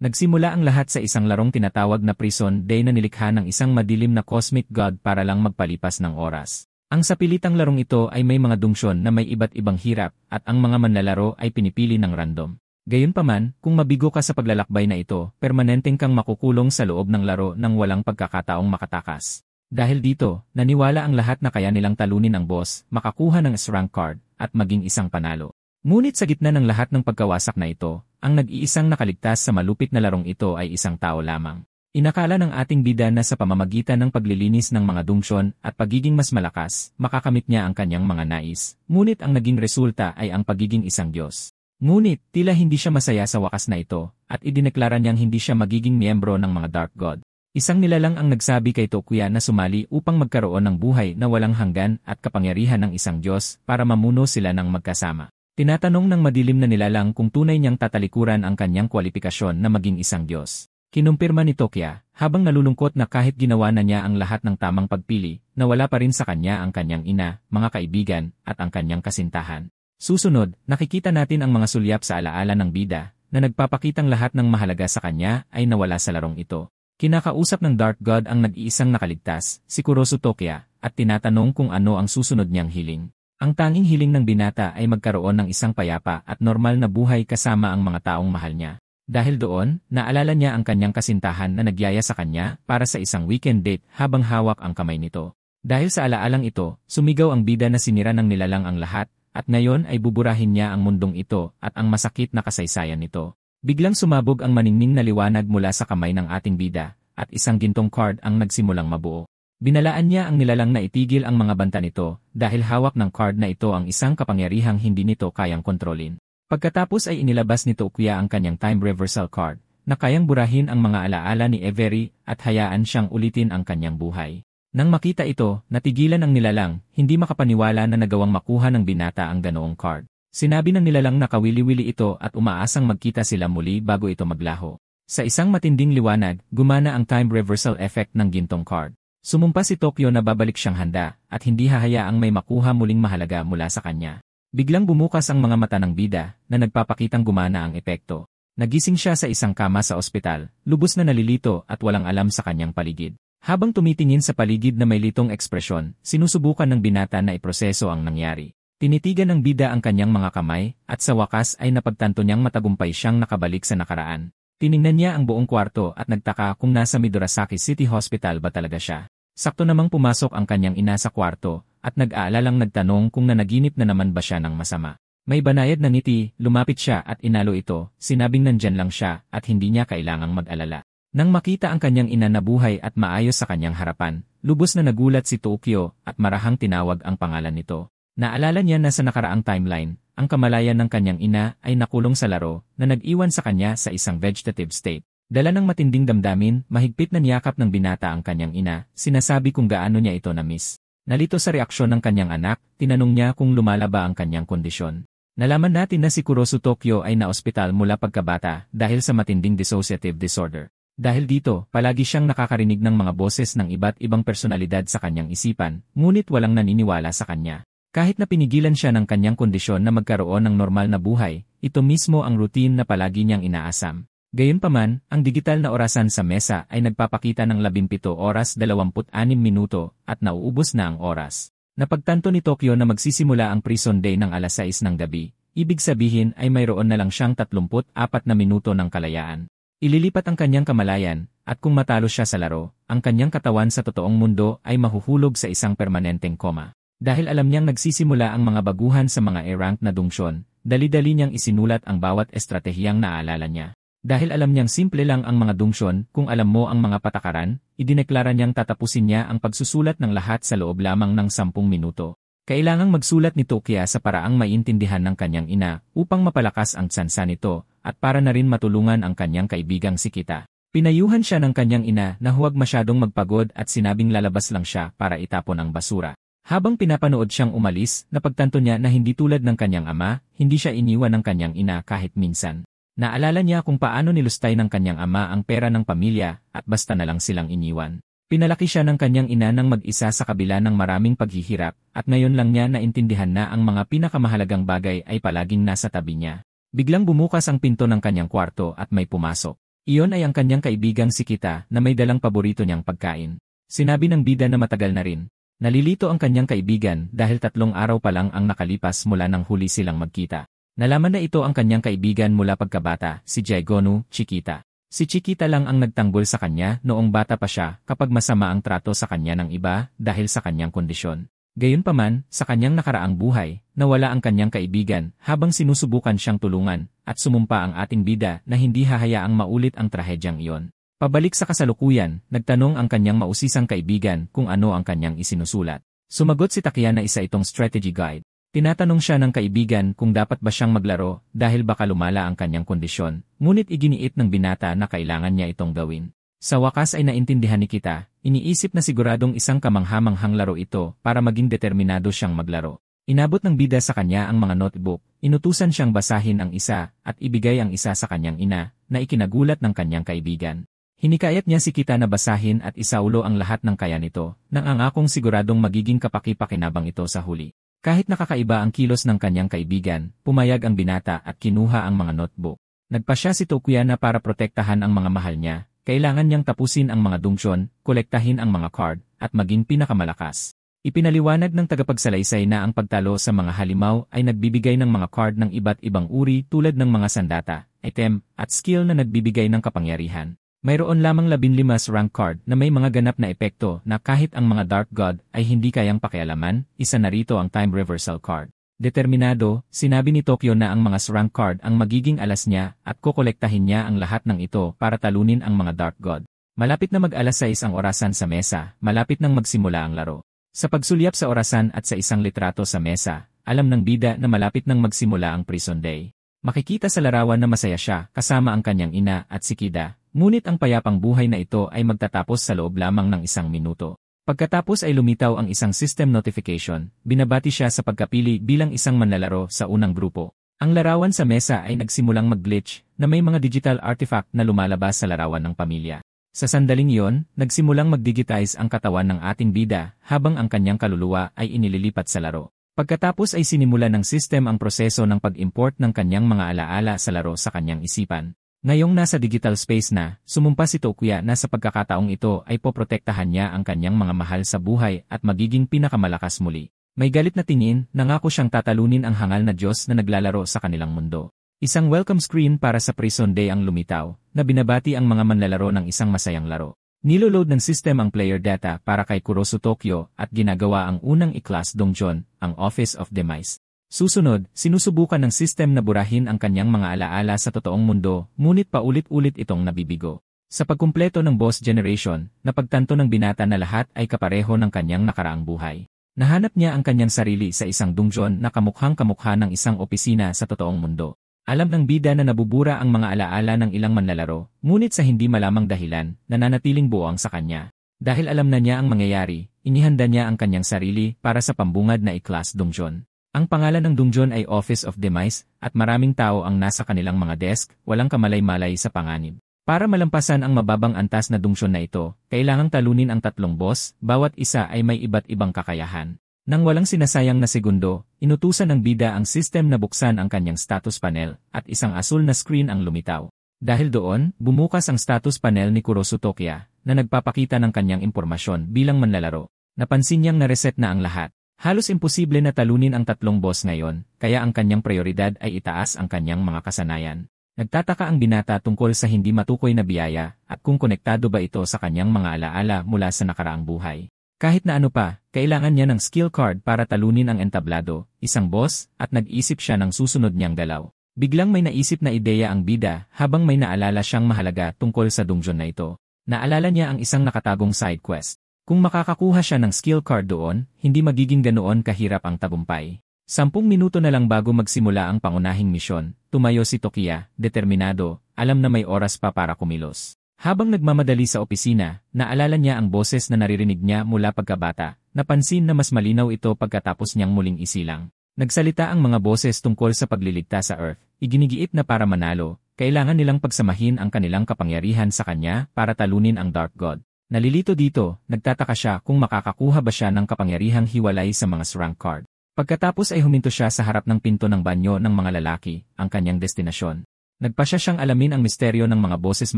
Nagsimula ang lahat sa isang larong tinatawag na Prison Day na nilikha ng isang madilim na cosmic god para lang magpalipas ng oras. Ang sapilitang larong ito ay may mga dungsyon na may iba't ibang hirap at ang mga manlalaro ay pinipili ng random. Gayunpaman, kung mabigo ka sa paglalakbay na ito, permanenteng kang makukulong sa loob ng laro nang walang pagkakataong makatakas. Dahil dito, naniwala ang lahat na kaya nilang talunin ang boss, makakuha ng S-rank card, at maging isang panalo. Ngunit sa gitna ng lahat ng pagkawasak na ito, ang nag-iisang nakaligtas sa malupit na larong ito ay isang tao lamang. Inakala ng ating bida na sa pamamagitan ng paglilinis ng mga dungsyon at pagiging mas malakas, makakamit niya ang kanyang mga nais. Ngunit ang naging resulta ay ang pagiging isang Diyos. Ngunit, tila hindi siya masaya sa wakas na ito, at idineklara niyang hindi siya magiging miyembro ng mga Dark God. Isang nilalang ang nagsabi kay Tokuya na sumali upang magkaroon ng buhay na walang hanggan at kapangyarihan ng isang Diyos para mamuno sila ng magkasama. Tinatanong ng madilim na nilalang kung tunay niyang tatalikuran ang kanyang kwalifikasyon na maging isang Diyos. Kinumpirma ni Tokuya, habang nalulungkot na kahit ginawa na niya ang lahat ng tamang pagpili, na wala pa rin sa kanya ang kanyang ina, mga kaibigan, at ang kanyang kasintahan. Susunod, nakikita natin ang mga sulyap sa alaala ng bida, na nagpapakitang lahat ng mahalaga sa kanya ay nawala sa larong ito. Kinakausap ng Dark God ang nag-iisang nakaligtas, si Kurosu Tokuya, at tinatanong kung ano ang susunod niyang hiling. Ang tanging hiling ng binata ay magkaroon ng isang payapa at normal na buhay kasama ang mga taong mahal niya. Dahil doon, naalala niya ang kanyang kasintahan na nagyaya sa kanya para sa isang weekend date habang hawak ang kamay nito. Dahil sa alaalang ito, sumigaw ang bida na sinira ng nilalang ang lahat, at ngayon ay buburahin niya ang mundong ito at ang masakit na kasaysayan nito. Biglang sumabog ang maningning na liwanag mula sa kamay ng ating bida, at isang gintong card ang nagsimulang mabuo. Binalaan niya ang nilalang na itigil ang mga banta nito dahil hawak ng card na ito ang isang kapangyarihang hindi nito kayang kontrolin. Pagkatapos ay inilabas ni Tokuya ang kanyang time reversal card na kayang burahin ang mga alaala ni Avery at hayaan siyang ulitin ang kanyang buhay. Nang makita ito, natigilan ang nilalang, hindi makapaniwala na nagawang makuha ng binata ang ganoong card. Sinabi ng nilalang na kawili-wili ito at umaasang magkita sila muli bago ito maglaho. Sa isang matinding liwanag, gumana ang time reversal effect ng gintong card. Sumumpa si Tokyo na babalik siyang handa at hindi hahayaang may makuha muling mahalaga mula sa kanya. Biglang bumukas ang mga mata ng bida na nagpapakitang gumana ang epekto. Nagising siya sa isang kama sa ospital, lubos na nalilito at walang alam sa kanyang paligid. Habang tumitingin sa paligid na may litong ekspresyon, sinusubukan ng binata na iproseso ang nangyari. Tinitigan ng bida ang kanyang mga kamay at sa wakas ay napagtanto niyang matagumpay siyang nakabalik sa nakaraan. Tiningnan niya ang buong kwarto at nagtaka kung nasa Midorasaki City Hospital ba talaga siya. Sakto namang pumasok ang kanyang ina sa kwarto at nag-aalalang nagtanong kung nanaginip na naman ba siya ng masama. May banayad na ngiti, lumapit siya at inalo ito, sinabing nandyan lang siya at hindi niya kailangang mag-alala. Nang makita ang kanyang ina na buhay at maayos sa kanyang harapan, lubos na nagulat si Tokyo at marahang tinawag ang pangalan nito. Naalala niya na sa nakaraang timeline, ang kamalayan ng kanyang ina ay nakulong sa laro na nag-iwan sa kanya sa isang vegetative state. Dala ng matinding damdamin, mahigpit na niyakap ng binata ang kanyang ina, sinasabi kung gaano niya ito na-miss. Nalito sa reaksyon ng kanyang anak, tinanong niya kung lumala ba ang kanyang kondisyon. Nalaman natin na si Kurosu Tokyo ay naospital mula pagkabata dahil sa matinding dissociative disorder. Dahil dito, palagi siyang nakakarinig ng mga boses ng iba't ibang personalidad sa kanyang isipan, ngunit walang naniniwala sa kanya. Kahit na pinigilan siya ng kanyang kondisyon na magkaroon ng normal na buhay, ito mismo ang routine na palagi niyang inaasam. Gayunpaman, ang digital na orasan sa mesa ay nagpapakita ng 17 oras 26 minuto at nauubos na ang oras. Napagtanto ni Tokyo na magsisimula ang prison day ng alas 6 ng gabi, ibig sabihin ay mayroon na lang siyang 34 na minuto ng kalayaan. Ililipat ang kanyang kamalayan, at kung matalo siya sa laro, ang kanyang katawan sa totoong mundo ay mahuhulog sa isang permanenteng koma. Dahil alam niyang nagsisimula ang mga baguhan sa mga A-rank na dungsyon, dali-dali niyang isinulat ang bawat estratehiyang naalala niya. Dahil alam niyang simple lang ang mga dungsyon, kung alam mo ang mga patakaran, idineklara niyang tatapusin niya ang pagsusulat ng lahat sa loob lamang ng 10 minuto. Kailangang magsulat ni Tokuya sa paraang maiintindihan ng kanyang ina upang mapalakas ang tsansa nito at para na rin matulungan ang kanyang kaibigang si Kita. Pinayuhan siya ng kanyang ina na huwag masyadong magpagod at sinabing lalabas lang siya para itapon ang basura. Habang pinapanood siyang umalis, napagtanto niya na hindi tulad ng kanyang ama, hindi siya iniwan ng kanyang ina kahit minsan. Naalala niya kung paano nilustay ng kanyang ama ang pera ng pamilya at basta na lang silang iniwan. Pinalaki siya ng kanyang ina ng mag-isa sa kabila ng maraming paghihirap at ngayon lang niya naintindihan na ang mga pinakamahalagang bagay ay palaging nasa tabi niya. Biglang bumukas ang pinto ng kanyang kwarto at may pumasok. Iyon ay ang kanyang kaibigang si Kita na may dalang paborito niyang pagkain. Sinabi ng bida na matagal na rin. Nalilito ang kanyang kaibigan dahil 3 araw pa lang ang nakalipas mula nang huli silang magkita. Nalaman na ito ang kanyang kaibigan mula pagkabata, si Jaigonu, Chiquita. Si Chiquita lang ang nagtanggol sa kanya noong bata pa siya kapag masama ang trato sa kanya ng iba dahil sa kanyang kondisyon. Gayunpaman, sa kanyang nakaraang buhay, nawala ang kanyang kaibigan habang sinusubukan siyang tulungan at sumumpa ang ating bida na hindi hahayaang maulit ang trahedyang iyon. Pabalik sa kasalukuyan, nagtanong ang kanyang mausisang kaibigan kung ano ang kanyang isinusulat. Sumagot si Takia na isa itong strategy guide. Tinatanong siya ng kaibigan kung dapat ba siyang maglaro dahil baka lumala ang kanyang kondisyon, ngunit iginiit ng binata na kailangan niya itong gawin. Sa wakas ay naintindihan ni Kita, iniisip na siguradong isang kamanghamanghang laro ito para maging determinado siyang maglaro. Inabot ng bida sa kanya ang mga notebook, inutusan siyang basahin ang isa at ibigay ang isa sa kanyang ina na ikinagulat ng kanyang kaibigan. Hinikayat niya si Kita na basahin at isaulo ang lahat ng kaya nito nang angakong siguradong magiging kapaki-pakinabang ito sa huli. Kahit nakakaiba ang kilos ng kanyang kaibigan, pumayag ang binata at kinuha ang mga notebook. Nagpasya si Tokuya na para protektahan ang mga mahal niya, kailangan niyang tapusin ang mga dungsyon, kolektahin ang mga card, at maging pinakamalakas. Ipinaliwanag ng tagapagsalaysay na ang pagtalo sa mga halimaw ay nagbibigay ng mga card ng iba't ibang uri tulad ng mga sandata, item, at skill na nagbibigay ng kapangyarihan. Mayroon lamang 15 rank card na may mga ganap na epekto na kahit ang mga Dark God ay hindi kayang pakialaman, isa na rito ang Time Reversal card. Determinado, sinabi ni Tokyo na ang mga rank card ang magiging alas niya at kokolektahin niya ang lahat ng ito para talunin ang mga Dark God. Malapit na mag-alas 6 ang orasan sa mesa, malapit nang magsimula ang laro. Sa pagsulyap sa orasan at sa isang litrato sa mesa, alam ng bida na malapit nang magsimula ang Prison Day. Makikita sa larawan na masaya siya kasama ang kanyang ina at si Kida. Ngunit ang payapang buhay na ito ay magtatapos sa loob lamang ng 1 minuto. Pagkatapos ay lumitaw ang isang system notification, binabati siya sa pagkapili bilang isang manlalaro sa unang grupo. Ang larawan sa mesa ay nagsimulang mag-glitch na may mga digital artifact na lumalabas sa larawan ng pamilya. Sa sandaling iyon, nagsimulang mag-digitize ang katawan ng ating bida habang ang kanyang kaluluwa ay inililipat sa laro. Pagkatapos ay sinimulan ng system ang proseso ng pag-import ng kanyang mga alaala sa laro sa kanyang isipan. Ngayong nasa digital space na, sumumpa si Tokuya na sa pagkakataong ito ay poprotektahan niya ang kanyang mga mahal sa buhay at magiging pinakamalakas muli. May galit na tingin, nangako siyang tatalunin ang hangal na Diyos na naglalaro sa kanilang mundo. Isang welcome screen para sa Prison Day ang lumitaw, na binabati ang mga manlalaro ng isang masayang laro. Niloload ng system ang player data para kay Kurosu Tokyo at ginagawa ang unang i-class donjon, ang Office of Demise. Susunod, sinusubukan ng system na burahin ang kanyang mga alaala sa totoong mundo, ngunit paulit-ulit itong nabibigo. Sa pagkumpleto ng boss generation, napagtanto ng binata na lahat ay kapareho ng kanyang nakaraang buhay. Nahanap niya ang kanyang sarili sa isang dungeon na kamukhang-kamukha ng isang opisina sa totoong mundo. Alam ng bida na nabubura ang mga alaala ng ilang manlalaro, ngunit sa hindi malamang dahilan, nananatiling buo ang sa kanya. Dahil alam na niya ang mangyayari, inihanda niya ang kanyang sarili para sa pambungad na i-class dungeon. Ang pangalan ng dungeon ay Office of Demise, at maraming tao ang nasa kanilang mga desk, walang kamalay-malay sa panganib. Para malampasan ang mababang antas na dungeon na ito, kailangang talunin ang 3 boss, bawat isa ay may iba't ibang kakayahan. Nang walang sinasayang na segundo, inutusan ng bida ang system na buksan ang kanyang status panel, at isang asul na screen ang lumitaw. Dahil doon, bumukas ang status panel ni Kurosu Tokyo, na nagpapakita ng kanyang impormasyon bilang manlalaro. Napansin niyang na-reset na ang lahat. Halos imposible na talunin ang 3 boss ngayon, kaya ang kanyang prioridad ay itaas ang kanyang mga kasanayan. Nagtataka ang binata tungkol sa hindi matukoy na biyaya at kung konektado ba ito sa kanyang mga alaala mula sa nakaraang buhay. Kahit na ano pa, kailangan niya ng skill card para talunin ang entablado, isang boss, at nag-isip siya ng susunod niyang galaw. Biglang may naisip na ideya ang bida habang may naalala siyang mahalaga tungkol sa dungeon na ito. Naalala niya ang isang nakatagong side quest. Kung makakakuha siya ng skill card doon, hindi magiging ganoon kahirap ang tagumpay. 10 minuto na lang bago magsimula ang pangunahing misyon, tumayo si Tokiya, determinado, alam na may oras pa para kumilos. Habang nagmamadali sa opisina, naalala niya ang boses na naririnig niya mula pagkabata, napansin na mas malinaw ito pagkatapos niyang muling isilang. Nagsalita ang mga boses tungkol sa pagliligtas sa Earth, iginigiit na para manalo, kailangan nilang pagsamahin ang kanilang kapangyarihan sa kanya para talunin ang Dark God. Nalilito dito, nagtataka siya kung makakakuha ba siya ng kapangyarihang hiwalay sa mga rank card. Pagkatapos ay huminto siya sa harap ng pinto ng banyo ng mga lalaki, ang kanyang destinasyon. Nagpasya siyang alamin ang misteryo ng mga boses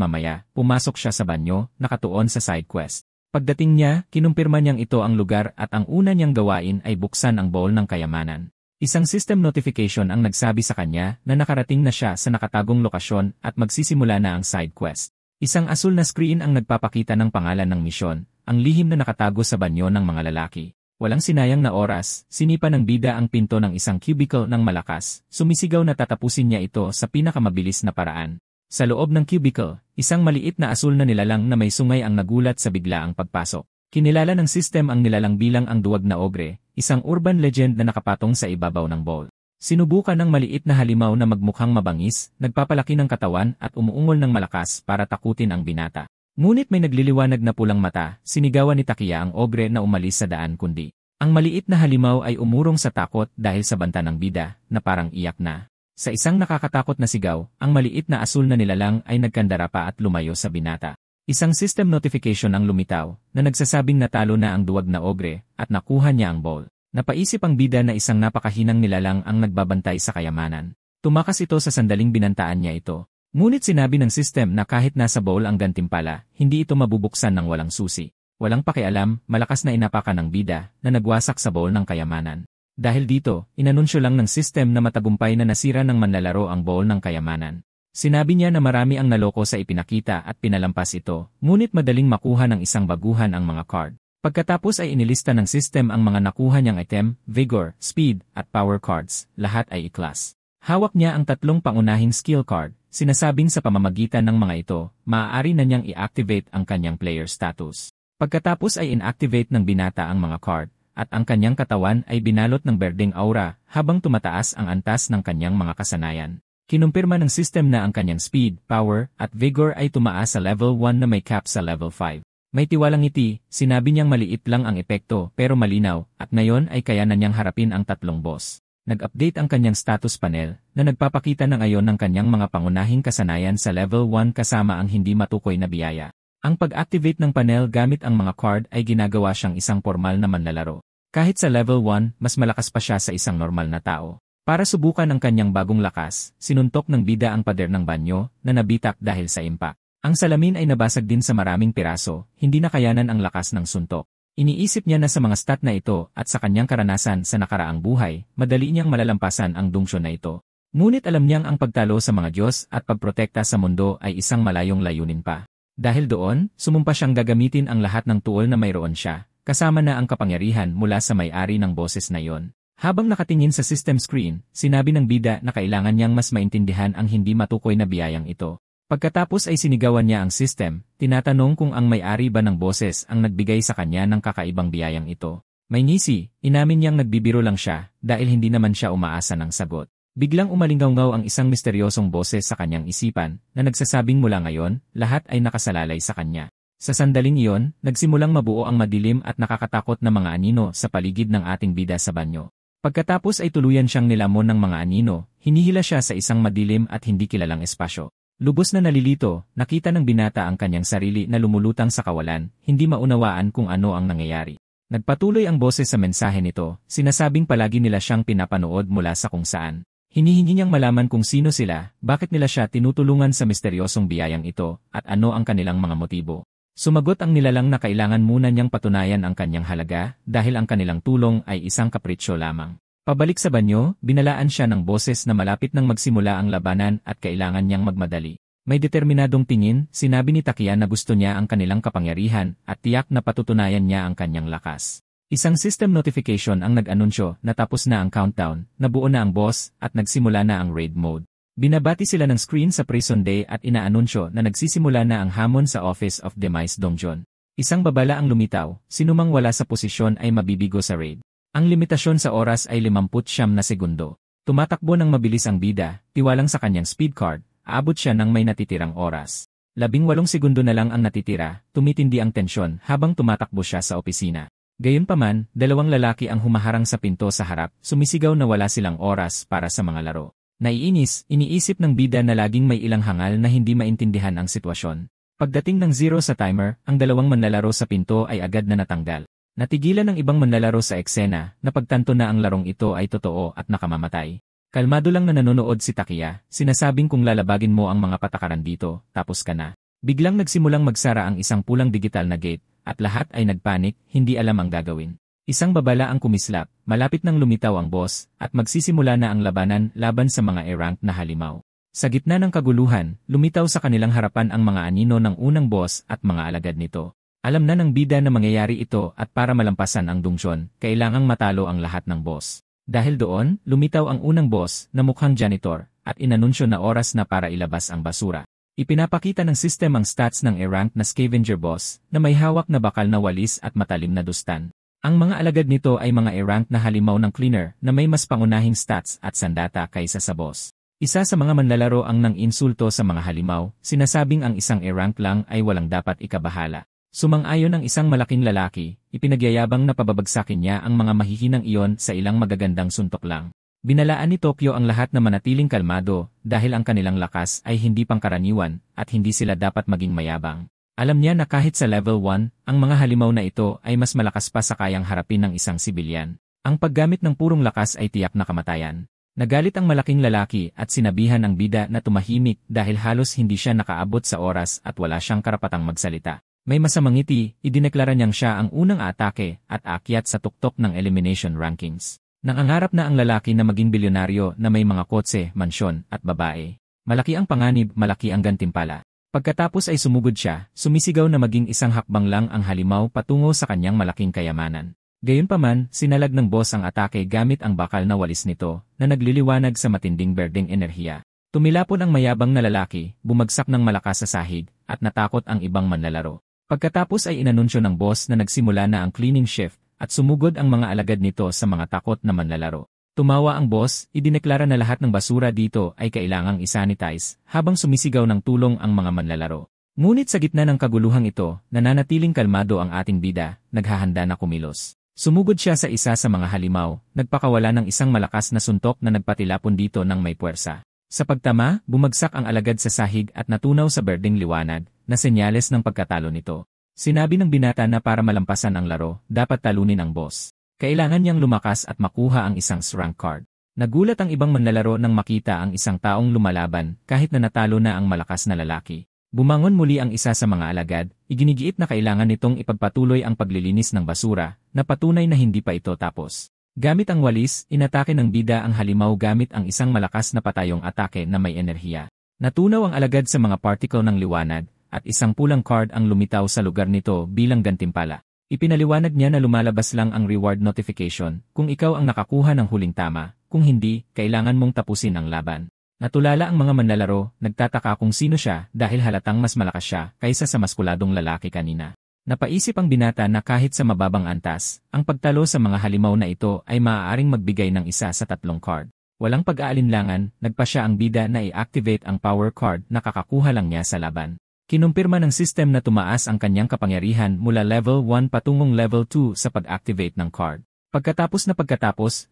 mamaya, pumasok siya sa banyo, nakatuon sa side quest. Pagdating niya, kinumpirma niyang ito ang lugar at ang una niyang gawain ay buksan ang bowl ng kayamanan. Isang system notification ang nagsabi sa kanya na nakarating na siya sa nakatagong lokasyon at magsisimula na ang side quest. Isang asul na screen ang nagpapakita ng pangalan ng misyon, ang lihim na nakatago sa banyo ng mga lalaki. Walang sinayang na oras, sinipa ng bida ang pinto ng isang cubicle ng malakas, sumisigaw na tatapusin niya ito sa pinakamabilis na paraan. Sa loob ng cubicle, isang maliit na asul na nilalang na may sungay ang nagulat sa biglaang pagpasok. Kinilala ng system ang nilalang bilang ang duwag na ogre, isang urban legend na nakapatong sa ibabaw ng bowl. Sinubukan ng maliit na halimaw na magmukhang mabangis, nagpapalaki ng katawan at umuungol ng malakas para takutin ang binata. Ngunit may nagliliwanag na pulang mata, sinigawan ni Takiya ang ogre na umalis sa daan kundi. Ang maliit na halimaw ay umurong sa takot dahil sa banta ng bida, na parang iyak na. Sa isang nakakatakot na sigaw, ang maliit na asul na nilalang ay nagkandara pa at lumayo sa binata. Isang system notification ang lumitaw, na nagsasabing natalo na ang duwag na ogre, at nakuha niya ang bowl. Napaisip ang bida na isang napakahinang nilalang ang nagbabantay sa kayamanan. Tumakas ito sa sandaling binantaan niya ito. Ngunit sinabi ng system na kahit nasa bowl ang gantimpala, hindi ito mabubuksan ng walang susi. Walang pakialam, malakas na inapakan ng bida na nagwasak sa bowl ng kayamanan. Dahil dito, inanunsyo lang ng system na matagumpay na nasira ng manlalaro ang bowl ng kayamanan. Sinabi niya na marami ang naloko sa ipinakita at pinalampas ito, ngunit madaling makuha ng isang baguhan ang mga card. Pagkatapos ay inilista ng system ang mga nakuha niyang item, vigor, speed, at power cards, lahat ay i-class. Hawak niya ang tatlong pangunahing skill card, sinasabing sa pamamagitan ng mga ito, maaari na niyang i-activate ang kanyang player status. Pagkatapos ay inactivate ng binata ang mga card, at ang kanyang katawan ay binalot ng berdeng aura habang tumataas ang antas ng kanyang mga kasanayan. Kinumpirma ng system na ang kanyang speed, power, at vigor ay tumaas sa level 1 na may cap sa level 5. May tiwalang ngiti, sinabi niyang maliit lang ang epekto pero malinaw, at ngayon ay kaya na niyang harapin ang tatlong boss. Nag-update ang kanyang status panel na nagpapakita ng ayon ng kanyang mga pangunahing kasanayan sa level 1 kasama ang hindi matukoy na biyaya. Ang pag-activate ng panel gamit ang mga card ay ginagawa siyang isang formal na manlalaro. Kahit sa level 1, mas malakas pa siya sa isang normal na tao. Para subukan ang kanyang bagong lakas, sinuntok ng bida ang pader ng banyo na nabitak dahil sa impact. Ang salamin ay nabasag din sa maraming piraso, hindi nakayanan ang lakas ng suntok. Iniisip niya na sa mga stat na ito at sa kanyang karanasan sa nakaraang buhay, madali niyang malalampasan ang dungsyon na ito. Ngunit alam niyang ang pagtalo sa mga Diyos at pagprotekta sa mundo ay isang malayong layunin pa. Dahil doon, sumumpa siyang gagamitin ang lahat ng tuol na mayroon siya, kasama na ang kapangyarihan mula sa may-ari ng boses na yon. Habang nakatingin sa system screen, sinabi ng bida na kailangan niyang mas maintindihan ang hindi matukoy na biyayang ito. Pagkatapos ay sinigawan niya ang system, tinatanong kung ang may-ari ba ng boses ang nagbigay sa kanya ng kakaibang biyayang ito. May ngisi, inamin niyang nagbibiro lang siya, dahil hindi naman siya umaasa ng sagot. Biglang umalingaw-ngaw ang isang misteryosong boses sa kanyang isipan, na nagsasabing mula ngayon, lahat ay nakasalalay sa kanya. Sa sandaling iyon, nagsimulang mabuo ang madilim at nakakatakot na mga anino sa paligid ng ating bida sa banyo. Pagkatapos ay tuluyan siyang nilamon ng mga anino, hinihila siya sa isang madilim at hindi kilalang espasyo. Lubos na nalilito, nakita ng binata ang kanyang sarili na lumulutang sa kawalan, hindi maunawaan kung ano ang nangyayari. Nagpatuloy ang boses sa mensahe nito, sinasabing palagi nila siyang pinapanood mula sa kung saan. Hinihingi niyang malaman kung sino sila, bakit nila siya tinutulungan sa misteryosong biyayang ito, at ano ang kanilang mga motibo. Sumagot ang nilalang na kailangan muna niyang patunayan ang kanyang halaga, dahil ang kanilang tulong ay isang kapritsyo lamang. Pabalik sa banyo, binalaan siya ng boses na malapit nang magsimula ang labanan at kailangan niyang magmadali. May determinadong tingin, sinabi ni Takiya na gusto niya ang kanilang kapangyarihan at tiyak na patutunayan niya ang kanyang lakas. Isang system notification ang nag-anunsyo na tapos na ang countdown, nabuo na ang boss at nagsimula na ang raid mode. Binabati sila ng screen sa Prison Day at inaanunsyo na nagsisimula na ang hamon sa Office of Demise Donjon. Isang babala ang lumitaw, sinumang wala sa posisyon ay mabibigo sa raid. Ang limitasyon sa oras ay 59 na segundo. Tumatakbo ng mabilis ang bida, tiwalang sa kanyang speed card, aabot siya ng may natitirang oras. 18 segundo na lang ang natitira, tumitindi ang tensyon habang tumatakbo siya sa opisina. Gayunpaman, dalawang lalaki ang humaharang sa pinto sa harap, sumisigaw na wala silang oras para sa mga laro. Naiinis, iniisip ng bida na laging may ilang hangal na hindi maintindihan ang sitwasyon. Pagdating ng 0 sa timer, ang dalawang manlalaro sa pinto ay agad na natanggal. Natigilan ng ibang manlalaro sa eksena, napagtanto na ang larong ito ay totoo at nakamamatay. Kalmado lang na nanonood si Takiya, sinasabing kung lalabagin mo ang mga patakaran dito, tapos ka na. Biglang nagsimulang magsara ang isang pulang digital na gate, at lahat ay nagpanik, hindi alam ang gagawin. Isang babala ang kumislap, malapit nang lumitaw ang boss, at magsisimula na ang labanan laban sa mga A-rank na halimaw. Sa gitna ng kaguluhan, lumitaw sa kanilang harapan ang mga anino ng unang boss at mga alagad nito. Alam na ng bida na mangyayari ito at para malampasan ang dungsyon, kailangang matalo ang lahat ng boss. Dahil doon, lumitaw ang unang boss na mukhang janitor at inanunsyo na oras na para ilabas ang basura. Ipinapakita ng system ang stats ng A-rank na scavenger boss na may hawak na bakal na walis at matalim na dustan. Ang mga alagad nito ay mga A-rank na halimaw ng cleaner na may mas pangunahing stats at sandata kaysa sa boss. Isa sa mga manlalaro ang nang-insulto sa mga halimaw, sinasabing ang isang A-rank lang ay walang dapat ikabahala. Sumang-ayon ang isang malaking lalaki, ipinagyayabang na pababagsakin niya ang mga mahihinang iyon sa ilang magagandang suntok lang. Binalaan ni Tokyo ang lahat na manatiling kalmado dahil ang kanilang lakas ay hindi pangkaraniwan at hindi sila dapat maging mayabang. Alam niya na kahit sa level 1, ang mga halimaw na ito ay mas malakas pa sa kayang harapin ng isang sibilyan. Ang paggamit ng purong lakas ay tiyak na kamatayan. Nagalit ang malaking lalaki at sinabihan ang bida na tumahimik dahil halos hindi siya nakaabot sa oras at wala siyang karapatang magsalita. May masamang ngiti, idineklara niyang siya ang unang atake at akyat sa tuktok ng elimination rankings. Nangangarap na ang lalaki na maging bilyonaryo na may mga kotse, mansyon at babae. Malaki ang panganib, malaki ang gantimpala. Pagkatapos ay sumugod siya, sumisigaw na maging isang hakbang lang ang halimaw patungo sa kanyang malaking kayamanan. Gayunpaman, sinalag ng boss ang atake gamit ang bakal na walis nito na nagliliwanag sa matinding berdeng enerhiya. Tumilapon ang mayabang na lalaki, bumagsak ng malakas sa sahig, at natakot ang ibang manlalaro. Pagkatapos ay inanunsyo ng boss na nagsimula na ang cleaning shift at sumugod ang mga alagad nito sa mga takot na manlalaro. Tumawa ang boss, idineklara na lahat ng basura dito ay kailangang isanitize habang sumisigaw ng tulong ang mga manlalaro. Ngunit sa gitna ng kaguluhang ito, nananatiling kalmado ang ating bida, naghahanda na kumilos. Sumugod siya sa isa sa mga halimaw, nagpakawala ng isang malakas na suntok na nagpatilapon dito ng may puwersa. Sa pagtama, bumagsak ang alagad sa sahig at natunaw sa berdeng liwanag na senyales ng pagkatalo nito. Sinabi ng binata na para malampasan ang laro, dapat talunin ang boss. Kailangan niyang lumakas at makuha ang isang rank card. Nagulat ang ibang manlalaro nang makita ang isang taong lumalaban kahit na natalo na ang malakas na lalaki. Bumangon muli ang isa sa mga alagad, iginigiit na kailangan nitong ipagpatuloy ang paglilinis ng basura, na patunay na hindi pa ito tapos. Gamit ang walis, inatake ng bida ang halimaw gamit ang isang malakas na patayong atake na may enerhiya. Natunaw ang alagad sa mga particle ng liwanag, at isang pulang card ang lumitaw sa lugar nito bilang gantimpala. Ipinaliwanag niya na lumalabas lang ang reward notification kung ikaw ang nakakuha ng huling tama, kung hindi, kailangan mong tapusin ang laban. Natulala ang mga manlalaro, nagtataka kung sino siya dahil halatang mas malakas siya kaysa sa maskuladong lalaki kanina. Napaisip ang binata na kahit sa mababang antas, ang pagtalo sa mga halimaw na ito ay maaaring magbigay ng isa sa tatlong card. Walang pag-aalinlangan, nagpa siya ang bida na i-activate ang power card na kakakuha lang niya sa laban. Kinumpirma ng system na tumaas ang kanyang kapangyarihan mula level 1 patungong level 2 sa pag-activate ng card. Pagkatapos,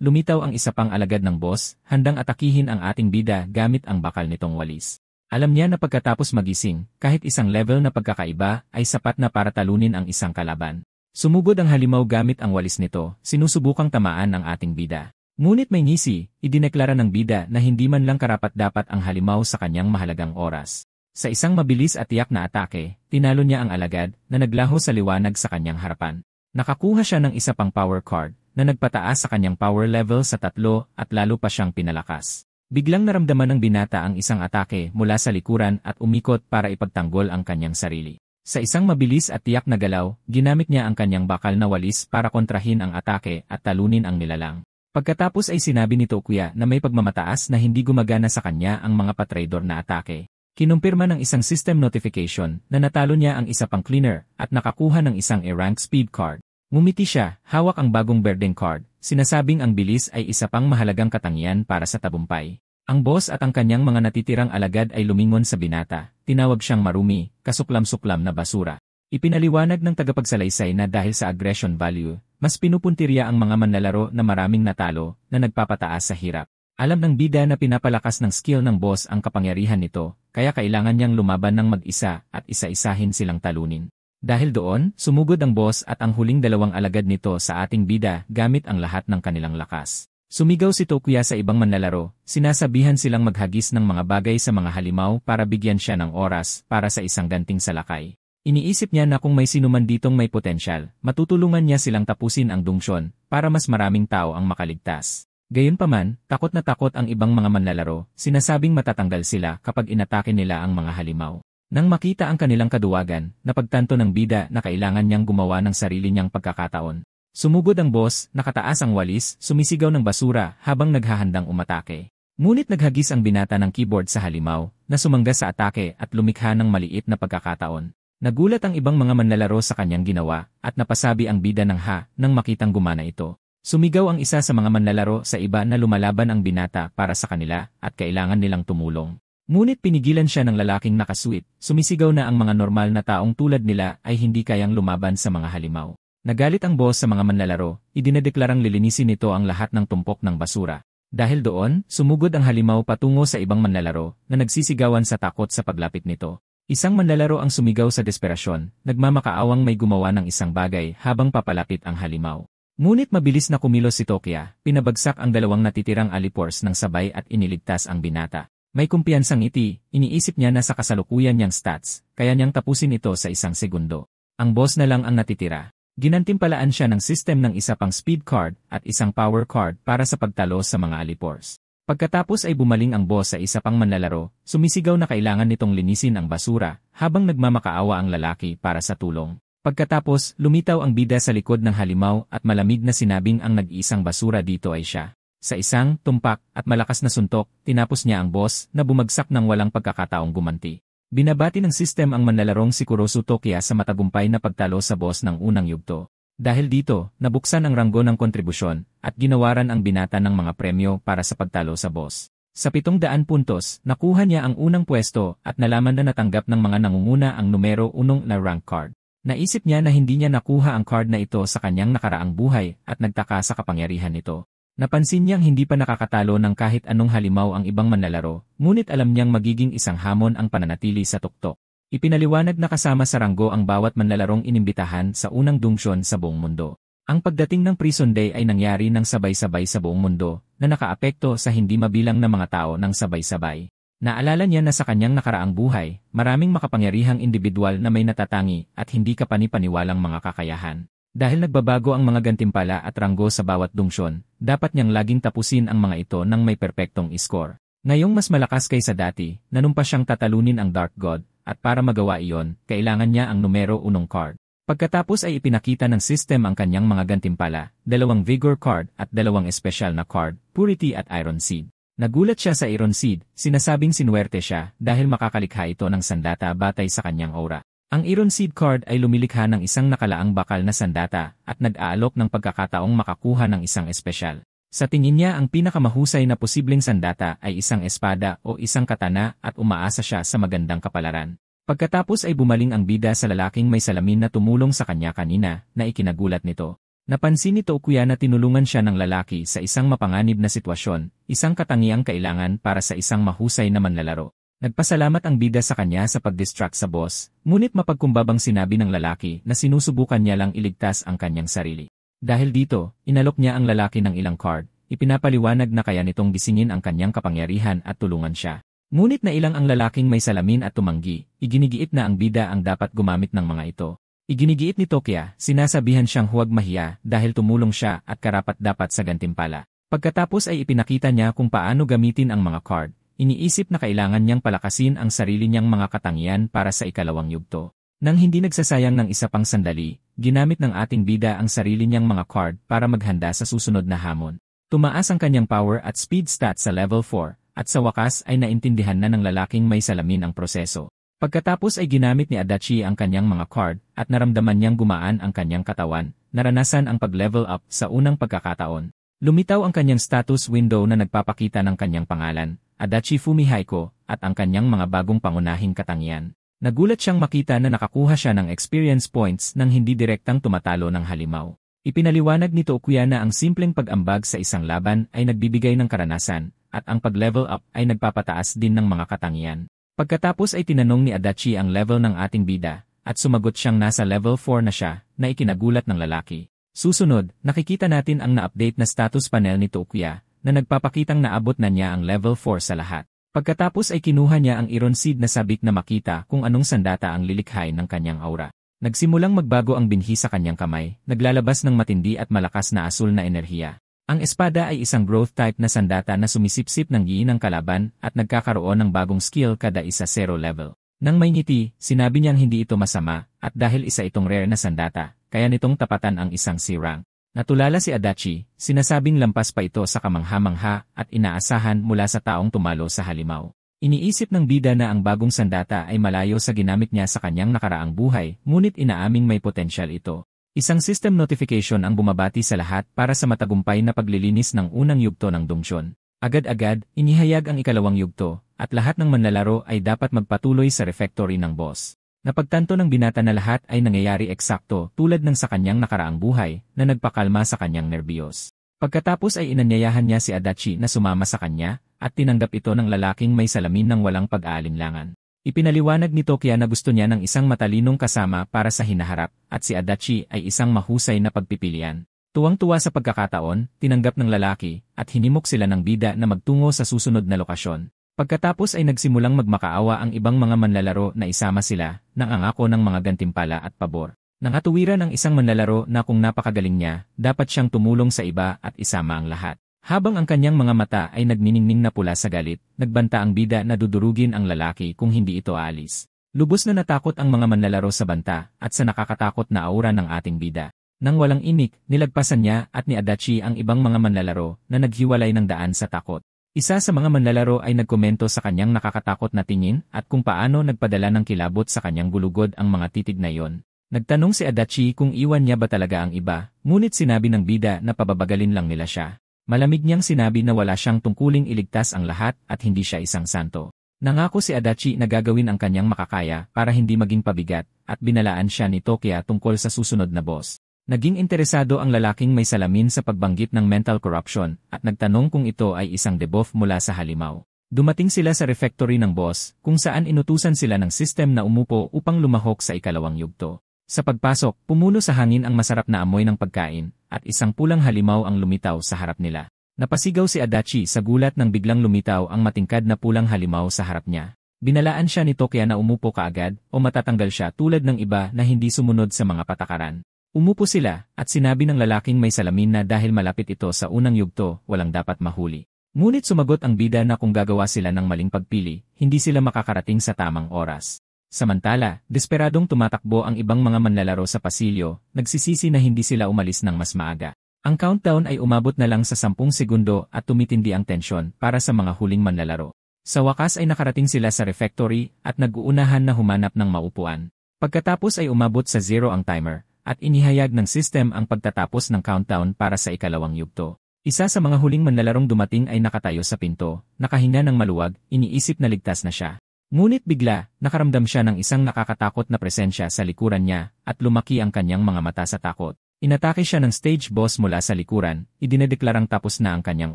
lumitaw ang isa pang alagad ng boss, handang atakihin ang ating bida gamit ang bakal nitong walis. Alam niya na pagkatapos magising, kahit isang level na pagkakaiba ay sapat na para talunin ang isang kalaban. Sumugod ang halimaw gamit ang walis nito, sinusubukang tamaan ang ating bida. Ngunit may ngisi, idineklara ng bida na hindi man lang karapat-dapat ang halimaw sa kanyang mahalagang oras. Sa isang mabilis at tiyak na atake, tinalo niya ang alagad na naglaho sa liwanag sa kanyang harapan. Nakakuha siya ng isa pang power card na nagpataas sa kanyang power level sa 3 at lalo pa siyang pinalakas. Biglang naramdaman ng binata ang isang atake mula sa likuran at umikot para ipagtanggol ang kanyang sarili. Sa isang mabilis at tiyak na galaw, ginamit niya ang kanyang bakal na walis para kontrahin ang atake at talunin ang nilalang. Pagkatapos ay sinabi ni Tokuya na may pagmamataas na hindi gumagana sa kanya ang mga patraidor na atake. Kinumpirma ng isang system notification na natalo niya ang isa pang cleaner at nakakuha ng isang A-rank speed card. Ngumiti siya, hawak ang bagong berdeng card, sinasabing ang bilis ay isa pang mahalagang katangian para sa tabumpay. Ang boss at ang kanyang mga natitirang alagad ay lumingon sa binata, tinawag siyang marumi, kasuklam-suklam na basura. Ipinaliwanag ng tagapagsalaysay na dahil sa aggression value, mas pinupuntirya ang mga manlalaro na maraming natalo na nagpapataas sa hirap. Alam ng bida na pinapalakas ng skill ng boss ang kapangyarihan nito, kaya kailangan niyang lumaban ng mag-isa at isa-isahin silang talunin. Dahil doon, sumugod ang boss at ang huling dalawang alagad nito sa ating bida gamit ang lahat ng kanilang lakas. Sumigaw si Tokuya sa ibang manlalaro, sinasabihan silang maghagis ng mga bagay sa mga halimaw para bigyan siya ng oras para sa isang ganting salakay. Iniisip niya na kung may sinuman ditong may potensyal, matutulungan niya silang tapusin ang dungsyon para mas maraming tao ang makaligtas. Gayunpaman, takot na takot ang ibang mga manlalaro, sinasabing matatanggal sila kapag inatake nila ang mga halimaw. Nang makita ang kanilang kaduwagan, napagtanto ng bida na kailangan niyang gumawa ng sarili niyang pagkakataon. Sumugod ang boss, nakataas ang walis, sumisigaw ng basura habang naghahandang umatake. Ngunit naghagis ang binata ng keyboard sa halimaw, na sumangga sa atake at lumikha ng maliit na pagkakataon. Nagulat ang ibang mga manlalaro sa kanyang ginawa, at napasabi ang bida ng nang makitang gumana ito. Sumigaw ang isa sa mga manlalaro sa iba na lumalaban ang binata para sa kanila at kailangan nilang tumulong. Ngunit pinigilan siya ng lalaking nakasuit, sumisigaw na ang mga normal na taong tulad nila ay hindi kayang lumaban sa mga halimaw. Nagalit ang boss sa mga manlalaro, idinedeklarang lilinisin nito ang lahat ng tumpok ng basura. Dahil doon, sumugod ang halimaw patungo sa ibang manlalaro na nagsisigawan sa takot sa paglapit nito. Isang manlalaro ang sumigaw sa desperasyon, nagmamakaawang may gumawa ng isang bagay habang papalapit ang halimaw. Ngunit mabilis na kumilos si Tokuya, pinabagsak ang dalawang natitirang alipors ng sabay at iniligtas ang binata. May kumpiyansang iniisip niya na sa kasalukuyan niyang stats, kaya niyang tapusin ito sa isang segundo. Ang boss na lang ang natitira. Ginantimpalaan siya ng system ng isa pang speed card at isang power card para sa pagtalo sa mga alipors. Pagkatapos ay bumaling ang boss sa isa pang manlalaro, sumisigaw na kailangan nitong linisin ang basura habang nagmamakaawa ang lalaki para sa tulong. Pagkatapos, lumitaw ang bida sa likod ng halimaw at malamig na sinabing ang nag-iisang basura dito ay siya. Sa isang tumpak at malakas na suntok, tinapos niya ang boss na bumagsak ng walang pagkakataong gumanti. Binabati ng sistem ang manlalarong si Kurosu Tokuya sa matagumpay na pagtalo sa boss ng unang yugto. Dahil dito, nabuksan ang ranggo ng kontribusyon at ginawaran ang binata ng mga premyo para sa pagtalo sa boss. Sa 700 puntos, nakuha niya ang unang pwesto at nalaman na natanggap ng mga nangunguna ang numero 1 na rank card. Naisip niya na hindi niya nakuha ang card na ito sa kanyang nakaraang buhay at nagtaka sa kapangyarihan nito. Napansin niyang hindi pa nakakatalo ng kahit anong halimaw ang ibang manlalaro, ngunit alam niyang magiging isang hamon ang pananatili sa tuktok. Ipinaliwanag na kasama sa ranggo ang bawat manlalarong inimbitahan sa unang dungsyon sa buong mundo. Ang pagdating ng Prison Day ay nangyari ng sabay-sabay sa buong mundo, na nakaapekto sa hindi mabilang na mga tao ng sabay-sabay. Naalala niya na sa kanyang nakaraang buhay, maraming makapangyarihang individual na may natatangi at hindi kapani-paniwalang mga kakayahan. Dahil nagbabago ang mga gantimpala at ranggo sa bawat dungsyon, dapat niyang laging tapusin ang mga ito nang may perpektong score. Ngayong mas malakas kaysa dati, nanumpa siyang tatalunin ang Dark God, at para magawa iyon, kailangan niya ang numero 1 card. Pagkatapos ay ipinakita ng system ang kanyang mga gantimpala, 2 Vigor card at 2 espesyal na card, Purity at Iron Seed. Nagulat siya sa Iron Seed, sinasabing sinuwerte siya dahil makakalikha ito ng sandata batay sa kanyang aura. Ang Iron Seed card ay lumilikha ng isang nakalaang bakal na sandata at nag-aalok ng pagkakataong makakuha ng isang espesyal. Sa tingin niya ang pinakamahusay na posibleng sandata ay isang espada o isang katana at umaasa siya sa magandang kapalaran. Pagkatapos ay bumaling ang bida sa lalaking may salamin na tumulong sa kanya kanina na ikinagulat nito. Napansin ni Tokuya na tinulungan siya ng lalaki sa isang mapanganib na sitwasyon, isang katangiang kailangan para sa isang mahusay na manlalaro. Nagpasalamat ang bida sa kanya sa pag-distract sa boss, ngunit mapagkumbabang sinabi ng lalaki na sinusubukan niya lang iligtas ang kanyang sarili. Dahil dito, inalok niya ang lalaki ng ilang card, ipinapaliwanag na kaya nitong gisingin ang kanyang kapangyarihan at tulungan siya. Ngunit nailang ang lalaking may salamin at tumanggi, iginigiit na ang bida ang dapat gumamit ng mga ito. Iginigiit ni Tokuya, sinasabihan siyang huwag mahiya dahil tumulong siya at karapat-dapat sa gantimpala. Pagkatapos ay ipinakita niya kung paano gamitin ang mga card. Iniisip na kailangan niyang palakasin ang sarili niyang mga katangian para sa ikalawang yugto. Nang hindi nagsasayang ng isa pang sandali, ginamit ng ating bida ang sarili niyang mga card para maghanda sa susunod na hamon. Tumaas ang kanyang power at speed stat sa level 4, at sa wakas ay naintindihan na ng lalaking may salamin ang proseso. Pagkatapos ay ginamit ni Adachi ang kanyang mga card at naramdaman niyang gumaan ang kanyang katawan, naranasan ang pag-level up sa unang pagkakataon. Lumitaw ang kanyang status window na nagpapakita ng kanyang pangalan, Adachi Fumihiko, at ang kanyang mga bagong pangunahing katangian. Nagulat siyang makita na nakakuha siya ng experience points nang hindi direktang tumatalo ng halimaw. Ipinaliwanag ni Tokuya na ang simpleng pag-ambag sa isang laban ay nagbibigay ng karanasan, at ang pag-level up ay nagpapataas din ng mga katangian. Pagkatapos ay tinanong ni Adachi ang level ng ating bida, at sumagot siyang nasa level 4 na siya, na ikinagulat ng lalaki. Susunod, nakikita natin ang na-update na status panel ni Tokuya, na nagpapakitang naabot na niya ang level 4 sa lahat. Pagkatapos ay kinuha niya ang Iron Seed na sabik na makita kung anong sandata ang lilikhain ng kanyang aura. Nagsimulang magbago ang binhi sa kanyang kamay, naglalabas ng matindi at malakas na asul na enerhiya. Ang espada ay isang growth type na sandata na sumisipsip ng gi ng kalaban at nagkakaroon ng bagong skill kada isa 0 level. Nang may ngiti, sinabi niyang hindi ito masama, at dahil isa itong rare na sandata, kaya nitong tapatan ang isang C-rank. Natulala si Adachi, sinasabing lampas pa ito sa kamangha-mangha at inaasahan mula sa taong tumalo sa halimaw. Iniisip ng bida na ang bagong sandata ay malayo sa ginamit niya sa kanyang nakaraang buhay, ngunit inaaming may potensyal ito. Isang system notification ang bumabati sa lahat para sa matagumpay na paglilinis ng unang yugto ng Dongtion. Agad-agad, inihayag ang ikalawang yugto, at lahat ng manlalaro ay dapat magpatuloy sa refectory ng boss. Napagtanto ng binata na lahat ay nangyayari eksakto tulad ng sa kanyang nakaraang buhay na nagpakalma sa kanyang nerbiyos. Pagkatapos ay inanyayahan niya si Adachi na sumama sa kanya at tinanggap ito ng lalaking may salamin ng walang pag-aalinlangan. Ipinaliwanag ni Tokuya na gusto niya ng isang matalinong kasama para sa hinaharap at si Adachi ay isang mahusay na pagpipilian. Tuwang-tuwa sa pagkakataon, tinanggap ng lalaki at hinimok sila ng bida na magtungo sa susunod na lokasyon. Pagkatapos ay nagsimulang magmakaawa ang ibang mga manlalaro na isama sila, nang angako ng mga gantimpala at pabor. Nangatuwiran ang isang manlalaro na kung napakagaling niya, dapat siyang tumulong sa iba at isama ang lahat. Habang ang kanyang mga mata ay nagniningning na pula sa galit, nagbanta ang bida na dudurugin ang lalaki kung hindi ito aalis. Lubos na natakot ang mga manlalaro sa banta at sa nakakatakot na aura ng ating bida. Nang walang inik, nilagpasan niya at ni Adachi ang ibang mga manlalaro na naghiwalay ng daan sa takot. Isa sa mga manlalaro ay nagkomento sa kanyang nakakatakot na tingin at kung paano nagpadala ng kilabot sa kanyang gulugod ang mga titig na iyon. Nagtanong si Adachi kung iwan niya ba talaga ang iba, ngunit sinabi ng bida na pababagalin lang nila siya. Malamig niyang sinabi na wala siyang tungkuling iligtas ang lahat at hindi siya isang santo. Nangako si Adachi na gagawin ang kanyang makakaya para hindi maging pabigat at binalaan siya ni Tokuya tungkol sa susunod na boss. Naging interesado ang lalaking may salamin sa pagbanggit ng mental corruption at nagtanong kung ito ay isang debuff mula sa halimaw. Dumating sila sa refectory ng boss kung saan inutusan sila ng system na umupo upang lumahok sa ikalawang yugto. Sa pagpasok, pumuno sa hangin ang masarap na amoy ng pagkain at isang pulang halimaw ang lumitaw sa harap nila. Napasigaw si Adachi sa gulat nang biglang lumitaw ang matingkad na pulang halimaw sa harap niya. Binalaan siya ni Tokuya na umupo kaagad o matatanggal siya tulad ng iba na hindi sumunod sa mga patakaran. Umupo sila at sinabi ng lalaking may salamin na dahil malapit ito sa unang yugto, walang dapat mahuli. Ngunit sumagot ang bida na kung gagawa sila ng maling pagpili, hindi sila makakarating sa tamang oras. Samantala, desperadong tumatakbo ang ibang mga manlalaro sa pasilyo, nagsisisi na hindi sila umalis ng mas maaga. Ang countdown ay umabot na lang sa 10 segundo at tumitindi ang tensyon para sa mga huling manlalaro. Sa wakas ay nakarating sila sa refectory at nag-uunahan na humanap ng maupuan. Pagkatapos ay umabot sa 0 ang timer, at inihayag ng system ang pagtatapos ng countdown para sa ikalawang yugto. Isa sa mga huling manlalarong dumating ay nakatayo sa pinto, nakahinga ng maluwag, iniisip na ligtas na siya. Ngunit bigla, nakaramdam siya ng isang nakakatakot na presensya sa likuran niya, at lumaki ang kanyang mga mata sa takot. Inatake siya ng stage boss mula sa likuran, idinedeklarang tapos na ang kanyang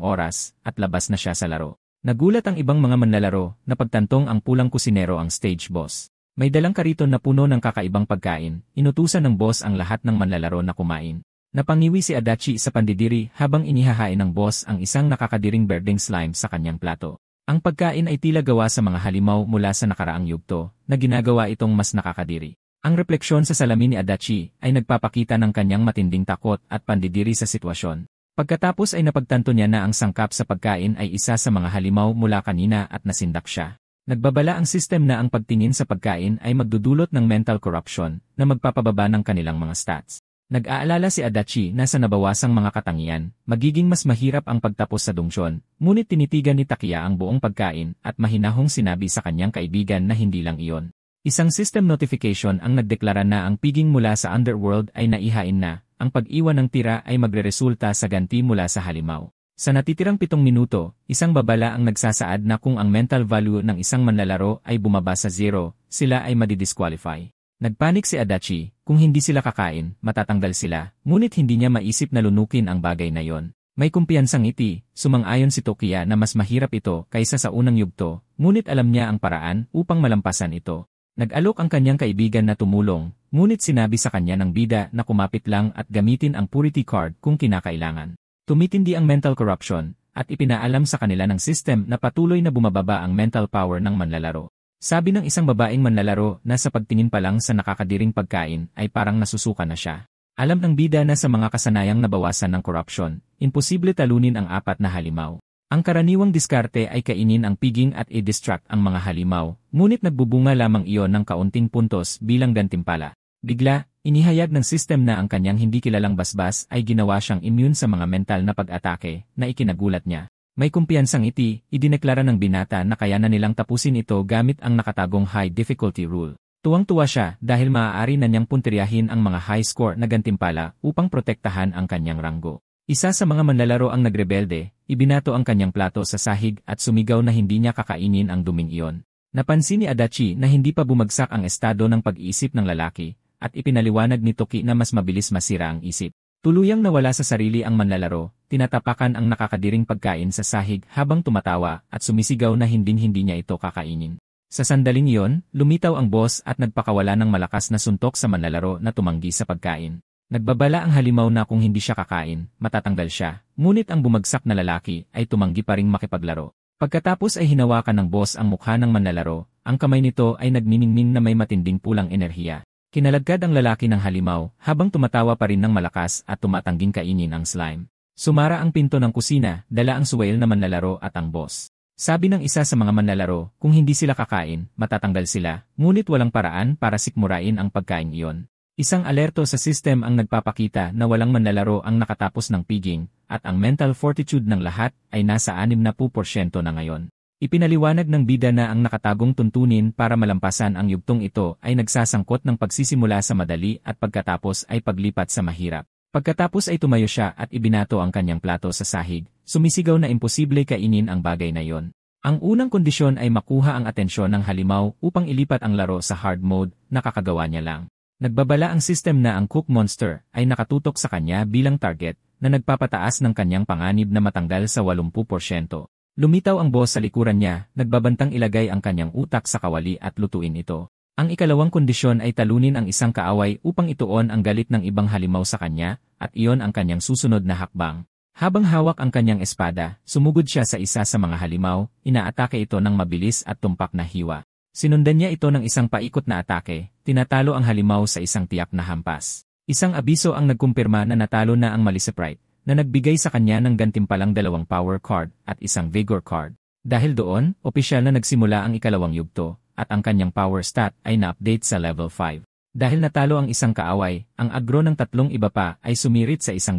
oras, at labas na siya sa laro. Nagulat ang ibang mga manlalaro, na pagtantong ang pulang kusinero ang stage boss. May dalang kariton na puno ng kakaibang pagkain, inutusan ng boss ang lahat ng manlalaro na kumain. Napangiwi si Adachi sa pandidiri habang inihahain ng boss ang isang nakakadiring berdeng slime sa kanyang plato. Ang pagkain ay tila gawa sa mga halimaw mula sa nakaraang yugto, na ginagawa itong mas nakakadiri. Ang refleksyon sa salamin ni Adachi ay nagpapakita ng kanyang matinding takot at pandidiri sa sitwasyon. Pagkatapos ay napagtanto niya na ang sangkap sa pagkain ay isa sa mga halimaw mula kanina at nasindak siya. Nagbabala ang system na ang pagtingin sa pagkain ay magdudulot ng mental corruption na magpapababa ng kanilang mga stats. Nag-aalala si Adachi na sa nabawasang mga katangian, magiging mas mahirap ang pagtapos sa Dongtion, ngunit tinitigan ni Takiya ang buong pagkain at mahinahong sinabi sa kanyang kaibigan na hindi lang iyon. Isang system notification ang nagdeklara na ang piging mula sa underworld ay naihain na, ang pag-iwan ng tira ay magreresulta sa ganti mula sa halimaw. Sa natitirang 7 minuto, isang babala ang nagsasaad na kung ang mental value ng isang manlalaro ay bumaba sa 0, sila ay madidisqualify. Nagpanik si Adachi, kung hindi sila kakain, matatanggal sila, ngunit hindi niya maisip na lunukin ang bagay na yon. May kumpiyansang ngiti, sumang-ayon si Tokiya na mas mahirap ito kaysa sa unang yugto, ngunit alam niya ang paraan upang malampasan ito. Nag-alok ang kanyang kaibigan na tumulong, ngunit sinabi sa kanya ng bida na kumapit lang at gamitin ang purity card kung kinakailangan. Tumitindi ang mental corruption, at ipinaalam sa kanila ng system na patuloy na bumababa ang mental power ng manlalaro. Sabi ng isang babaeng manlalaro na sa pagtingin pa lang sa nakakadiring pagkain ay parang nasusuka na siya. Alam ng bida na sa mga kasanayang nabawasan ng corruption, imposible talunin ang 4 na halimaw. Ang karaniwang diskarte ay kainin ang piging at i-distract ang mga halimaw, ngunit nagbubunga lamang iyon ng kaunting puntos bilang gantimpala. Bigla, inihayag ng system na ang kanyang hindi kilalang basbas ay ginawa siyang immune sa mga mental na pag-atake na ikinagulat niya. May kumpiyansang idineklara ng binata na kaya na nilang tapusin ito gamit ang nakatagong high difficulty rule. Tuwang-tuwa siya dahil maaari na niyang puntiryahin ang mga high score na gantimpala upang protektahan ang kanyang ranggo. Isa sa mga manlalaro ang nagrebelde, ibinato ang kanyang plato sa sahig at sumigaw na hindi niya kakainin ang duming iyon. Napansin ni Adachi na hindi pa bumagsak ang estado ng pag-iisip ng lalaki, at ipinaliwanag ni Toki na mas mabilis masira ang isip. Tuluyang nawala sa sarili ang manlalaro, tinatapakan ang nakakadiring pagkain sa sahig habang tumatawa at sumisigaw na hindi niya ito kakainin. Sa sandaling iyon, lumitaw ang boss at nagpakawala ng malakas na suntok sa manlalaro na tumanggi sa pagkain. Nagbabala ang halimaw na kung hindi siya kakain, matatanggal siya, ngunit ang bumagsak na lalaki ay tumanggi pa ring makipaglaro. Pagkatapos ay hinawakan ng boss ang mukha ng manlalaro, ang kamay nito ay nagniningning na may matinding pulang enerhiya. Kinalagkad ang lalaki ng halimaw habang tumatawa pa rin ng malakas at tumatangging kainin ang slime. Sumara ang pinto ng kusina, dala ang suwail na manlalaro at ang boss. Sabi ng isa sa mga manlalaro, kung hindi sila kakain, matatanggal sila, ngunit walang paraan para sikmurain ang pagkain iyon. Isang alerto sa system ang nagpapakita na walang manlalaro ang nakatapos ng piging, at ang mental fortitude ng lahat ay nasa 60% na ngayon. Ipinaliwanag ng bida na ang nakatagong tuntunin para malampasan ang yugtong ito ay nagsasangkot ng pagsisimula sa madali at pagkatapos ay paglipat sa mahirap. Pagkatapos ay tumayo siya at ibinato ang kanyang plato sa sahig, sumisigaw na imposible kainin ang bagay na yon. Ang unang kondisyon ay makuha ang atensyon ng halimaw upang ilipat ang laro sa hard mode, nakakagawa niya lang. Nagbabala ang system na ang Cook Monster ay nakatutok sa kanya bilang target na nagpapataas ng kanyang panganib na matanggal sa 80%. Lumitaw ang boss sa likuran niya, nagbabantang ilagay ang kanyang utak sa kawali at lutuin ito. Ang ikalawang kondisyon ay talunin ang isang kaaway upang ituon ang galit ng ibang halimaw sa kanya, at iyon ang kanyang susunod na hakbang. Habang hawak ang kanyang espada, sumugod siya sa isa sa mga halimaw, inaatake ito ng mabilis at tumpak na hiwa. Sinundan niya ito ng isang paikot na atake, tinatalo ang halimaw sa isang tiyak na hampas. Isang abiso ang nagkumpirma na natalo na ang Maliseprite, na nagbigay sa kanya ng gantimpalang 2 power card at isang vigor card. Dahil doon, opisyal na nagsimula ang ikalawang yugto, at ang kanyang power stat ay na-update sa level 5. Dahil natalo ang isang kaaway, ang agro ng 3 iba pa ay sumirit sa 100%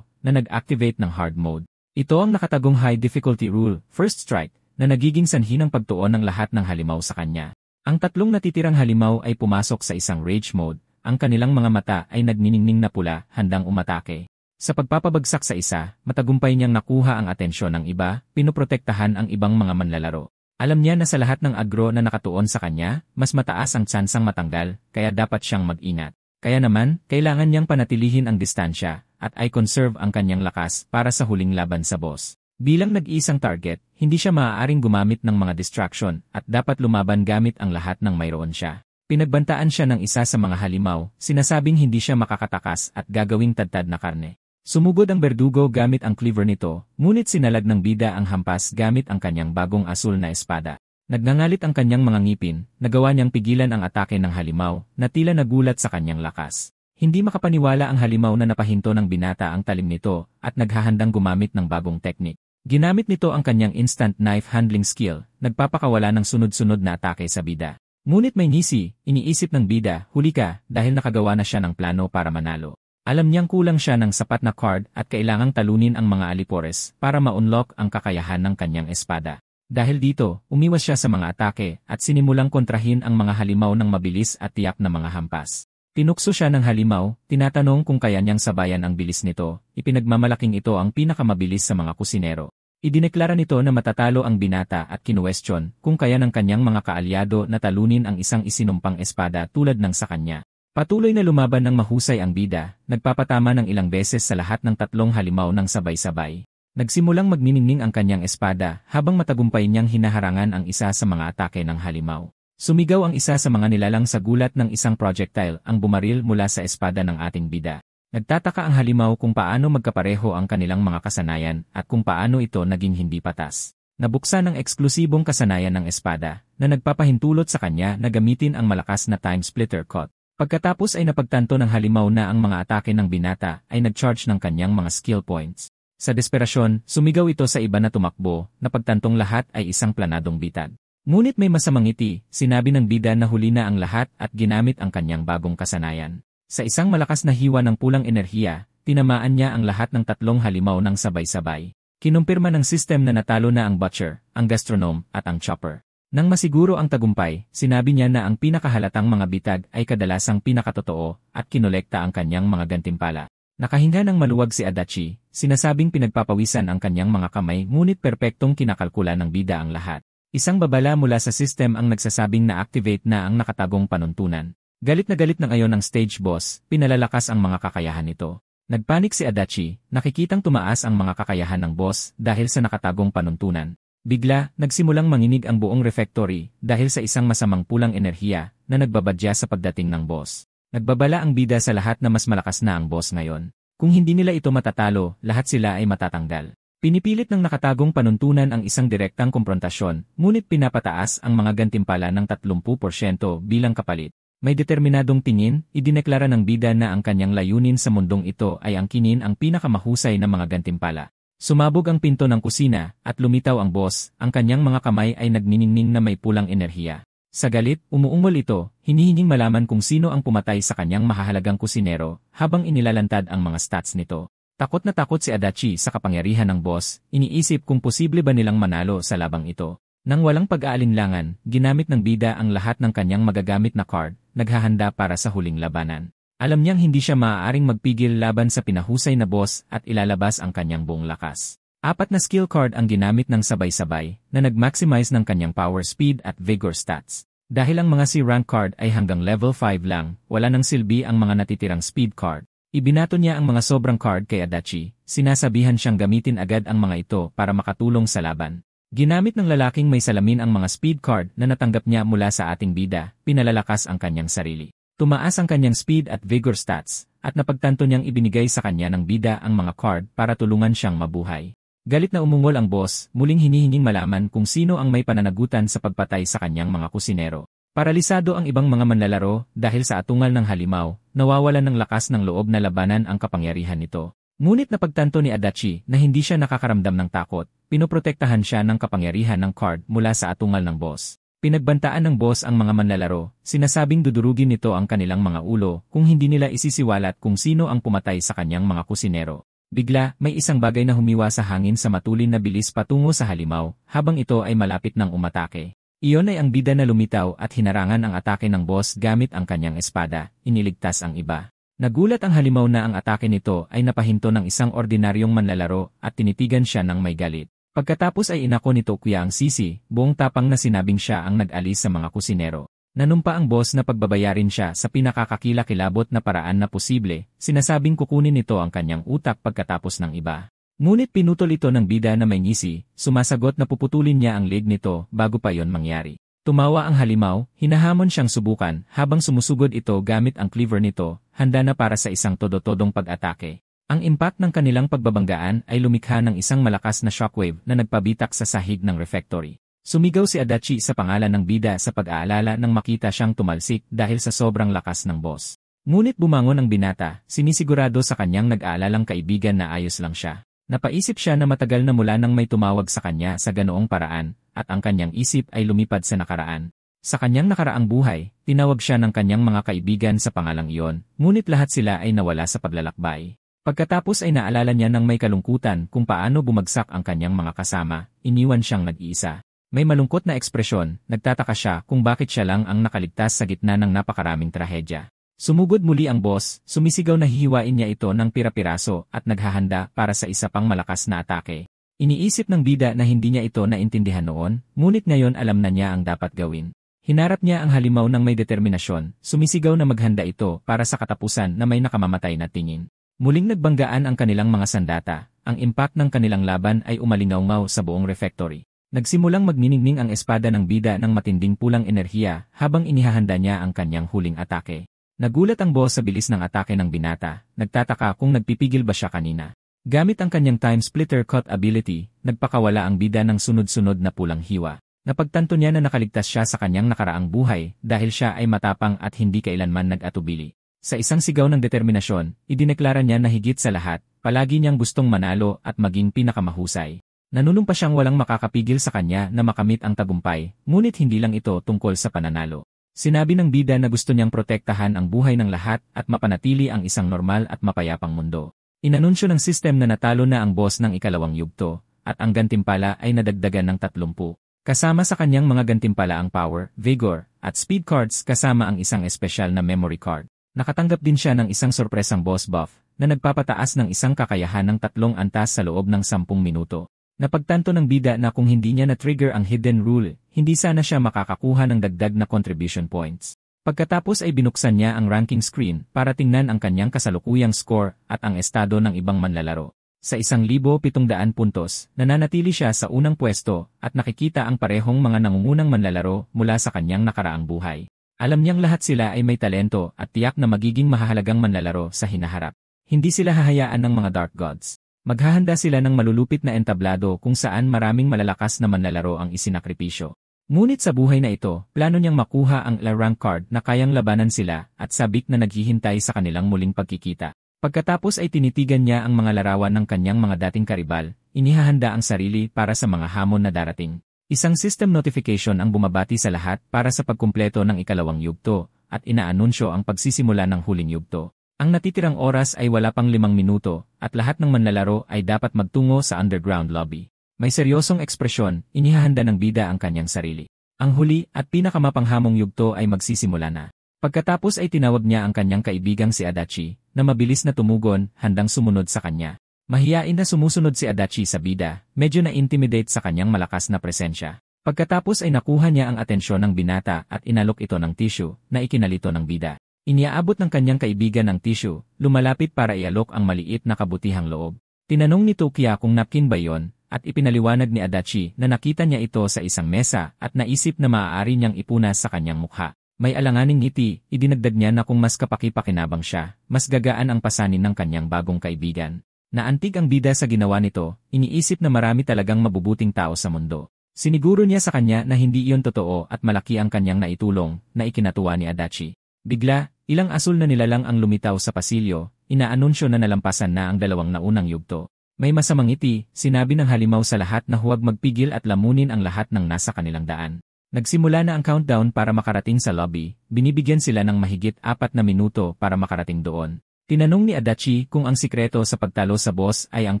na nag-activate ng hard mode. Ito ang nakatagong high difficulty rule, first strike, na nagiging sanhi ng pagtuon ng lahat ng halimaw sa kanya. Ang 3 natitirang halimaw ay pumasok sa isang rage mode, ang kanilang mga mata ay nagniningning na pula, handang umatake. Sa pagpapabagsak sa isa, matagumpay niyang nakuha ang atensyon ng iba, pinoprotektahan ang ibang mga manlalaro. Alam niya na sa lahat ng agro na nakatuon sa kanya, mas mataas ang tsansang matanggal, kaya dapat siyang mag-ingat. Kaya naman, kailangan niyang panatilihin ang distansya, at i-conserve ang kanyang lakas para sa huling laban sa boss. Bilang nag-iisang target, hindi siya maaaring gumamit ng mga distraction, at dapat lumaban gamit ang lahat ng mayroon siya. Pinagbantaan siya ng isa sa mga halimaw, sinasabing hindi siya makakatakas at gagawing tadtad na karne. Sumugod ang berdugo gamit ang cleaver nito, ngunit sinalag ng bida ang hampas gamit ang kanyang bagong asul na espada. Nagngangalit ang kanyang mga ngipin, nagawa niyang pigilan ang atake ng halimaw, na tila nagulat sa kanyang lakas. Hindi makapaniwala ang halimaw na napahinto ng binata ang talim nito, at naghahandang gumamit ng bagong teknik. Ginamit nito ang kanyang instant knife handling skill, nagpapakawala ng sunod-sunod na atake sa bida. Ngunit may ngisi, iniisip ng bida, huli ka, dahil nakagawa na siya ng plano para manalo. Alam niyang kulang siya ng sapat na card at kailangang talunin ang mga alipores para ma-unlock ang kakayahan ng kanyang espada. Dahil dito, umiwas siya sa mga atake at sinimulang kontrahin ang mga halimaw ng mabilis at tiyak na mga hampas. Tinukso siya ng halimaw, tinatanong kung kaya niyang sabayan ang bilis nito, ipinagmamalaking ito ang pinakamabilis sa mga kusinero. Idineklara nito na matatalo ang binata at kinuwestiyon kung kaya ng kanyang mga kaalyado na talunin ang isang isinumpang espada tulad ng sa kanya. Patuloy na lumaban ng mahusay ang bida, nagpapatama ng ilang beses sa lahat ng 3 halimaw ng sabay-sabay. Nagsimulang magniningning ang kanyang espada habang matagumpay niyang hinaharangan ang isa sa mga atake ng halimaw. Sumigaw ang isa sa mga nilalang sa gulat ng isang projectile ang bumaril mula sa espada ng ating bida. Nagtataka ang halimaw kung paano magkapareho ang kanilang mga kasanayan at kung paano ito naging hindi patas. Nabuksan ang eksklusibong kasanayan ng espada na nagpapahintulot sa kanya na gamitin ang malakas na time splitter cut. Pagkatapos ay napagtanto ng halimaw na ang mga atake ng binata ay nag-charge ng kanyang mga skill points. Sa desperasyon, sumigaw ito sa iba na tumakbo na pagtantong lahat ay isang planadong bitag. Ngunit may masamang ngiti, sinabi ng bida na huli na ang lahat at ginamit ang kanyang bagong kasanayan. Sa isang malakas na hiwa ng pulang enerhiya, tinamaan niya ang lahat ng tatlong halimaw ng sabay-sabay. Kinumpirma ng system na natalo na ang butcher, ang gastronome, at ang chopper. Nang masiguro ang tagumpay, sinabi niya na ang pinakahalatang mga bitag ay kadalasang pinakatotoo at kinolekta ang kanyang mga gantimpala. Nakahinga ng maluwag si Adachi, sinasabing pinagpapawisan ang kanyang mga kamay ngunit perpektong kinakalkula ng bida ang lahat. Isang babala mula sa system ang nagsasabing na-activate na ang nakatagong panuntunan. Galit na ngayon ang stage boss, pinalalakas ang mga kakayahan nito. Nagpanik si Adachi, nakikitang tumaas ang mga kakayahan ng boss dahil sa nakatagong panuntunan. Bigla, nagsimulang manginig ang buong refectory dahil sa isang masamang pulang enerhiya na nagbabadya sa pagdating ng boss. Nagbabala ang bida sa lahat na mas malakas na ang boss ngayon. Kung hindi nila ito matatalo, lahat sila ay matatanggal. Pinipilit ng nakatagong panuntunan ang isang direktang komprontasyon, ngunit pinapataas ang mga gantimpala ng 30% bilang kapalit. May determinadong tingin, idineklara ng bida na ang kanyang layunin sa mundong ito ay angkinin ang pinakamahusay na mga gantimpala. Sumabog ang pinto ng kusina at lumitaw ang boss, ang kanyang mga kamay ay nagniningning na may pulang enerhiya. Sa galit, umuungol ito, hinihinging malaman kung sino ang pumatay sa kanyang mahahalagang kusinero habang inilalantad ang mga stats nito. Takot na takot si Adachi sa kapangyarihan ng boss, iniisip kung posible ba nilang manalo sa labang ito. Nang walang pag-aalinlangan, ginamit ng bida ang lahat ng kanyang magagamit na card, naghahanda para sa huling labanan. Alam niyang hindi siya maaaring magpigil laban sa pinahusay na boss at ilalabas ang kanyang buong lakas. 4 na skill card ang ginamit ng sabay-sabay na nag-maximize ng kanyang power speed at vigor stats. Dahil ang mga C-rank card ay hanggang level 5 lang, wala nang silbi ang mga natitirang speed card. Ibinato niya ang mga sobrang card kay Adachi, sinasabihan siyang gamitin agad ang mga ito para makatulong sa laban. Ginamit ng lalaking may salamin ang mga speed card na natanggap niya mula sa ating bida, pinalalakas ang kanyang sarili. Tumaas ang kanyang speed at vigor stats, at napagtanto niyang ibinigay sa kanya ng bida ang mga card para tulungan siyang mabuhay. Galit na umungol ang boss, muling hinihinging malaman kung sino ang may pananagutan sa pagpatay sa kanyang mga kusinero. Paralisado ang ibang mga manlalaro dahil sa atungal ng halimaw, nawawalan ng lakas ng loob na labanan ang kapangyarihan nito. Ngunit napagtanto ni Adachi na hindi siya nakakaramdam ng takot, pinoprotektahan siya ng kapangyarihan ng card mula sa atungal ng boss. Pinagbantaan ng boss ang mga manlalaro, sinasabing dudurugin nito ang kanilang mga ulo kung hindi nila isisiwalat kung sino ang pumatay sa kanyang mga kusinero. Bigla, may isang bagay na humiwa sa hangin sa matulin na bilis patungo sa halimaw, habang ito ay malapit ng umatake. Iyon ay ang bida na lumitaw at hinarangan ang atake ng boss gamit ang kanyang espada, iniligtas ang iba. Nagulat ang halimaw na ang atake nito ay napahinto ng isang ordinaryong manlalaro at tinitigan siya ng may galit. Pagkatapos ay inako nito kuya ang sisi, buong tapang na sinabing siya ang nag-alis sa mga kusinero. Nanumpa ang boss na pagbabayarin siya sa pinakakakilakilabot na paraan na posible, sinasabing kukunin nito ang kanyang utak pagkatapos ng iba. Ngunit pinutol ito ng bida na may ngisi, sumasagot na puputulin niya ang leg nito bago pa yon mangyari. Tumawa ang halimaw, hinahamon siyang subukan habang sumusugod ito gamit ang cleaver nito, handa na para sa isang todo-todong pag-atake. Ang impact ng kanilang pagbabanggaan ay lumikha ng isang malakas na shockwave na nagpabitak sa sahig ng refectory. Sumigaw si Adachi sa pangalan ng bida sa pag-aalala nang makita siyang tumalsik dahil sa sobrang lakas ng boss. Ngunit bumangon ang binata, sinisigurado sa kanyang nag-aalalang kaibigan na ayos lang siya. Napaisip siya na matagal na mula nang may tumawag sa kanya sa ganoong paraan, at ang kanyang isip ay lumipad sa nakaraan. Sa kanyang nakaraang buhay, tinawag siya ng kanyang mga kaibigan sa pangalang iyon, ngunit lahat sila ay nawala sa paglalakbay. Pagkatapos ay naalala niya ng may kalungkutan kung paano bumagsak ang kanyang mga kasama, iniwan siyang nag-iisa. May malungkot na ekspresyon, nagtataka siya kung bakit siya lang ang nakaligtas sa gitna ng napakaraming trahedya. Sumugod muli ang boss, sumisigaw na hihiwain niya ito ng pira-piraso at naghahanda para sa isa pang malakas na atake. Iniisip ng bida na hindi niya ito naintindihan noon, ngunit ngayon alam na niya ang dapat gawin. Hinarap niya ang halimaw ng may determinasyon, sumisigaw na maghanda ito para sa katapusan na may nakamamatay na tingin. Muling nagbanggaan ang kanilang mga sandata, ang impact ng kanilang laban ay umalingaw sa buong refectory. Nagsimulang magniningning ang espada ng bida ng matinding pulang enerhiya habang inihahanda niya ang kanyang huling atake. Nagulat ang boss sa bilis ng atake ng binata, nagtataka kung nagpipigil ba siya kanina. Gamit ang kanyang time splitter cut ability, nagpakawala ang bida ng sunod-sunod na pulang hiwa. Napagtanto niya na nakaligtas siya sa kanyang nakaraang buhay dahil siya ay matapang at hindi kailanman nag-atubili. Sa isang sigaw ng determinasyon, idineklara niya na higit sa lahat, palagi niyang gustong manalo at maging pinakamahusay. Nanunumpa siyang walang makakapigil sa kanya na makamit ang tagumpay, ngunit hindi lang ito tungkol sa pananalo. Sinabi ng bida na gusto niyang protektahan ang buhay ng lahat at mapanatili ang isang normal at mapayapang mundo. Inanunsyo ng sistem na natalo na ang boss ng ikalawang yugto, at ang gantimpala ay nadagdagan ng 30. Kasama sa kanyang mga gantimpala ang power, vigor, at speed cards kasama ang isang espesyal na memory card. Nakatanggap din siya ng isang sorpresang boss buff na nagpapataas ng isang kakayahan ng 3 antas sa loob ng 10 minuto. Napagtanto ng bida na kung hindi niya na-trigger ang hidden rule, hindi sana siya makakakuha ng dagdag na contribution points. Pagkatapos ay binuksan niya ang ranking screen para tingnan ang kanyang kasalukuyang score at ang estado ng ibang manlalaro. Sa 1,700 puntos, nananatili siya sa unang pwesto at nakikita ang parehong mga nangungunang manlalaro mula sa kanyang nakaraang buhay. Alam niyang lahat sila ay may talento at tiyak na magiging mahahalagang manlalaro sa hinaharap. Hindi sila hahayaan ng mga Dark Gods. Maghahanda sila ng malulupit na entablado kung saan maraming malalakas na manlalaro ang isinakripisyo. Ngunit sa buhay na ito, plano niyang makuha ang rank card na kayang labanan sila at sabik na naghihintay sa kanilang muling pagkikita. Pagkatapos ay tinitigan niya ang mga larawan ng kanyang mga dating karibal, inihahanda ang sarili para sa mga hamon na darating. Isang system notification ang bumabati sa lahat para sa pagkumpleto ng ikalawang yugto at inaanunsyo ang pagsisimula ng huling yugto. Ang natitirang oras ay wala pang 5 minuto at lahat ng manlalaro ay dapat magtungo sa underground lobby. May seryosong ekspresyon, inihahanda ng bida ang kanyang sarili. Ang huli at pinakamapanghamong yugto ay magsisimula na. Pagkatapos ay tinawag niya ang kanyang kaibigang si Adachi, na mabilis na tumugon, handang sumunod sa kanya. Mahiyain na sumusunod si Adachi sa bida, medyo na-intimidate sa kanyang malakas na presensya. Pagkatapos ay nakuha niya ang atensyon ng binata at inalok ito ng tissue na ikinalito ng bida. Iniaabot ng kanyang kaibigan ang tissue, lumalapit para ialok ang maliit na kabutihang loob. Tinanong ni Tokia kung napkin ba yon, at ipinaliwanag ni Adachi na nakita niya ito sa isang mesa at naisip na maaari niyang ipunas sa kanyang mukha. May alanganing ngiti, idinagdag niya na kung mas kapaki-pakinabang siya, mas gagaan ang pasanin ng kanyang bagong kaibigan. Naantig ang bida sa ginawa nito, iniisip na marami talagang mabubuting tao sa mundo. Siniguro niya sa kanya na hindi iyon totoo at malaki ang kanyang naitulong, na ikinatuwa ni Adachi. Bigla, ilang asul na nilalang ang lumitaw sa pasilyo, inaanunsyo na nalampasan na ang 2 naunang yugto. May masamang ngiti, sinabi ng halimaw sa lahat na huwag magpigil at lamunin ang lahat ng nasa kanilang daan. Nagsimula na ang countdown para makarating sa lobby, binibigyan sila ng mahigit 4 na minuto para makarating doon. Tinanong ni Adachi kung ang sikreto sa pagtalo sa boss ay ang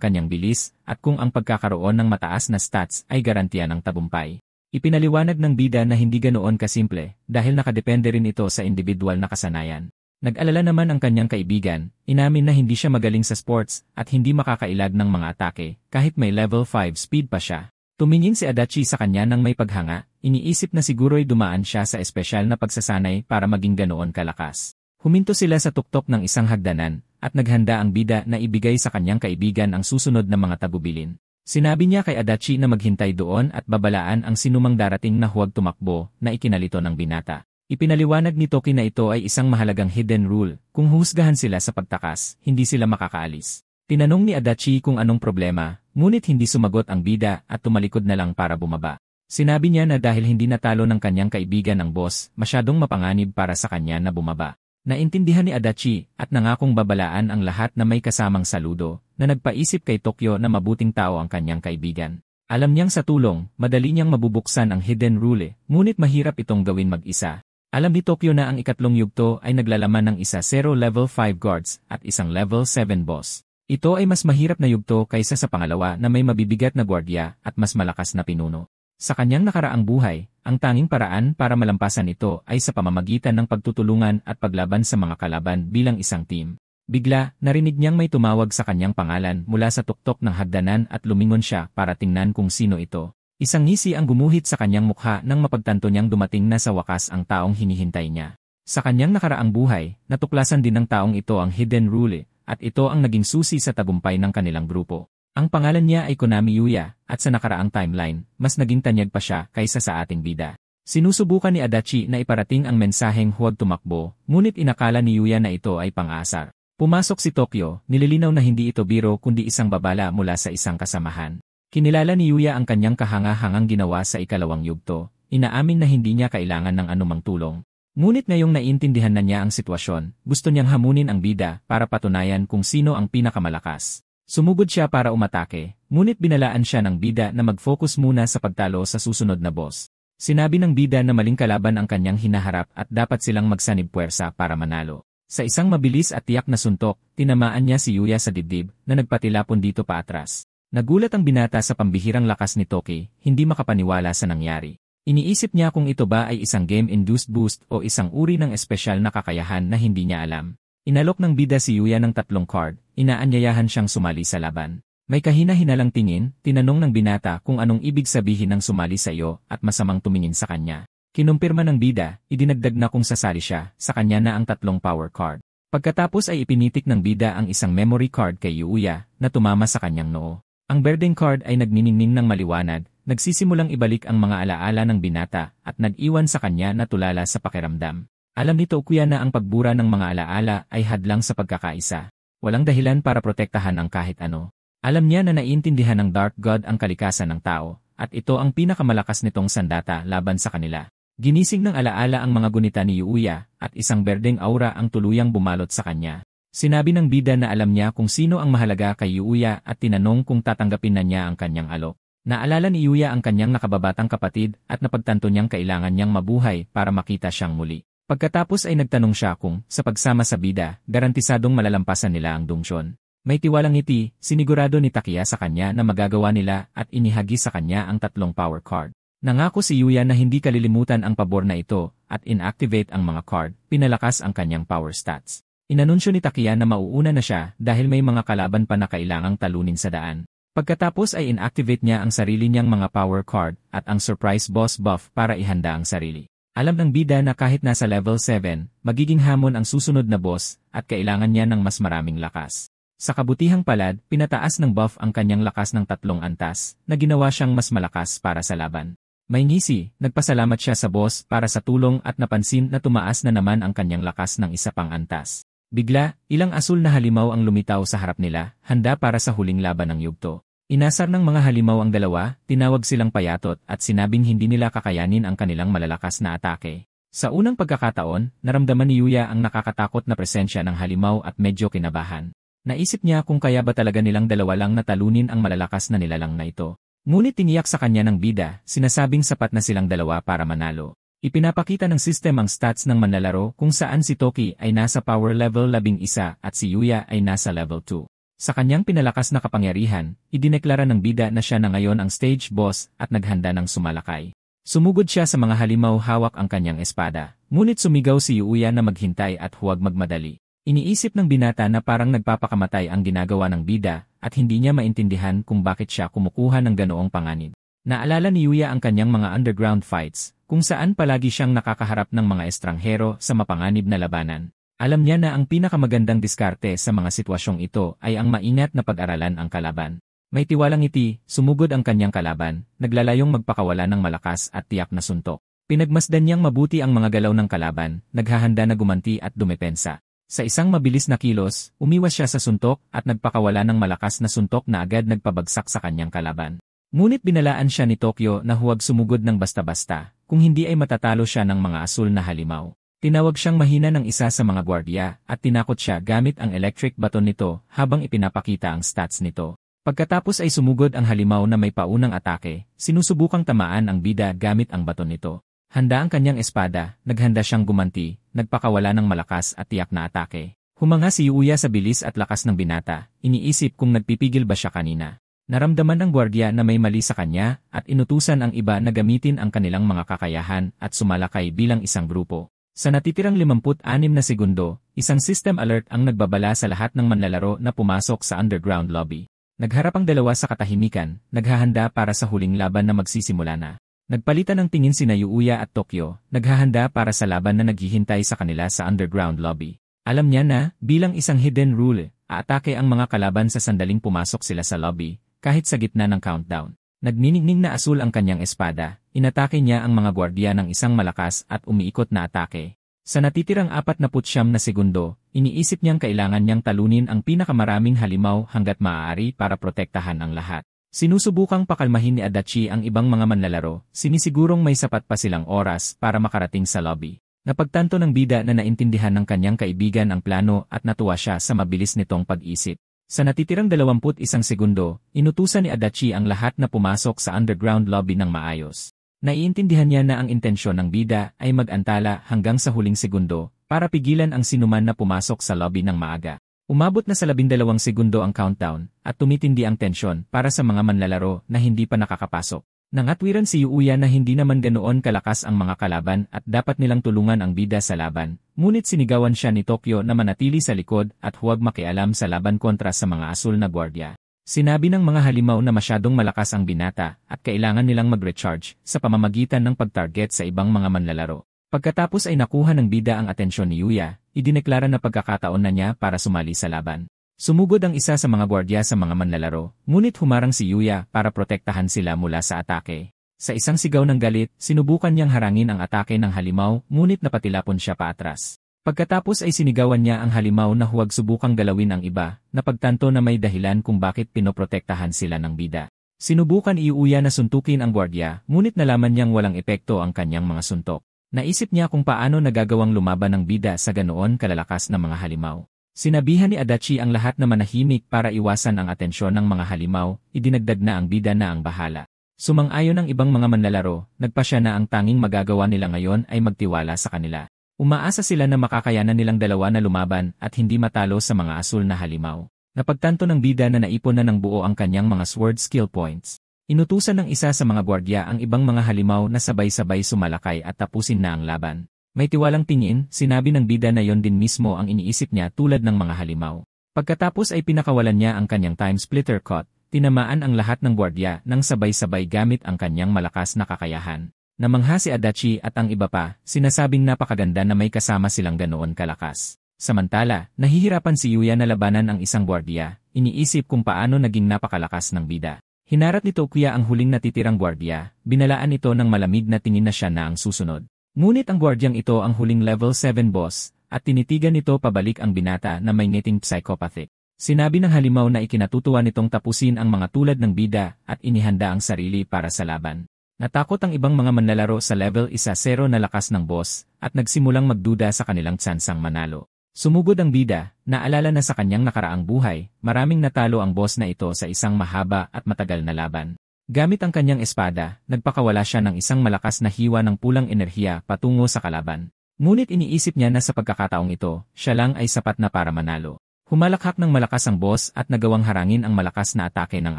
kanyang bilis at kung ang pagkakaroon ng mataas na stats ay garantiya ng tagumpay. Ipinaliwanag ng bida na hindi ganoon kasimple dahil nakadepende rin ito sa individual na kasanayan. Nag-alala naman ang kanyang kaibigan, inamin na hindi siya magaling sa sports at hindi makakailag ng mga atake kahit may level 5 speed pa siya. Tumingin si Adachi sa kanya nang may paghanga, iniisip na siguro'y dumaan siya sa espesyal na pagsasanay para maging ganoon kalakas. Huminto sila sa tuktok ng isang hagdanan at naghanda ang bida na ibigay sa kanyang kaibigan ang susunod na mga tagubilin. Sinabi niya kay Adachi na maghintay doon at babalaan ang sinumang darating na huwag tumakbo na ikinalito ng binata. Ipinaliwanag ni Toki na ito ay isang mahalagang hidden rule, kung husgahan sila sa pagtakas, hindi sila makakaalis. Tinanong ni Adachi kung anong problema, ngunit hindi sumagot ang bida at tumalikod na lang para bumaba. Sinabi niya na dahil hindi natalo ng kanyang kaibigan ang boss, masyadong mapanganib para sa kanya na bumaba. Naintindihan ni Adachi at nangakong babalaan ang lahat na may kasamang saludo, na nagpaisip kay Tokyo na mabuting tao ang kanyang kaibigan. Alam niyang sa tulong, madali niyang mabubuksan ang hidden rule, ngunit mahirap itong gawin mag-isa. Alam ni Tokyo na ang ikatlong yugto ay naglalaman ng isa 0 level 5 guards at isang level 7 boss. Ito ay mas mahirap na yugto kaysa sa pangalawa na may mabibigat na gwardiya at mas malakas na pinuno. Sa kanyang nakaraang buhay, ang tanging paraan para malampasan ito ay sa pamamagitan ng pagtutulungan at paglaban sa mga kalaban bilang isang team. Bigla, narinig niyang may tumawag sa kanyang pangalan mula sa tuktok ng hagdanan at lumingon siya para tingnan kung sino ito. Isang ngisi ang gumuhit sa kanyang mukha nang mapagtanto niyang dumating na sa wakas ang taong hinihintay niya. Sa kanyang nakaraang buhay, natuklasan din ng taong ito ang hidden rule, at ito ang naging susi sa tagumpay ng kanilang grupo. Ang pangalan niya ay Konami Yuya, at sa nakaraang timeline, mas naging tanyag pa siya kaysa sa ating bida. Sinusubukan ni Adachi na iparating ang mensaheng huwag tumakbo, ngunit inakala ni Yuya na ito ay pang-aasar. Pumasok si Tokyo, nililinaw na hindi ito biro kundi isang babala mula sa isang kasamahan. Kinilala ni Yuya ang kanyang kahanga-hangang ginawa sa ikalawang yugto, inaamin na hindi niya kailangan ng anumang tulong. Ngunit ngayong naiintindihan na niya ang sitwasyon, gusto niyang hamunin ang bida para patunayan kung sino ang pinakamalakas. Sumugod siya para umatake, ngunit binalaan siya ng bida na mag-focus muna sa pagtalo sa susunod na boss. Sinabi ng bida na maling kalaban ang kanyang hinaharap at dapat silang magsanib puwersa para manalo. Sa isang mabilis at tiyak na suntok, tinamaan niya si Yuya sa dibdib na nagpatilapon dito pa atras. Nagulat ang binata sa pambihirang lakas ni Toki, hindi makapaniwala sa nangyari. Iniisip niya kung ito ba ay isang game-induced boost o isang uri ng espesyal na kakayahan na hindi niya alam. Inalok ng bida si Yuya ng 3 card, inaanyayahan siyang sumali sa laban. May kahina-hinalang tingin, tinanong ng binata kung anong ibig sabihin ng sumali sa iyo at masamang tumingin sa kanya. Kinumpirma ng bida, idinagdag na kung sasali siya, sa kanya na ang 3 power card. Pagkatapos ay ipinitik ng bida ang isang memory card kay Yuya na tumama sa kanyang noo. Ang berdeng card ay nagniningning ng maliwanag, nagsisimulang ibalik ang mga alaala ng binata at nag-iwan sa kanya na tulala sa pakiramdam. Alam ni Tokuya na ang pagbura ng mga alaala ay hadlang sa pagkakaisa. Walang dahilan para protektahan ang kahit ano. Alam niya na naiintindihan ng Dark God ang kalikasan ng tao, at ito ang pinakamalakas nitong sandata laban sa kanila. Ginising ng alaala ang mga gunita ni Yuya, at isang berdeng aura ang tuluyang bumalot sa kanya. Sinabi ng bida na alam niya kung sino ang mahalaga kay Yuya at tinanong kung tatanggapin na niya ang kanyang alok. Naalala ni Yuya ang kanyang nakababatang kapatid at napagtanto niyang kailangan niyang mabuhay para makita siyang muli. Pagkatapos ay nagtanong siya kung, sa pagsama sa bida, garantisadong malalampasan nila ang dungsyon. May tiwalang ngiti, sinigurado ni Takiya sa kanya na magagawa nila at inihagi sa kanya ang 3 power card. Nangako si Yuya na hindi kalilimutan ang pabor na ito at inactivate ang mga card, pinalakas ang kanyang power stats. Inanunsyo ni Takiya na mauuna na siya dahil may mga kalaban pa na kailangang talunin sa daan. Pagkatapos ay inactivate niya ang sarili niyang mga power card at ang surprise boss buff para ihanda ang sarili. Alam ng bida na kahit nasa level 7, magiging hamon ang susunod na boss at kailangan niya ng mas maraming lakas. Sa kabutihang palad, pinataas ng buff ang kanyang lakas ng 3 antas na ginawa siyang mas malakas para sa laban. May ngisi, nagpasalamat siya sa boss para sa tulong at napansin na tumaas na naman ang kanyang lakas ng isa pang antas. Bigla, ilang asul na halimaw ang lumitaw sa harap nila, handa para sa huling laban ng yugto. Inasar ng mga halimaw ang dalawa, tinawag silang payatot at sinabing hindi nila kakayanin ang kanilang malalakas na atake. Sa unang pagkakataon, naramdaman ni Yuya ang nakakatakot na presensya ng halimaw at medyo kinabahan. Naisip niya kung kaya ba talaga nilang dalawa lang natalunin ang malalakas na nilalang na ito. Ngunit tiniyak sa kanya ng bida, sinasabing sapat na silang dalawa para manalo. Ipinapakita ng system ang stats ng manlalaro kung saan si Toki ay nasa power level 11 at si Yuya ay nasa level 2. Sa kanyang pinalakas na kapangyarihan, idineklara ng bida na siya na ngayon ang stage boss at naghanda ng sumalakay. Sumugod siya sa mga halimaw hawak ang kanyang espada, ngunit sumigaw si Yuya na maghintay at huwag magmadali. Iniisip ng binata na parang nagpapakamatay ang ginagawa ng bida at hindi niya maintindihan kung bakit siya kumukuha ng ganoong panganib. Naalala ni Yuya ang kanyang mga underground fights, kung saan palagi siyang nakakaharap ng mga estranghero sa mapanganib na labanan. Alam niya na ang pinakamagandang diskarte sa mga sitwasyong ito ay ang maingat na pag-aralan ang kalaban. May tiwalang ngiti, sumugod ang kanyang kalaban, naglalayong magpakawala ng malakas at tiyak na suntok. Pinagmasdan niyang mabuti ang mga galaw ng kalaban, naghahanda na gumanti at dumepensa. Sa isang mabilis na kilos, umiwas siya sa suntok at nagpakawala ng malakas na suntok na agad nagpabagsak sa kanyang kalaban. Ngunit binalaan siya ni Tokyo na huwag sumugod ng basta-basta, kung hindi ay matatalo siya ng mga asul na halimaw. Tinawag siyang mahina ng isa sa mga gwardiya at tinakot siya gamit ang electric baton nito habang ipinapakita ang stats nito. Pagkatapos ay sumugod ang halimaw na may paunang atake, sinusubukang tamaan ang bida gamit ang baton nito. Handa ang kanyang espada, naghanda siyang gumanti, nagpakawala ng malakas at tiyak na atake. Humanga si Yuya sa bilis at lakas ng binata, iniisip kung nagpipigil ba siya kanina. Naramdaman ng gwardiya na may mali sa kanya at inutusan ang iba na gamitin ang kanilang mga kakayahan at sumalakay bilang isang grupo. Sa natitirang 56 na segundo, isang system alert ang nagbabala sa lahat ng manlalaro na pumasok sa underground lobby. Nagharap ang dalawa sa katahimikan, naghahanda para sa huling laban na magsisimula na. Nagpalitan ng tingin sina Yuya at Tokyo, naghahanda para sa laban na naghihintay sa kanila sa underground lobby. Alam niya na, bilang isang hidden rule, aatake ang mga kalaban sa sandaling pumasok sila sa lobby, kahit sa gitna ng countdown. Nagniningning na asul ang kanyang espada, inatake niya ang mga gwardiya ng isang malakas at umiikot na atake. Sa natitirang 49 na segundo, iniisip niyang kailangan niyang talunin ang pinakamaraming halimaw hanggat maaari para protektahan ang lahat. Sinusubukang pakalmahin ni Adachi ang ibang mga manlalaro, sinisigurong may sapat pa silang oras para makarating sa lobby. Napagtanto ng bida na naintindihan ng kanyang kaibigan ang plano at natuwa siya sa mabilis nitong pag-isip. Sa natitirang 21 segundo, inutusan ni Adachi ang lahat na pumasok sa underground lobby ng maayos. Naiintindihan niya na ang intensyon ng bida ay mag-antala hanggang sa huling segundo para pigilan ang sinuman na pumasok sa lobby ng maaga. Umabot na sa 12 segundo ang countdown at tumitindi ang tensyon para sa mga manlalaro na hindi pa nakakapasok. Nangatwiran si Yuuya na hindi naman ganoon kalakas ang mga kalaban at dapat nilang tulungan ang bida sa laban, ngunit sinigawan siya ni Tokyo na manatili sa likod at huwag makialam sa laban kontra sa mga asul na gwardiya. Sinabi ng mga halimaw na masyadong malakas ang binata at kailangan nilang mag-recharge sa pamamagitan ng pag-target sa ibang mga manlalaro. Pagkatapos ay nakuha ng bida ang atensyon ni Yuya, idineklara na pagkakataon na niya para sumali sa laban. Sumugod ang isa sa mga gwardiya sa mga manlalaro, ngunit humarang si Yuya para protektahan sila mula sa atake. Sa isang sigaw ng galit, sinubukan niyang harangin ang atake ng halimaw, ngunit napatilapon siya paatras. Pagkatapos ay sinigawan niya ang halimaw na huwag subukang galawin ang iba, napagtanto na may dahilan kung bakit pinoprotektahan sila ng bida. Sinubukan ni Yuya na suntukin ang gwardiya, ngunit nalaman niyang walang epekto ang kanyang mga suntok. Naisip niya kung paano nagagawang lumaban ng bida sa ganoon kalalakas na mga halimaw. Sinabihan ni Adachi ang lahat na manahimik para iwasan ang atensyon ng mga halimaw, idinagdag na ang bida na ang bahala. Sumang-ayon ang ibang mga manlalaro, nagpa siya na ang tanging magagawa nila ngayon ay magtiwala sa kanila. Umaasa sila na makakayanan nilang dalawa na lumaban at hindi matalo sa mga asul na halimaw. Napagtanto ng bida na naipon na ng buo ang kanyang mga sword skill points. Inutusan ng isa sa mga gwardiya ang ibang mga halimaw na sabay-sabay sumalakay at tapusin na ang laban. May tiwalang tingin, sinabi ng bida na yon din mismo ang iniisip niya tulad ng mga halimaw. Pagkatapos ay pinakawalan niya ang kanyang time splitter cut, tinamaan ang lahat ng gwardiya nang sabay-sabay gamit ang kanyang malakas na kakayahan. Namangha si Adachi at ang iba pa, sinasabing napakaganda na may kasama silang ganoon kalakas. Samantala, nahihirapan si Yuya na labanan ang isang gwardiya, iniisip kung paano naging napakalakas ng bida. Hinarat ni Tokyo ang huling natitirang gwardiya, binalaan ito ng malamig na tingin na siya na ang susunod. Ngunit ang gwardyang ito ang huling level 7 boss, at tinitigan nito pabalik ang binata na may ngiting psychopathic. Sinabi ng halimaw na ikinatutuwa nitong tapusin ang mga tulad ng bida at inihanda ang sarili para sa laban. Natakot ang ibang mga manlalaro sa level 1-0 na lakas ng boss, at nagsimulang magduda sa kanilang tsansang manalo. Sumugod ang bida, naalala na sa kanyang nakaraang buhay, maraming natalo ang boss na ito sa isang mahaba at matagal na laban. Gamit ang kanyang espada, nagpakawala siya ng isang malakas na hiwa ng pulang enerhiya patungo sa kalaban. Ngunit iniisip niya na sa pagkakataong ito, siya lang ay sapat na para manalo. Humalakhak ng malakas ang boss at nagawang harangin ang malakas na atake ng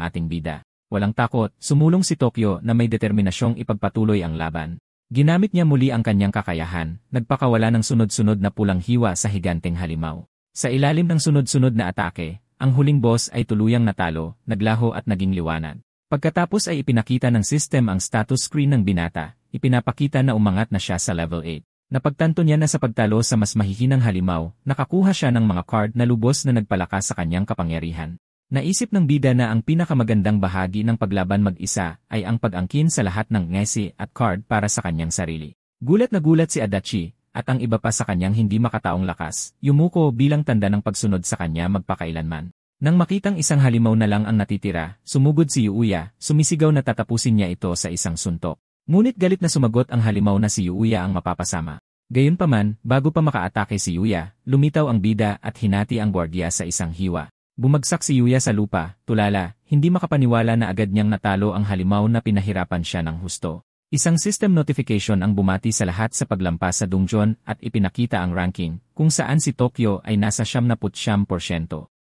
ating bida. Walang takot, sumulong si Tokyo na may determinasyong ipagpatuloy ang laban. Ginamit niya muli ang kanyang kakayahan, nagpakawala ng sunod-sunod na pulang hiwa sa higanteng halimaw. Sa ilalim ng sunod-sunod na atake, ang huling boss ay tuluyang natalo, naglaho at naging liwanag. Pagkatapos ay ipinakita ng system ang status screen ng binata, ipinapakita na umangat na siya sa level 8. Napagtanto niya na sa pagtalo sa mas mahihinang halimaw, nakakuha siya ng mga card na lubos na nagpalakas sa kanyang kapangyarihan. Naisip ng bida na ang pinakamagandang bahagi ng paglaban mag-isa ay ang pag-angkin sa lahat ng ngesi at card para sa kanyang sarili. Gulat na gulat si Adachi, at ang iba pa sa kanyang hindi makataong lakas, yumuko bilang tanda ng pagsunod sa kanya magpakailanman. Nang makitang isang halimaw na lang ang natitira, sumugod si Yuuya, sumisigaw na tatapusin niya ito sa isang suntok. Ngunit galit na sumagot ang halimaw na si Yuuya ang mapapasama. Gayunpaman, bago pa makaatake si Yuuya, lumitaw ang bida at hinati ang gwardiya sa isang hiwa. Bumagsak si Yuuya sa lupa, tulala, hindi makapaniwala na agad niyang natalo ang halimaw na pinahirapan siya ng husto. Isang system notification ang bumati sa lahat sa paglampas sa dungeon at ipinakita ang ranking, kung saan si Tokyo ay nasa 79%.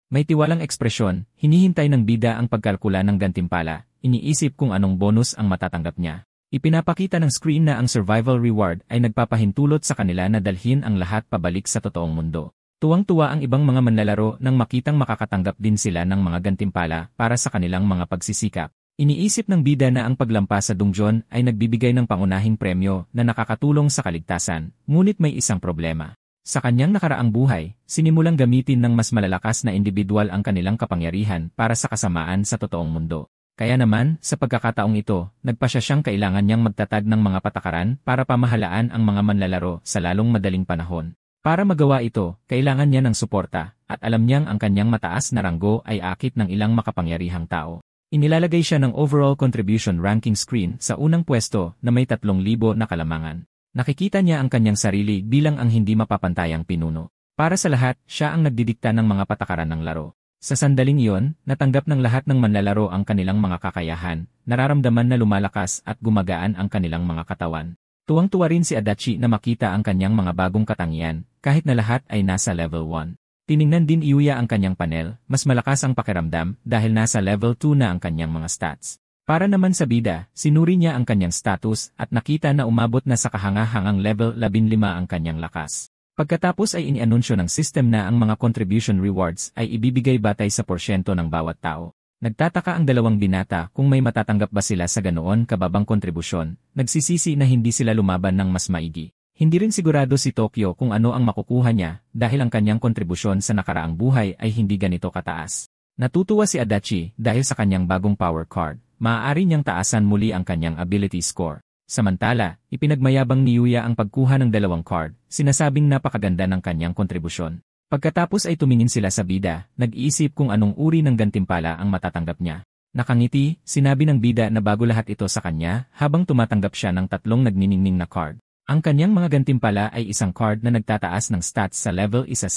May tiwalang ekspresyon, hinihintay ng bida ang pagkalkula ng gantimpala, iniisip kung anong bonus ang matatanggap niya. Ipinapakita ng screen na ang survival reward ay nagpapahintulot sa kanila na dalhin ang lahat pabalik sa totoong mundo. Tuwang-tuwa ang ibang mga manlalaro nang makitang makakatanggap din sila ng mga gantimpala para sa kanilang mga pagsisikap. Iniisip ng bida na ang paglampas sa dungeon ay nagbibigay ng pangunahing premyo na nakakatulong sa kaligtasan, ngunit may isang problema. Sa kanyang nakaraang buhay, sinimulang gamitin ng mas malalakas na individual ang kanilang kapangyarihan para sa kasamaan sa totoong mundo. Kaya naman, sa pagkakataong ito, nagpasya siyang kailangan niyang magtatag ng mga patakaran para pamahalaan ang mga manlalaro sa lalong madaling panahon. Para magawa ito, kailangan niya ng suporta, at alam niyang ang kanyang mataas na ranggo ay akit ng ilang makapangyarihang tao. Inilalagay siya ng overall contribution ranking screen sa unang pwesto na may 3,000 na kalamangan. Nakikita niya ang kanyang sarili bilang ang hindi mapapantayang pinuno. Para sa lahat, siya ang nagdidikta ng mga patakaran ng laro. Sa sandaling iyon, natanggap ng lahat ng manlalaro ang kanilang mga kakayahan, nararamdaman na lumalakas at gumagaan ang kanilang mga katawan. Tuwang-tuwa rin si Adachi na makita ang kanyang mga bagong katangian, kahit na lahat ay nasa level 1. Tiningnan din Yuya ang kanyang panel, mas malakas ang pakiramdam dahil nasa level 2 na ang kanyang mga stats. Para naman sa bida, sinuri niya ang kanyang status at nakita na umabot na sa kahangahangang level 15 ang kanyang lakas. Pagkatapos ay inianunsyo ng system na ang mga contribution rewards ay ibibigay batay sa porsyento ng bawat tao. Nagtataka ang dalawang binata kung may matatanggap ba sila sa ganoon kababang kontribusyon, nagsisisi na hindi sila lumaban ng mas maigi. Hindi rin sigurado si Tokyo kung ano ang makukuha niya dahil ang kanyang kontribusyon sa nakaraang buhay ay hindi ganito kataas. Natutuwa si Adachi dahil sa kanyang bagong power card. Maaari niyang taasan muli ang kanyang ability score. Samantala, ipinagmayabang ni Yuya ang pagkuha ng 2 card, sinasabing napakaganda ng kanyang kontribusyon. Pagkatapos ay tumingin sila sa bida, nag-iisip kung anong uri ng gantimpala ang matatanggap niya. Nakangiti, sinabi ng bida na bago lahat ito sa kanya habang tumatanggap siya ng 3 nagniningning na card. Ang kanyang mga gantimpala ay isang card na nagtataas ng stats sa level 1-0,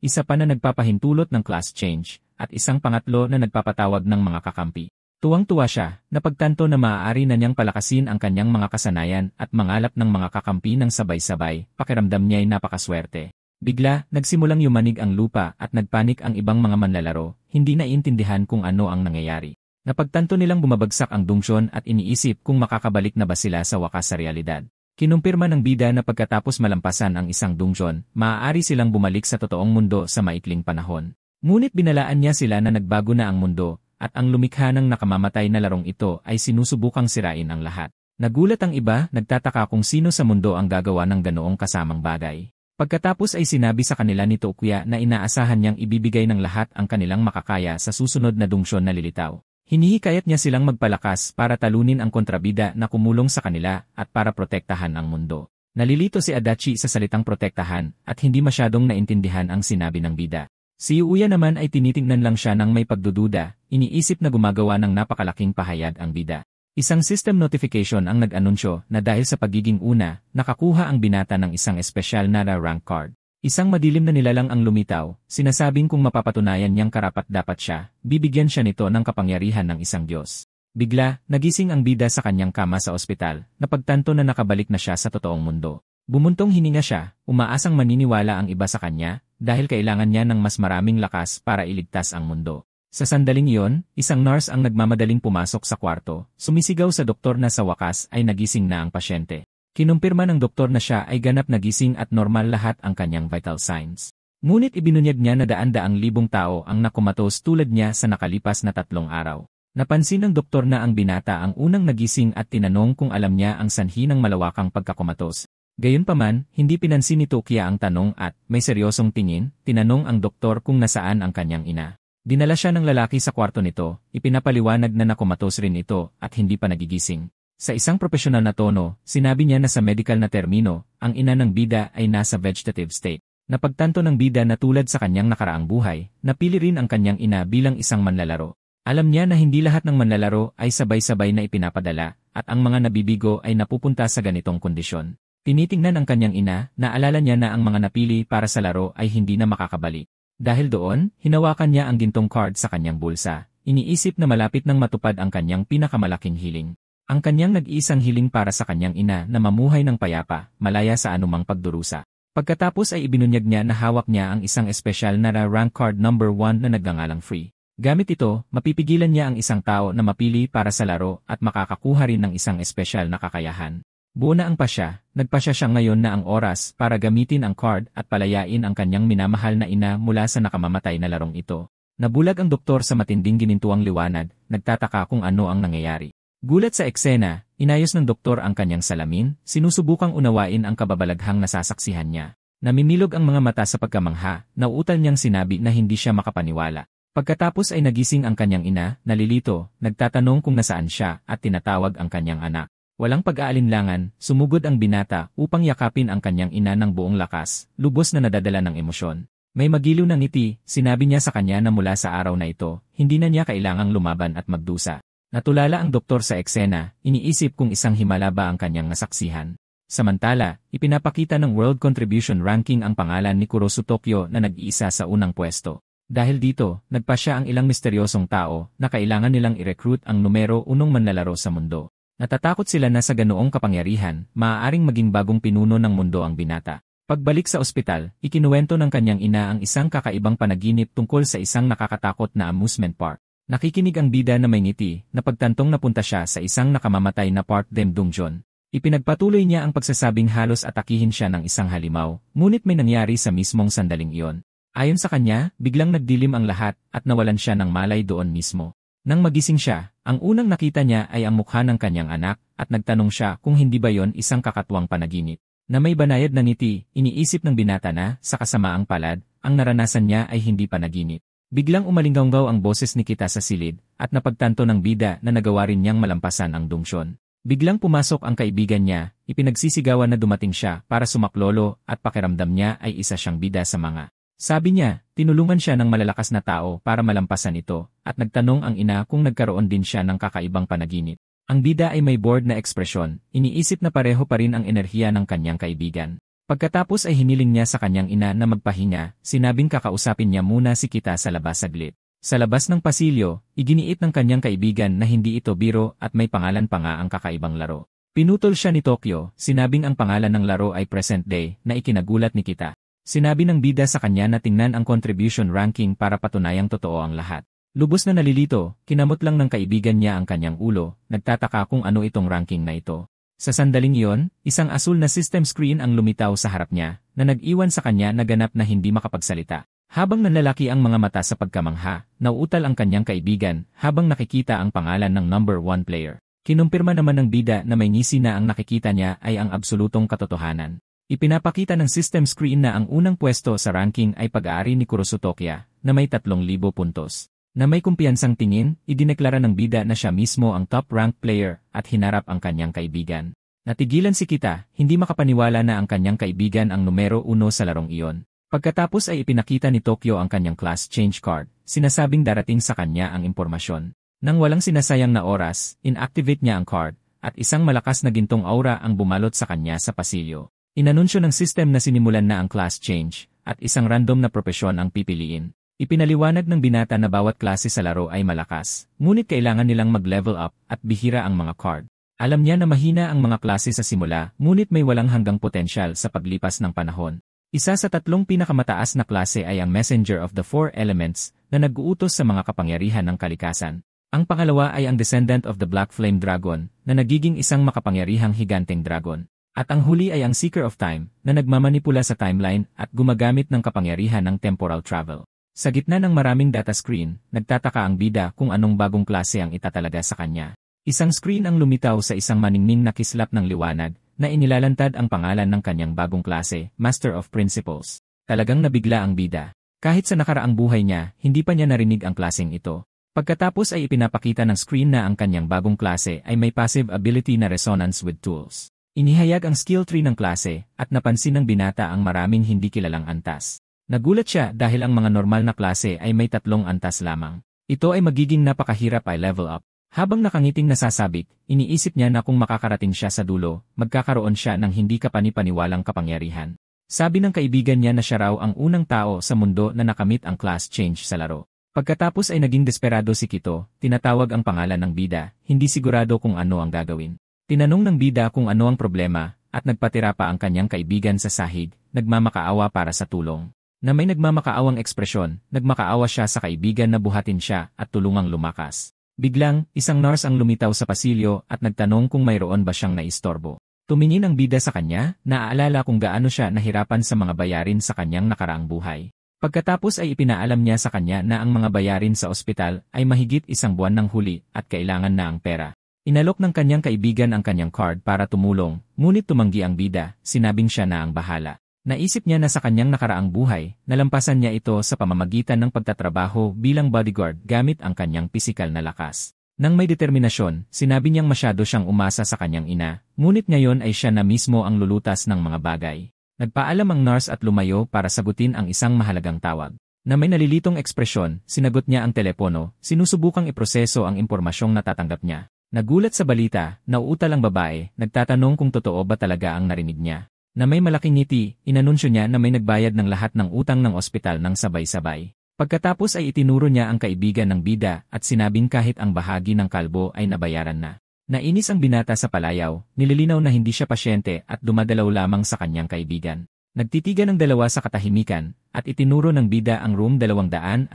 isa pa na nagpapahintulot ng class change, at isang pangatlo na nagpapatawag ng mga kakampi. Tuwang-tuwa siya, napagtanto na maaari na niyang palakasin ang kanyang mga kasanayan at mangalap ng mga kakampi ng sabay-sabay, pakiramdam niya'y napakaswerte. Bigla, nagsimulang yumanig ang lupa at nagpanik ang ibang mga manlalaro, hindi naiintindihan kung ano ang nangyayari. Napagtanto nilang bumabagsak ang dungsyon at iniisip kung makakabalik na ba sila sa wakas sa realidad. Kinumpirma ng bida na pagkatapos malampasan ang isang dungsyon, maaari silang bumalik sa totoong mundo sa maikling panahon. Ngunit binalaan niya sila na nagbago na ang mundo, at ang lumikha ng nakamamatay na larong ito ay sinusubukang sirain ang lahat. Nagulat ang iba, nagtataka kung sino sa mundo ang gagawa ng ganoong kasamang bagay. Pagkatapos ay sinabi sa kanila ni Tokuya na inaasahan niyang ibibigay ng lahat ang kanilang makakaya sa susunod na dungsyon na lilitaw. Hinihikayat niya silang magpalakas para talunin ang kontrabida na kumulong sa kanila at para protektahan ang mundo. Nalilito si Adachi sa salitang protektahan at hindi masyadong naintindihan ang sinabi ng bida. Si Yuya naman ay tinitingnan lang siya ng may pagdududa, iniisip na gumagawa ng napakalaking pahayag ang bida. Isang system notification ang nag-anunsyo na dahil sa pagiging una, nakakuha ang binata ng isang espesyal na rank card. Isang madilim na nilalang ang lumitaw, sinasabing kung mapapatunayan niyang karapat-dapat siya, bibigyan siya nito ng kapangyarihan ng isang Diyos. Bigla, nagising ang bida sa kanyang kama sa ospital, napagtanto na nakabalik na siya sa totoong mundo. Bumuntong hininga siya, umaasang maniniwala ang iba sa kanya, dahil kailangan niya ng mas maraming lakas para iligtas ang mundo. Sa sandaling iyon, isang nurse ang nagmamadaling pumasok sa kwarto, sumisigaw sa doktor na sa wakas ay nagising na ang pasyente. Kinumpirma ng doktor na siya ay ganap nagising at normal lahat ang kanyang vital signs. Ngunit ibinunyag niya na daan-daang libong tao ang nakumatos tulad niya sa nakalipas na 3 araw. Napansin ng doktor na ang binata ang unang nagising at tinanong kung alam niya ang sanhi ng malawakang pagkakumatos. Gayunpaman, hindi pinansin ni Tokuya ang tanong at, may seryosong tingin, tinanong ang doktor kung nasaan ang kanyang ina. Dinala siya ng lalaki sa kwarto nito, ipinapaliwanag na nakumatos rin ito at hindi pa nagigising. Sa isang profesional na tono, sinabi niya na sa medical na termino, ang ina ng bida ay nasa vegetative state. Napagtanto ng bida na tulad sa kanyang nakaraang buhay, napili rin ang kanyang ina bilang isang manlalaro. Alam niya na hindi lahat ng manlalaro ay sabay-sabay na ipinapadala, at ang mga nabibigo ay napupunta sa ganitong kondisyon. Tinitingnan ang kanyang ina, naalala niya na ang mga napili para sa laro ay hindi na makakabalik. Dahil doon, hinawakan niya ang gintong card sa kanyang bulsa. Iniisip na malapit nang matupad ang kanyang pinakamalaking hiling. Ang kanyang nag-iisang hiling para sa kanyang ina na mamuhay ng payapa, malaya sa anumang pagdurusa. Pagkatapos ay ibinunyag niya na hawak niya ang isang espesyal na rank card number 1 na nagngangalang free. Gamit ito, mapipigilan niya ang isang tao na mapili para sa laro at makakakuha rin ng isang espesyal na kakayahan. Buo na ang pasya, nagpasya siya ngayon na ang oras para gamitin ang card at palayain ang kanyang minamahal na ina mula sa nakamamatay na larong ito. Nabulag ang doktor sa matinding ginintuang liwanag, nagtataka kung ano ang nangyayari. Gulat sa eksena, inayos ng doktor ang kanyang salamin, sinusubukang unawain ang kababalaghang nasasaksihan niya. Namimilog ang mga mata sa pagkamangha, nauutal niyang sinabi na hindi siya makapaniwala. Pagkatapos ay nagising ang kanyang ina, nalilito, nagtatanong kung nasaan siya at tinatawag ang kanyang anak. Walang pag-aalinlangan, sumugod ang binata upang yakapin ang kanyang ina ng buong lakas, lubos na nadadala ng emosyon. May magiliw na ngiti, sinabi niya sa kanya na mula sa araw na ito, hindi na niya kailangang lumaban at magdusa. Natulala ang doktor sa eksena, iniisip kung isang himala ba ang kanyang nasaksihan. Samantala, ipinapakita ng World Contribution Ranking ang pangalan ni Kurosu Tokyo na nag-iisa sa unang pwesto. Dahil dito, nagpasya ang ilang misteryosong tao na kailangan nilang i-recruit ang numero 1 manlalaro sa mundo. Natatakot sila na sa ganoong kapangyarihan, maaaring maging bagong pinuno ng mundo ang binata. Pagbalik sa ospital, ikinuwento ng kanyang ina ang isang kakaibang panaginip tungkol sa isang nakakatakot na amusement park. Nakikinig ang bida na may ngiti, na pagtantong napunta siya sa isang nakamamatay na Park Dem Dungjon. Ipinagpatuloy niya ang pagsasabing halos atakihin siya ng isang halimaw, ngunit may nangyari sa mismong sandaling iyon. Ayon sa kanya, biglang nagdilim ang lahat at nawalan siya ng malay doon mismo. Nang magising siya, ang unang nakita niya ay ang mukha ng kanyang anak at nagtanong siya kung hindi ba yon isang kakatuwang panaginip. Na may banayad na ngiti, iniisip ng binata na, sa kasamaang palad, ang naranasan niya ay hindi panaginip. Biglang umalinggaw ang boses ni Kita sa silid, at napagtanto ng bida na nagawa rin niyang malampasan ang dungsyon. Biglang pumasok ang kaibigan niya, ipinagsisigawan na dumating siya para sumaklolo at pakiramdam niya ay isa siyang bida sa mga. Sabi niya, tinulungan siya ng malalakas na tao para malampasan ito, at nagtanong ang ina kung nagkaroon din siya ng kakaibang panaginip. Ang bida ay may bored na ekspresyon, iniisip na pareho pa rin ang enerhiya ng kanyang kaibigan. Pagkatapos ay hiniling niya sa kanyang ina na magpahinga, sinabing kakausapin niya muna si Kita sa labas saglit. Sa labas ng pasilyo, iginiit ng kanyang kaibigan na hindi ito biro at may pangalan pa nga ang kakaibang laro. Pinutol siya ni Tokyo, sinabing ang pangalan ng laro ay Present Day na ikinagulat ni Kita. Sinabi ng bida sa kanya na tingnan ang contribution ranking para patunayang totoo ang lahat. Lubos na nalilito, kinamot lang ng kaibigan niya ang kanyang ulo, nagtataka kung ano itong ranking na ito. Sa sandaling iyon, isang asul na system screen ang lumitaw sa harap niya, na nag-iwan sa kanya na ganap na hindi makapagsalita. Habang nanlalaki ang mga mata sa pagkamangha, nauutal ang kanyang kaibigan habang nakikita ang pangalan ng number 1 player. Kinumpirma naman ng bida na may ngisi na ang nakikita niya ay ang absolutong katotohanan. Ipinapakita ng system screen na ang unang pwesto sa ranking ay pag-aari ni Kurosu Tokyo, na may 3,000 puntos. Na may kumpiyansang tingin, idineklara ng bida na siya mismo ang top-ranked player at hinarap ang kanyang kaibigan. Natigilan si Kita, hindi makapaniwala na ang kanyang kaibigan ang numero 1 sa larong iyon. Pagkatapos ay ipinakita ni Tokyo ang kanyang class change card, sinasabing darating sa kanya ang impormasyon. Nang walang sinasayang na oras, inactivate niya ang card, at isang malakas na gintong aura ang bumalot sa kanya sa pasilyo. Inanunsyo ng system na sinimulan na ang class change, at isang random na propesyon ang pipiliin. Ipinaliwanag ng binata na bawat klase sa laro ay malakas, ngunit kailangan nilang mag-level up at bihira ang mga card. Alam niya na mahina ang mga klase sa simula, ngunit may walang hanggang potensyal sa paglipas ng panahon. Isa sa 3 pinakamataas na klase ay ang Messenger of the Four Elements na nag-uutos sa mga kapangyarihan ng kalikasan. Ang pangalawa ay ang Descendant of the Black Flame Dragon na nagiging isang makapangyarihang higanteng dragon. At ang huli ay ang Seeker of Time na nagmamanipula sa timeline at gumagamit ng kapangyarihan ng temporal travel. Sa gitna ng maraming data screen, nagtataka ang bida kung anong bagong klase ang itatalaga sa kanya. Isang screen ang lumitaw sa isang maningning na kislap ng liwanag, na inilalantad ang pangalan ng kanyang bagong klase, Master of Principles. Talagang nabigla ang bida. Kahit sa nakaraang buhay niya, hindi pa niya narinig ang klaseng ito. Pagkatapos ay ipinapakita ng screen na ang kanyang bagong klase ay may passive ability na Resonance with Tools. Inihayag ang skill tree ng klase, at napansin ng binata ang maraming hindi kilalang antas. Nagulat siya dahil ang mga normal na klase ay may 3 antas lamang. Ito ay magiging napakahirap ay level up. Habang nakangiting nasasabik, iniisip niya na kung makakarating siya sa dulo, magkakaroon siya ng hindi kapanipaniwalang kapangyarihan. Sabi ng kaibigan niya na siya raw ang unang tao sa mundo na nakamit ang class change sa laro. Pagkatapos ay naging desperado si Kito, tinatawag ang pangalan ng bida, hindi sigurado kung ano ang gagawin. Tinanong ng bida kung ano ang problema, at nagpatira pa ang kanyang kaibigan sa sahig, nagmamakaawa para sa tulong. Na may nagmamakaawang ekspresyon, nagmakaawa siya sa kaibigan na buhatin siya at tulungang lumakas. Biglang, isang nurse ang lumitaw sa pasilyo at nagtanong kung mayroon ba siyang naistorbo. Tumingin ang bida sa kanya, naaalala kung gaano siya nahirapan sa mga bayarin sa kanyang nakaraang buhay. Pagkatapos ay ipinaalam niya sa kanya na ang mga bayarin sa ospital ay mahigit 1 buwan ng huli at kailangan na ang pera. Inalok ng kanyang kaibigan ang kanyang card para tumulong, ngunit tumanggi ang bida, sinabing siya na ang bahala. Naisip niya na sa kanyang nakaraang buhay, nalampasan niya ito sa pamamagitan ng pagtatrabaho bilang bodyguard gamit ang kanyang pisikal na lakas. Nang may determinasyon, sinabi niyang masyado siyang umasa sa kanyang ina, ngunit ngayon ay siya na mismo ang lulutas ng mga bagay. Nagpaalam ang nurse at lumayo para sagutin ang isang mahalagang tawag. Na may nalilitong ekspresyon, sinagot niya ang telepono, sinusubukang iproseso ang impormasyong natatanggap niya. Nagulat sa balita, nauutal ang babae, nagtatanong kung totoo ba talaga ang narinig niya. Na may malaking ngiti, inanunsyo niya na may nagbayad ng lahat ng utang ng ospital ng sabay-sabay. Pagkatapos ay itinuro niya ang kaibigan ng bida at sinabing kahit ang bahagi ng kalbo ay nabayaran na. Nainis ang binata sa palayaw, nililinaw na hindi siya pasyente at dumadalaw lamang sa kanyang kaibigan. Nagtitigan ng dalawa sa katahimikan at itinuro ng bida ang room 226.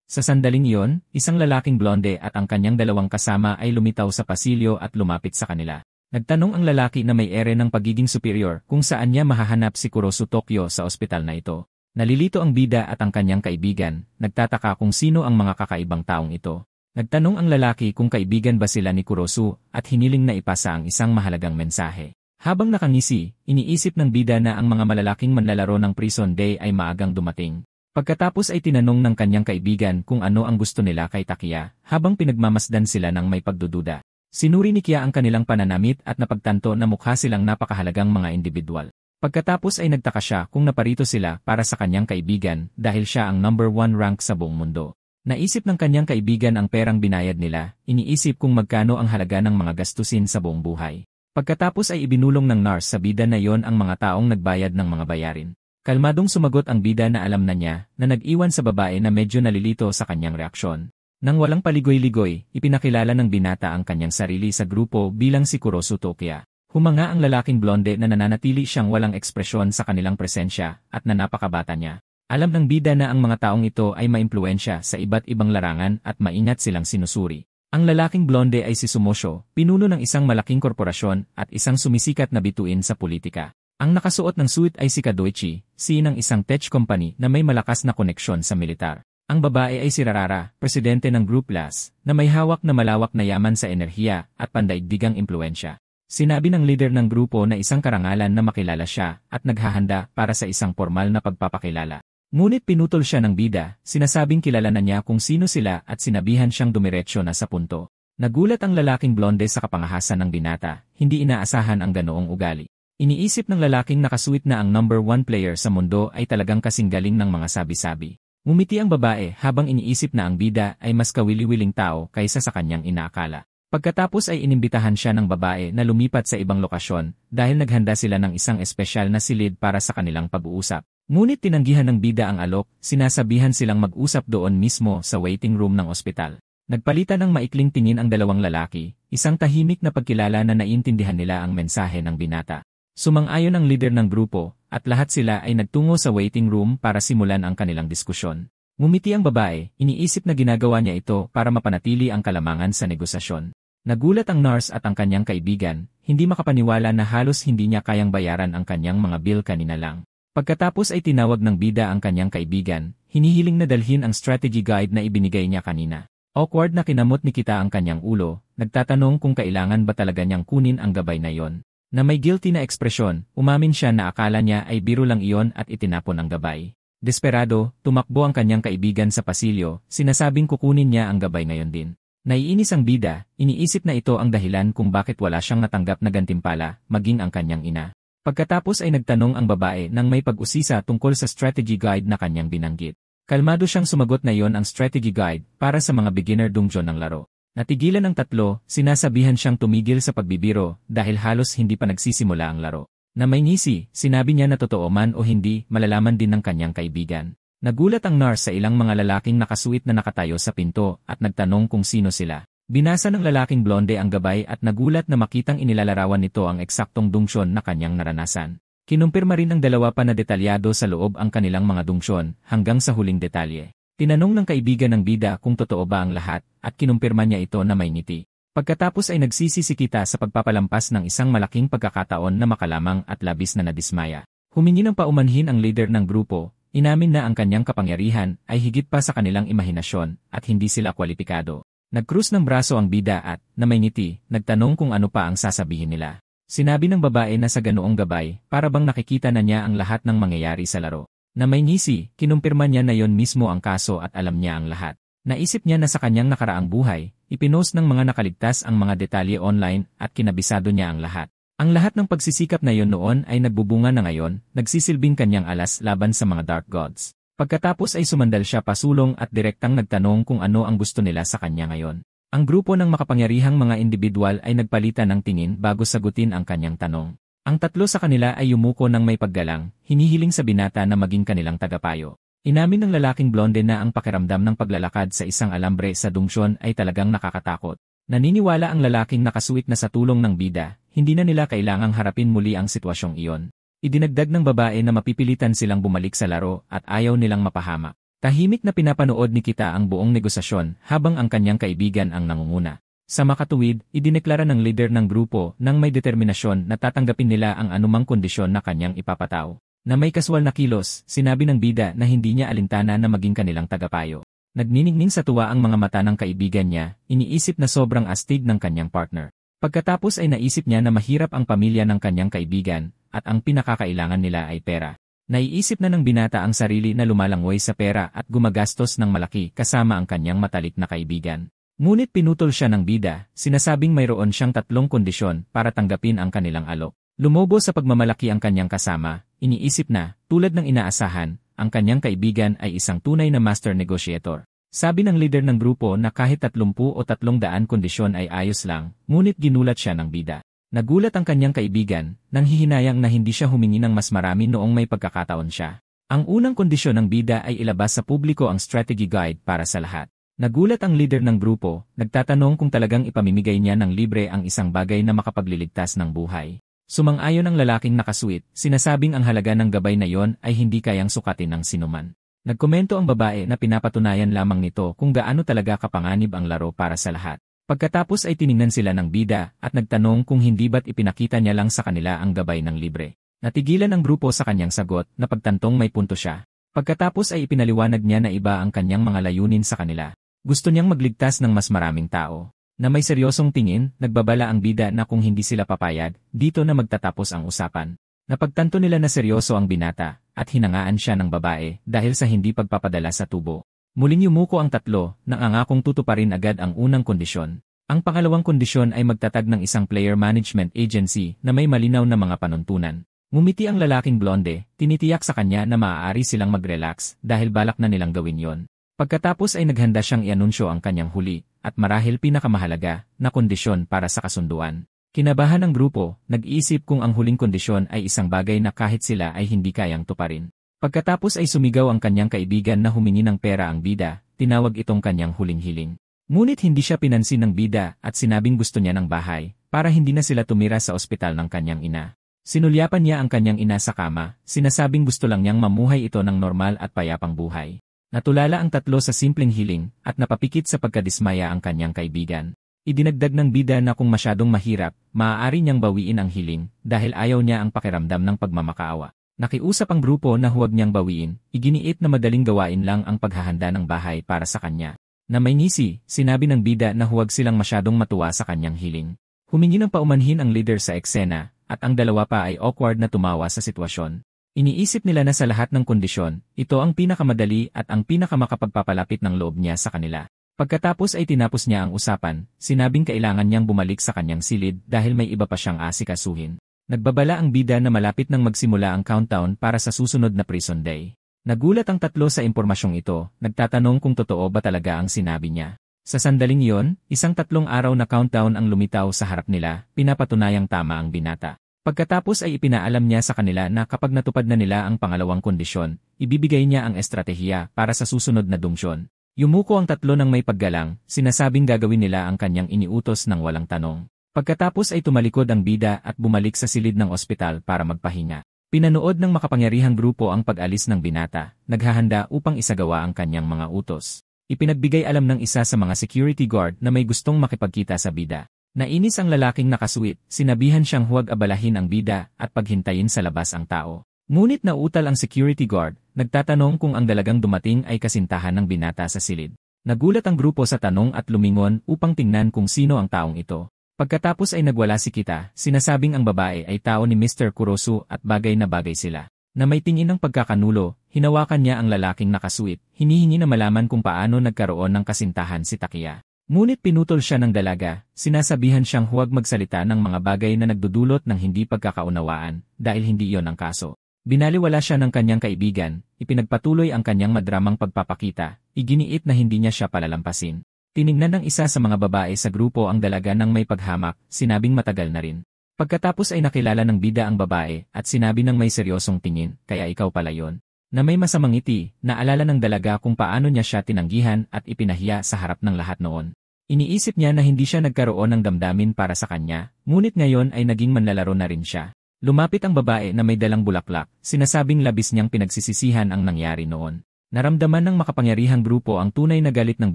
Sa sandaling iyon, isang lalaking blonde at ang kanyang dalawang kasama ay lumitaw sa pasilyo at lumapit sa kanila. Nagtanong ang lalaki na may ere ng pagiging superior kung saan niya mahahanap si Kurosu Tokyo sa ospital na ito. Nalilito ang bida at ang kanyang kaibigan, nagtataka kung sino ang mga kakaibang taong ito. Nagtanong ang lalaki kung kaibigan ba sila ni Kurosu at hiniling na ipasa ang isang mahalagang mensahe. Habang nakangisi, iniisip ng bida na ang mga malalaking manlalaro ng Prison Day ay maagang dumating. Pagkatapos ay tinanong ng kanyang kaibigan kung ano ang gusto nila kay Takiya, habang pinagmamasdan sila ng may pagdududa. Sinuri ni Kiya ang kanilang pananamit at napagtanto na mukha silang napakahalagang mga individual. Pagkatapos ay nagtaka siya kung naparito sila para sa kanyang kaibigan dahil siya ang number 1 rank sa buong mundo. Naisip ng kanyang kaibigan ang perang binayad nila, iniisip kung magkano ang halaga ng mga gastusin sa buong buhay. Pagkatapos ay ibinulong ng nurse sa bida na yon ang mga taong nagbayad ng mga bayarin. Kalmadong sumagot ang bida na alam na niya na nag-iwan sa babae na medyo nalilito sa kanyang reaksyon. Nang walang paligoy-ligoy, ipinakilala ng binata ang kanyang sarili sa grupo bilang si Kurosu Tokyo. Humanga ang lalaking blonde na nananatili siyang walang ekspresyon sa kanilang presensya at na napakabata niya. Alam ng bida na ang mga taong ito ay maimpluwensya sa iba't ibang larangan at maingat silang sinusuri. Ang lalaking blonde ay si Sumosho, pinuno ng isang malaking korporasyon at isang sumisikat na bituin sa politika. Ang nakasuot ng suit ay si Kadoichi, CEO ng isang tech company na may malakas na koneksyon sa militar. Ang babae ay si Rarara, presidente ng Group LAS, na may hawak na malawak na yaman sa enerhiya at pandaigdigang impluwensya. Sinabi ng leader ng grupo na isang karangalan na makilala siya at naghahanda para sa isang formal na pagpapakilala. Ngunit pinutol siya ng bida, sinasabing kilala na niya kung sino sila at sinabihan siyang dumiretso na sa punto. Nagulat ang lalaking blonde sa kapangahasan ng binata, hindi inaasahan ang ganoong ugali. Iniisip ng lalaking nakasuit na ang number 1 player sa mundo ay talagang kasing galing ng mga sabi-sabi. Ngumiti ang babae habang iniisip na ang bida ay mas kawili-wiling tao kaysa sa kanyang inaakala. Pagkatapos ay inimbitahan siya ng babae na lumipat sa ibang lokasyon dahil naghanda sila ng isang espesyal na silid para sa kanilang pag-uusap. Ngunit tinanggihan ng bida ang alok, sinasabihan silang mag-usap doon mismo sa waiting room ng ospital. Nagpalitan ng maikling tingin ang dalawang lalaki, isang tahimik na pagkilala na naiintindihan nila ang mensahe ng binata. Sumang-ayon ang leader ng grupo, at lahat sila ay nagtungo sa waiting room para simulan ang kanilang diskusyon. Ngumiti ang babae, iniisip na ginagawa niya ito para mapanatili ang kalamangan sa negosasyon. Nagulat ang nurse at ang kanyang kaibigan, hindi makapaniwala na halos hindi niya kayang bayaran ang kanyang mga bill kanina lang. Pagkatapos ay tinawag ng bida ang kanyang kaibigan, hinihiling na dalhin ang strategy guide na ibinigay niya kanina. Awkward na kinamot ni Kita ang kanyang ulo, nagtatanong kung kailangan ba talaga niyang kunin ang gabay na yon. Na may guilty na ekspresyon, umamin siya na akala niya ay biro lang iyon at itinapon ang gabay. Desperado, tumakbo ang kanyang kaibigan sa pasilyo, sinasabing kukunin niya ang gabay ngayon din. Naiinis ang bida, iniisip na ito ang dahilan kung bakit wala siyang natanggap na gantimpala, maging ang kanyang ina. Pagkatapos ay nagtanong ang babae nang may pag-usisa tungkol sa strategy guide na kanyang binanggit. Kalmado siyang sumagot na yon ang strategy guide para sa mga beginner dungeon ng laro. Natigilan ang tatlo, sinasabihan siyang tumigil sa pagbibiro dahil halos hindi pa nagsisimula ang laro. Na may ngisi, sinabi niya na totoo man o hindi, malalaman din ng kanyang kaibigan. Nagulat ang nurse sa ilang mga lalaking nakasuit na nakatayo sa pinto at nagtanong kung sino sila. Binasa ng lalaking blonde ang gabay at nagulat na makitang inilalarawan nito ang eksaktong dungsyon na kanyang naranasan. Kinumpirma rin ng dalawa pa na detalyado sa loob ang kanilang mga dungsyon hanggang sa huling detalye. Tinanong ng kaibigan ng bida kung totoo ba ang lahat at kinumpirma niya ito na may ngiti. Pagkatapos ay nagsisi si Kita sa pagpapalampas ng isang malaking pagkakataon na makalamang at labis na nadismaya. Humingi ng paumanhin ang leader ng grupo, inamin na ang kanyang kapangyarihan ay higit pa sa kanilang imahinasyon at hindi sila kwalipikado. Nagkrus ng braso ang bida at, na may ngiti, nagtanong kung ano pa ang sasabihin nila. Sinabi ng babae na sa ganoong gabay, para bang nakikita na niya ang lahat ng mangyayari sa laro. Na may ngisi, kinumpirma niya na yon mismo ang kaso at alam niya ang lahat. Naisip niya na sa kanyang nakaraang buhay, ipinost ng mga nakaligtas ang mga detalye online at kinabisado niya ang lahat. Ang lahat ng pagsisikap na yon noon ay nagbubunga na ngayon, nagsisilbing kanyang alas laban sa mga Dark Gods. Pagkatapos ay sumandal siya pasulong at direktang nagtanong kung ano ang gusto nila sa kanya ngayon. Ang grupo ng makapangyarihang mga individual ay nagpalitan ng tingin bago sagutin ang kanyang tanong. Ang tatlo sa kanila ay yumuko ng may paggalang, hinihiling sa binata na maging kanilang tagapayo. Inamin ng lalaking blonde na ang pakiramdam ng paglalakad sa isang alambre sa dungsyon ay talagang nakakatakot. Naniniwala ang lalaking nakasuwit na sa tulong ng bida, hindi na nila kailangang harapin muli ang sitwasyong iyon. Idinagdag ng babae na mapipilitan silang bumalik sa laro at ayaw nilang mapahamak. Tahimik na pinapanood ni Kita ang buong negosasyon habang ang kanyang kaibigan ang nangunguna. Sa makatuwid, idineklara ng leader ng grupo nang may determinasyon na tatanggapin nila ang anumang kondisyon na kanyang ipapataw. Na may kaswal na kilos, sinabi ng bida na hindi niya alintana na maging kanilang tagapayo. Nagniningning sa tuwa ang mga mata ng kaibigan niya, iniisip na sobrang astig ng kanyang partner. Pagkatapos ay naisip niya na mahirap ang pamilya ng kanyang kaibigan at ang pinakakailangan nila ay pera. Naiisip na ng binata ang sarili na lumalangway sa pera at gumagastos ng malaki kasama ang kanyang matalik na kaibigan. Ngunit pinutol siya ng bida, sinasabing mayroon siyang 3 kondisyon para tanggapin ang kanilang alok. Lumobo sa pagmamalaki ang kanyang kasama, iniisip na, tulad ng inaasahan, ang kanyang kaibigan ay isang tunay na master negotiator. Sabi ng leader ng grupo na kahit 30 o 300 kondisyon ay ayos lang, ngunit ginulat siya ng bida. Nagulat ang kanyang kaibigan, nang hihinayang na hindi siya humingi ng mas marami noong may pagkakataon siya. Ang unang kondisyon ng bida ay ilabas sa publiko ang strategy guide para sa lahat. Nagulat ang leader ng grupo, nagtatanong kung talagang ipamimigay niya ng libre ang isang bagay na makapagliligtas ng buhay. Sumang-ayon ang lalaking nakasuit, sinasabing ang halaga ng gabay na yon ay hindi kayang sukatin ng sinuman. Nagkomento ang babae na pinapatunayan lamang nito kung gaano talaga kapanganib ang laro para sa lahat. Pagkatapos ay tiningnan sila ng bida at nagtanong kung hindi ba't ipinakita niya lang sa kanila ang gabay ng libre. Natigilan ang grupo sa kanyang sagot na pagtantong may punto siya. Pagkatapos ay ipinaliwanag niya na iba ang kanyang mga layunin sa kanila. Gusto niyang magligtas ng mas maraming tao. Na may seryosong tingin, nagbabala ang bida na kung hindi sila papayag, dito na magtatapos ang usapan. Napagtanto nila na seryoso ang binata at hinangaan siya ng babae dahil sa hindi pagpapadala sa tubo. Muling yumuko ang tatlo, nangangakong tutuparin agad ang unang kondisyon. Ang pangalawang kondisyon ay magtatag ng isang player management agency na may malinaw na mga panuntunan. Ngumiti ang lalaking blonde, tinitiyak sa kanya na maaari silang mag-relax dahil balak na nilang gawin yon. Pagkatapos ay naghanda siyang ianunsyo ang kanyang huli, at marahil pinakamahalaga, na kondisyon para sa kasunduan. Kinabahan ng grupo, nag-iisip kung ang huling kondisyon ay isang bagay na kahit sila ay hindi kayang tuparin. Pagkatapos ay sumigaw ang kanyang kaibigan na humingi ng pera ang bida, tinawag itong kanyang huling hiling. Ngunit hindi siya pinansin ng bida at sinabing gusto niya ng bahay, para hindi na sila tumira sa ospital ng kanyang ina. Sinulyapan niya ang kanyang ina sa kama, sinasabing gusto lang niyang mamuhay ito ng normal at payapang buhay. Natulala ang tatlo sa simpleng hiling at napapikit sa pagkadismaya ang kanyang kaibigan. Idinagdag ng bida na kung masyadong mahirap, maaari niyang bawiin ang hiling dahil ayaw niya ang pakiramdam ng pagmamakaawa. Nakiusap ang grupo na huwag niyang bawiin, iginiit na madaling gawain lang ang paghahanda ng bahay para sa kanya. Na may ngisi, sinabi ng bida na huwag silang masyadong matuwa sa kanyang hiling. Humingi ng paumanhin ang leader sa eksena, at ang dalawa pa ay awkward na tumawa sa sitwasyon. Iniisip nila na sa lahat ng kondisyon, ito ang pinakamadali at ang pinakamakapagpapalapit ng loob niya sa kanila. Pagkatapos ay tinapos niya ang usapan, sinabing kailangan niyang bumalik sa kanyang silid dahil may iba pa siyang asikasuhin. Nagbabala ang bida na malapit nang magsimula ang countdown para sa susunod na prison day. Nagulat ang tatlo sa impormasyong ito, nagtatanong kung totoo ba talaga ang sinabi niya. Sa sandaling iyon, isang 3 araw na countdown ang lumitaw sa harap nila, pinapatunayang tama ang binata. Pagkatapos ay ipinaalam niya sa kanila na kapag natupad na nila ang pangalawang kondisyon, ibibigay niya ang estratehiya para sa susunod na dungsyon. Yumuko ang tatlo ng may paggalang, sinasabing gagawin nila ang kanyang iniutos ng walang tanong. Pagkatapos ay tumalikod ang bida at bumalik sa silid ng ospital para magpahinga. Pinanood ng makapangyarihang grupo ang pag-alis ng binata, naghahanda upang isagawa ang kanyang mga utos. Ipinagbigay alam ng isa sa mga security guard na may gustong makipagkita sa bida. Nainis ang lalaking nakasuit, sinabihan siyang huwag abalahin ang bida at paghintayin sa labas ang tao. Ngunit nauutal ang security guard, nagtatanong kung ang dalagang dumating ay kasintahan ng binata sa silid. Nagulat ang grupo sa tanong at lumingon upang tingnan kung sino ang taong ito. Pagkatapos ay nagwala si Kita, sinasabing ang babae ay tao ni Mr. Kurosu at bagay na bagay sila. Na may tingin ng pagkakanulo, hinawakan niya ang lalaking nakasuit, hinihingi na malaman kung paano nagkaroon ng kasintahan si Takiya. Ngunit pinutol siya ng dalaga, sinasabihan siyang huwag magsalita ng mga bagay na nagdudulot ng hindi pagkakaunawaan, dahil hindi iyon ang kaso. Binaliwala siya ng kanyang kaibigan, ipinagpatuloy ang kanyang madramang pagpapakita, iginiit na hindi niya siya palalampasin. Tinignan ng isa sa mga babae sa grupo ang dalaga ng may paghamak, sinabing matagal na rin. Pagkatapos ay nakilala ng bida ang babae at sinabi ng may seryosong tingin, kaya ikaw pala yon. Na may masamang ngiti, naalala ng dalaga kung paano niya siya tinanggihan at ipinahiya sa harap ng lahat noon. Iniisip niya na hindi siya nagkaroon ng damdamin para sa kanya, ngunit ngayon ay naging manlalaro na rin siya. Lumapit ang babae na may dalang bulaklak, sinasabing labis niyang pinagsisisihan ang nangyari noon. Naramdaman ng makapangyarihang grupo ang tunay na galit ng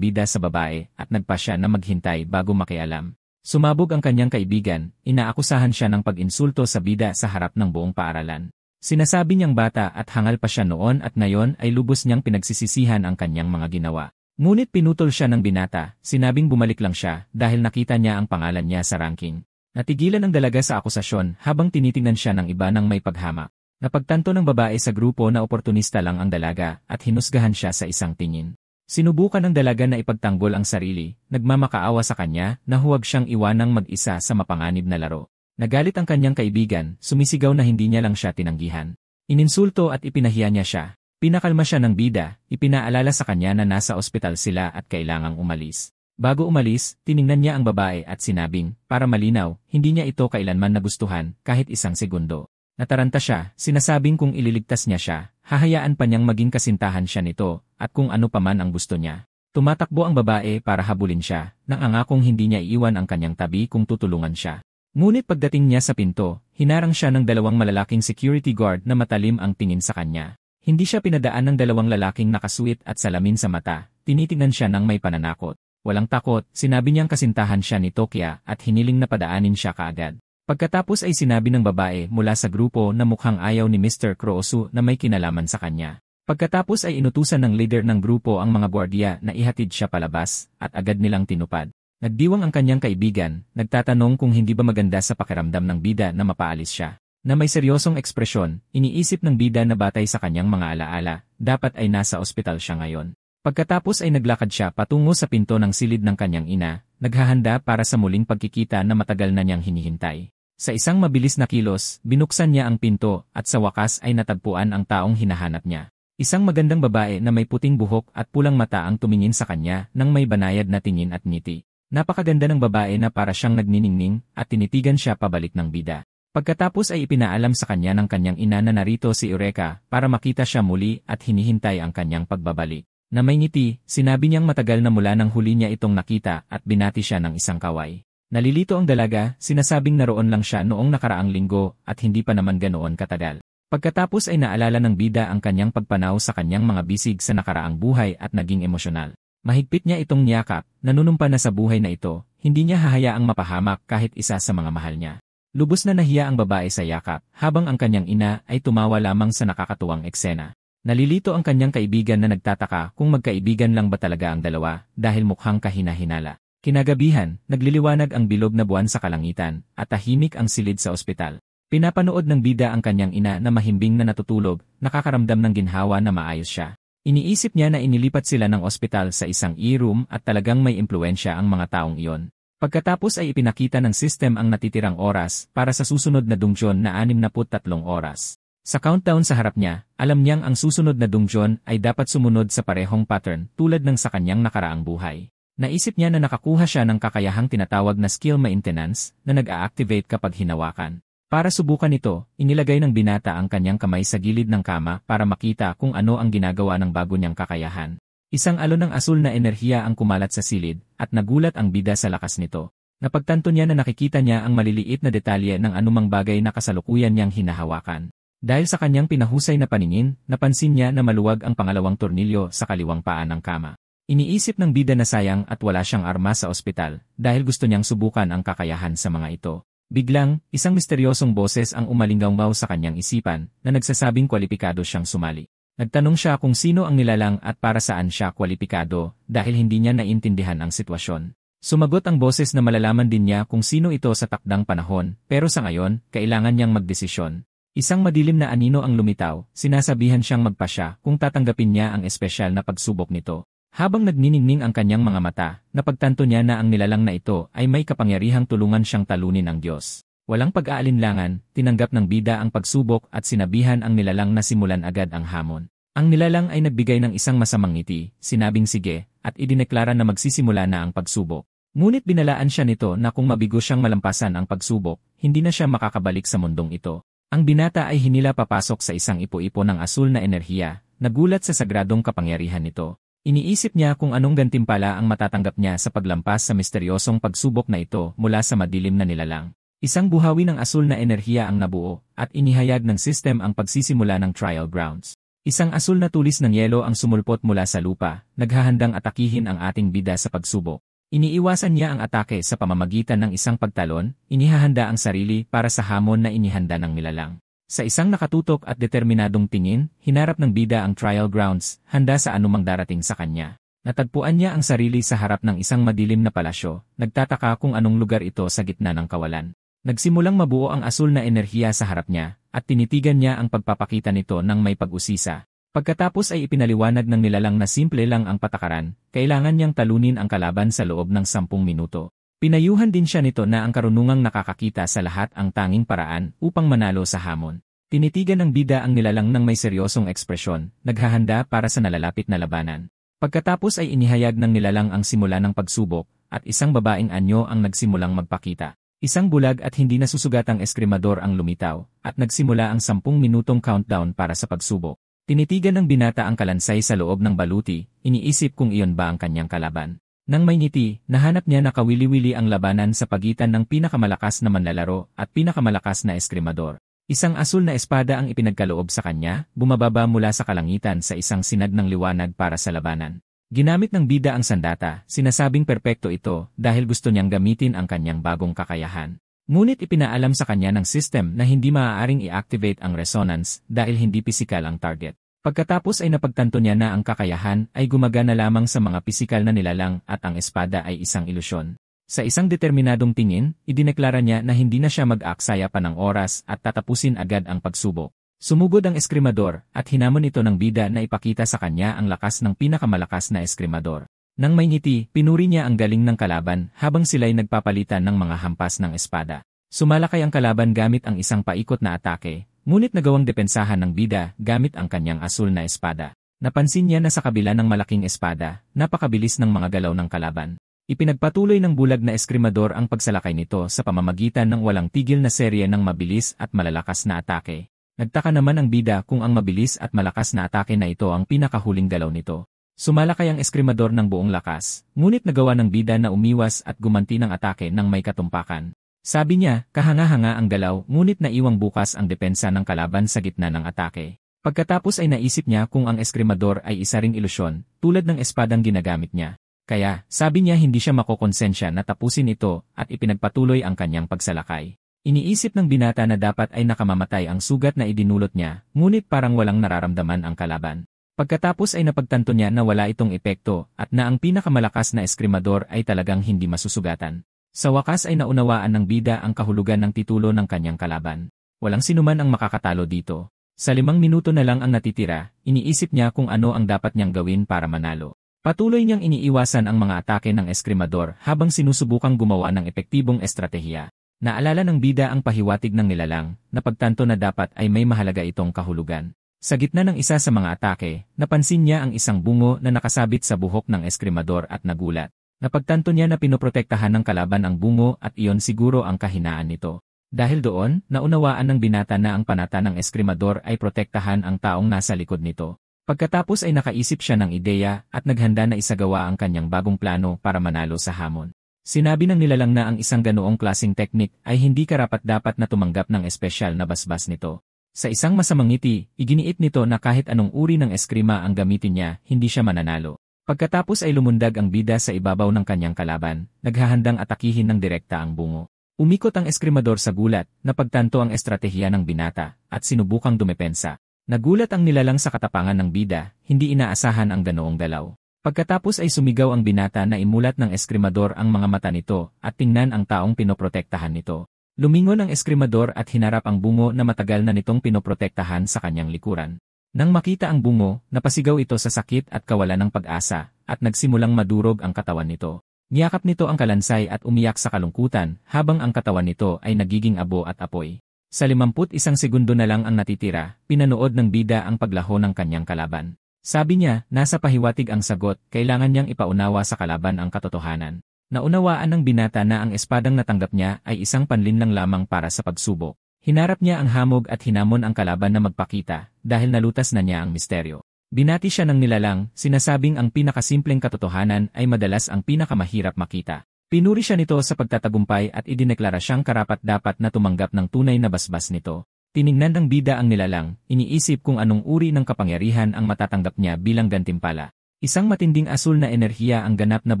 bida sa babae at nagpa siya na maghintay bago makialam. Sumabog ang kanyang kaibigan, inaakusahan siya ng pag-insulto sa bida sa harap ng buong paaralan. Sinasabi niyang bata at hangal pa siya noon at ngayon ay lubos niyang pinagsisisihan ang kanyang mga ginawa. Ngunit pinutol siya ng binata, sinabing bumalik lang siya dahil nakita niya ang pangalan niya sa ranking. Natigilan ang dalaga sa akusasyon habang tinitingnan siya ng iba ng may paghamak. Napagtanto ng babae sa grupo na oportunista lang ang dalaga at hinusgahan siya sa isang tingin. Sinubukan ng dalaga na ipagtanggol ang sarili, nagmamakaawa sa kanya na huwag siyang iwanang mag-isa sa mapanganib na laro. Nagalit ang kanyang kaibigan, sumisigaw na hindi niya lang siya tinanggihan. Ininsulto at ipinahiya niya siya. Pinakalma siya ng bida, ipinaalala sa kanya na nasa ospital sila at kailangang umalis. Bago umalis, tiningnan niya ang babae at sinabing, para malinaw, hindi niya ito kailanman nagustuhan kahit isang segundo. Nataranta siya, sinasabing kung ililigtas niya siya, hahayaan pa niyang maging kasintahan siya nito, at kung ano pa man ang gusto niya. Tumatakbo ang babae para habulin siya, nang angakong hindi niya iiwan ang kanyang tabi kung tutulungan siya. Ngunit pagdating niya sa pinto, hinarang siya ng dalawang malalaking security guard na matalim ang tingin sa kanya. Hindi siya pinadaan ng dalawang lalaking nakasuit at salamin sa mata, tinitingnan siya ng may pananakot. Walang takot, sinabi niyang kasintahan siya ni Tokia at hiniling na padaanin siya kaagad. Pagkatapos ay sinabi ng babae mula sa grupo na mukhang ayaw ni Mr. Kurosu na may kinalaman sa kanya. Pagkatapos ay inutusan ng leader ng grupo ang mga gwardiya na ihatid siya palabas at agad nilang tinupad. Nagdiwang ang kanyang kaibigan, nagtatanong kung hindi ba maganda sa pakiramdam ng bida na mapaalis siya. Na may seryosong ekspresyon, iniisip ng bida na batay sa kanyang mga alaala, dapat ay nasa ospital siya ngayon. Pagkatapos ay naglakad siya patungo sa pinto ng silid ng kanyang ina, naghahanda para sa muling pagkikita na matagal na niyang hinihintay. Sa isang mabilis na kilos, binuksan niya ang pinto at sa wakas ay natagpuan ang taong hinahanap niya. Isang magandang babae na may puting buhok at pulang mata ang tumingin sa kanya nang may banayad na tingin at ngiti. Napakaganda ng babae na para siyang nagniningning at tinitigan siya pabalik ng bida. Pagkatapos ay ipinaalam sa kanya ng kanyang ina na narito si Eureka para makita siya muli at hinihintay ang kanyang pagbabalik. Na may ngiti, sinabi niyang matagal na mula nang huli niya itong nakita at binati siya ng isang kaway. Nalilito ang dalaga, sinasabing naroon lang siya noong nakaraang linggo at hindi pa naman ganoon katagal. Pagkatapos ay naalala ng bida ang kanyang pagpanaw sa kanyang mga bisig sa nakaraang buhay at naging emosyonal. Mahigpit niya itong niyakap, nanunumpa na sa buhay na ito, hindi niya hahayaang mapahamak kahit isa sa mga mahal niya. Lubos na nahiya ang babae sa yakap, habang ang kanyang ina ay tumawa lamang sa nakakatuwang eksena. Nalilito ang kanyang kaibigan na nagtataka kung magkaibigan lang ba talaga ang dalawa dahil mukhang kahina-hinala. Kinagabihan, nagliliwanag ang bilog na buwan sa kalangitan, at tahimik ang silid sa ospital. Pinapanood ng bida ang kanyang ina na mahimbing na natutulog, nakakaramdam ng ginhawa na maayos siya. Iniisip niya na inilipat sila ng ospital sa isang e-room at talagang may impluensya ang mga taong iyon. Pagkatapos ay ipinakita ng system ang natitirang oras para sa susunod na dungjon na 63 oras. Sa countdown sa harap niya, alam niyang ang susunod na dungjon ay dapat sumunod sa parehong pattern tulad ng sa kanyang nakaraang buhay. Naisip niya na nakakuha siya ng kakayahang tinatawag na skill maintenance na nag-a-activate kapag hinawakan. Para subukan ito, inilagay ng binata ang kanyang kamay sa gilid ng kama para makita kung ano ang ginagawa ng bago niyang kakayahan. Isang alon ng asul na enerhiya ang kumalat sa silid at nagulat ang bida sa lakas nito. Napagtanto niya na nakikita niya ang maliliit na detalye ng anumang bagay na kasalukuyan niyang hinahawakan. Dahil sa kanyang pinahusay na paningin, napansin niya na maluwag ang pangalawang tornilyo sa kaliwang paa ng kama. Iniisip ng bida na sayang at wala siyang arma sa ospital dahil gusto niyang subukan ang kakayahan sa mga ito. Biglang, isang misteryosong boses ang umalinggaw sa kanyang isipan na nagsasabing kwalipikado siyang sumali. Nagtanong siya kung sino ang nilalang at para saan siya kwalipikado dahil hindi niya naintindihan ang sitwasyon. Sumagot ang boses na malalaman din niya kung sino ito sa takdang panahon, pero sa ngayon, kailangan niyang magdesisyon. Isang madilim na anino ang lumitaw, sinasabihan siyang magpasya kung tatanggapin niya ang espesyal na pagsubok nito. Habang nagniningning ang kanyang mga mata, napagtanto niya na ang nilalang na ito ay may kapangyarihang tulungan siyang talunin ng Diyos. Walang pag-aalinlangan, tinanggap ng bida ang pagsubok at sinabihan ang nilalang na simulan agad ang hamon. Ang nilalang ay nagbigay ng isang masamang ngiti, sinabing sige, at idineklara na magsisimula na ang pagsubok. Ngunit binalaan siya nito na kung mabigo siyang malampasan ang pagsubok, hindi na siya makakabalik sa mundong ito. Ang binata ay hinila papasok sa isang ipo-ipo ng asul na enerhiya, nagulat sa sagradong kapangyarihan nito. Iniisip niya kung anong gantimpala ang matatanggap niya sa paglampas sa misteryosong pagsubok na ito mula sa madilim na nilalang. Isang buhawi ng asul na enerhiya ang nabuo, at inihayag ng sistem ang pagsisimula ng trial grounds. Isang asul na tulis ng yelo ang sumulpot mula sa lupa, naghahandang atakihin ang ating bida sa pagsubok. Iniiwasan niya ang atake sa pamamagitan ng isang pagtalon, inihahanda ang sarili para sa hamon na inihanda ng nilalang. Sa isang nakatutok at determinadong tingin, hinarap ng bida ang trial grounds, handa sa anumang darating sa kanya. Natagpuan niya ang sarili sa harap ng isang madilim na palasyo, nagtataka kung anong lugar ito sa gitna ng kawalan. Nagsimulang mabuo ang asul na enerhiya sa harap niya, at tinitigan niya ang pagpapakita nito ng may pag-usisa. Pagkatapos ay ipinaliwanag ng nilalang na simple lang ang patakaran, kailangan niyang talunin ang kalaban sa loob ng 10 minuto. Pinayuhan din siya nito na ang karunungang nakakakita sa lahat ang tanging paraan upang manalo sa hamon. Tinitigan ng bida ang nilalang ng may seryosong ekspresyon, naghahanda para sa nalalapit na labanan. Pagkatapos ay inihayag ng nilalang ang simula ng pagsubok, at isang babaeng anyo ang nagsimulang magpakita. Isang bulag at hindi nasusugatang eskrimador ang lumitaw, at nagsimula ang 10 minutong countdown para sa pagsubok. Tinitigan ng binata ang kalansay sa loob ng baluti, iniisip kung iyon ba ang kanyang kalaban. Nang may ngiti, nahanap niya na kawili-wili ang labanan sa pagitan ng pinakamalakas na manlalaro at pinakamalakas na eskrimador. Isang asul na espada ang ipinagkaloob sa kanya, bumababa mula sa kalangitan sa isang sinag ng liwanag para sa labanan. Ginamit ng bida ang sandata, sinasabing perpekto ito dahil gusto niyang gamitin ang kanyang bagong kakayahan. Ngunit ipinaalam sa kanya ng system na hindi maaaring i-activate ang resonance dahil hindi pisikal ang target. Pagkatapos ay napagtanto niya na ang kakayahan ay gumagana lamang sa mga pisikal na nilalang at ang espada ay isang ilusyon. Sa isang determinadong tingin, idineklara niya na hindi na siya mag-aaksaya pa ng oras at tatapusin agad ang pagsubok. Sumugod ang eskrimador at hinamon ito ng bida na ipakita sa kanya ang lakas ng pinakamalakas na eskrimador. Nang may ngiti, pinuri niya ang galing ng kalaban habang sila'y nagpapalitan ng mga hampas ng espada. Sumalakay ang kalaban gamit ang isang paikot na atake. Ngunit nagawang depensahan ng bida gamit ang kanyang asul na espada. Napansin niya na sa kabila ng malaking espada, napakabilis ng mga galaw ng kalaban. Ipinagpatuloy ng bulag na eskrimador ang pagsalakay nito sa pamamagitan ng walang tigil na serye ng mabilis at malalakas na atake. Nagtaka naman ang bida kung ang mabilis at malakas na atake na ito ang pinakahuling galaw nito. Sumalakay ang eskrimador ng buong lakas, ngunit nagawa ng bida na umiwas at gumanti ng atake ng may katumpakan. Sabi niya, kahanga-hanga ang galaw ngunit naiwang bukas ang depensa ng kalaban sa gitna ng atake. Pagkatapos ay naisip niya kung ang eskrimador ay isa ring ilusyon, tulad ng espadang ginagamit niya. Kaya, sabi niya hindi siya makokonsensya na tapusin ito at ipinagpatuloy ang kanyang pagsalakay. Iniisip ng binata na dapat ay nakamamatay ang sugat na idinulot niya, ngunit parang walang nararamdaman ang kalaban. Pagkatapos ay napagtanto niya na wala itong epekto at na ang pinakamalakas na eskrimador ay talagang hindi masusugatan. Sa wakas ay naunawaan ng bida ang kahulugan ng titulo ng kanyang kalaban. Walang sinuman ang makakatalo dito. Sa 5 minuto na lang ang natitira, iniisip niya kung ano ang dapat niyang gawin para manalo. Patuloy niyang iniiwasan ang mga atake ng eskrimador habang sinusubukang gumawa ng epektibong estratehiya. Naalala ng bida ang pahiwatig ng nilalang, napagtanto na dapat ay may mahalaga itong kahulugan. Sa gitna ng isa sa mga atake, napansin niya ang isang bungo na nakasabit sa buhok ng eskrimador at nagulat. Napagtanto niya na pinoprotektahan ng kalaban ang bungo at iyon siguro ang kahinaan nito. Dahil doon, naunawaan ng binata na ang panata ng eskrimador ay protektahan ang taong nasa likod nito. Pagkatapos ay nakaisip siya ng ideya at naghanda na isagawa ang kanyang bagong plano para manalo sa hamon. Sinabi ng nilalang na ang isang ganoong klaseng teknik ay hindi karapat-dapat na tumanggap ng espesyal na basbas nito. Sa isang masamang ngiti, iginiit nito na kahit anong uri ng eskrima ang gamitin niya, hindi siya mananalo. Pagkatapos ay lumundag ang bida sa ibabaw ng kanyang kalaban, naghahandang atakihin ng direkta ang bungo. Umikot ang eskrimador sa gulat, napagtanto ang estratehiya ng binata, at sinubukang dumepensa. Nagulat ang nilalang sa katapangan ng bida, hindi inaasahan ang ganoong galaw. Pagkatapos ay sumigaw ang binata na imulat ng eskrimador ang mga mata nito at tingnan ang taong pinoprotektahan nito. Lumingon ang eskrimador at hinarap ang bungo na matagal na nitong pinoprotektahan sa kanyang likuran. Nang makita ang bungo, napasigaw ito sa sakit at kawalan ng pag-asa, at nagsimulang madurog ang katawan nito. Niyakap nito ang kalansay at umiyak sa kalungkutan habang ang katawan nito ay nagiging abo at apoy. Sa 51 segundo na lang ang natitira, pinanood ng bida ang paglaho ng kanyang kalaban. Sabi niya, nasa pahiwatig ang sagot, kailangan niyang ipaunawa sa kalaban ang katotohanan. Naunawaan ng binata na ang espadang natanggap niya ay isang panlinlang lamang para sa pagsubok. Hinarap niya ang hamog at hinamon ang kalaban na magpakita, dahil nalutas na niya ang misteryo. Binati siya ng nilalang, sinasabing ang pinakasimpleng katotohanan ay madalas ang pinakamahirap makita. Pinuri siya nito sa pagtatagumpay at idineklara siyang karapat-dapat na tumanggap ng tunay na basbas nito. Tiningnan ng bida ang nilalang, iniisip kung anong uri ng kapangyarihan ang matatanggap niya bilang gantimpala. Isang matinding asul na enerhiya ang ganap na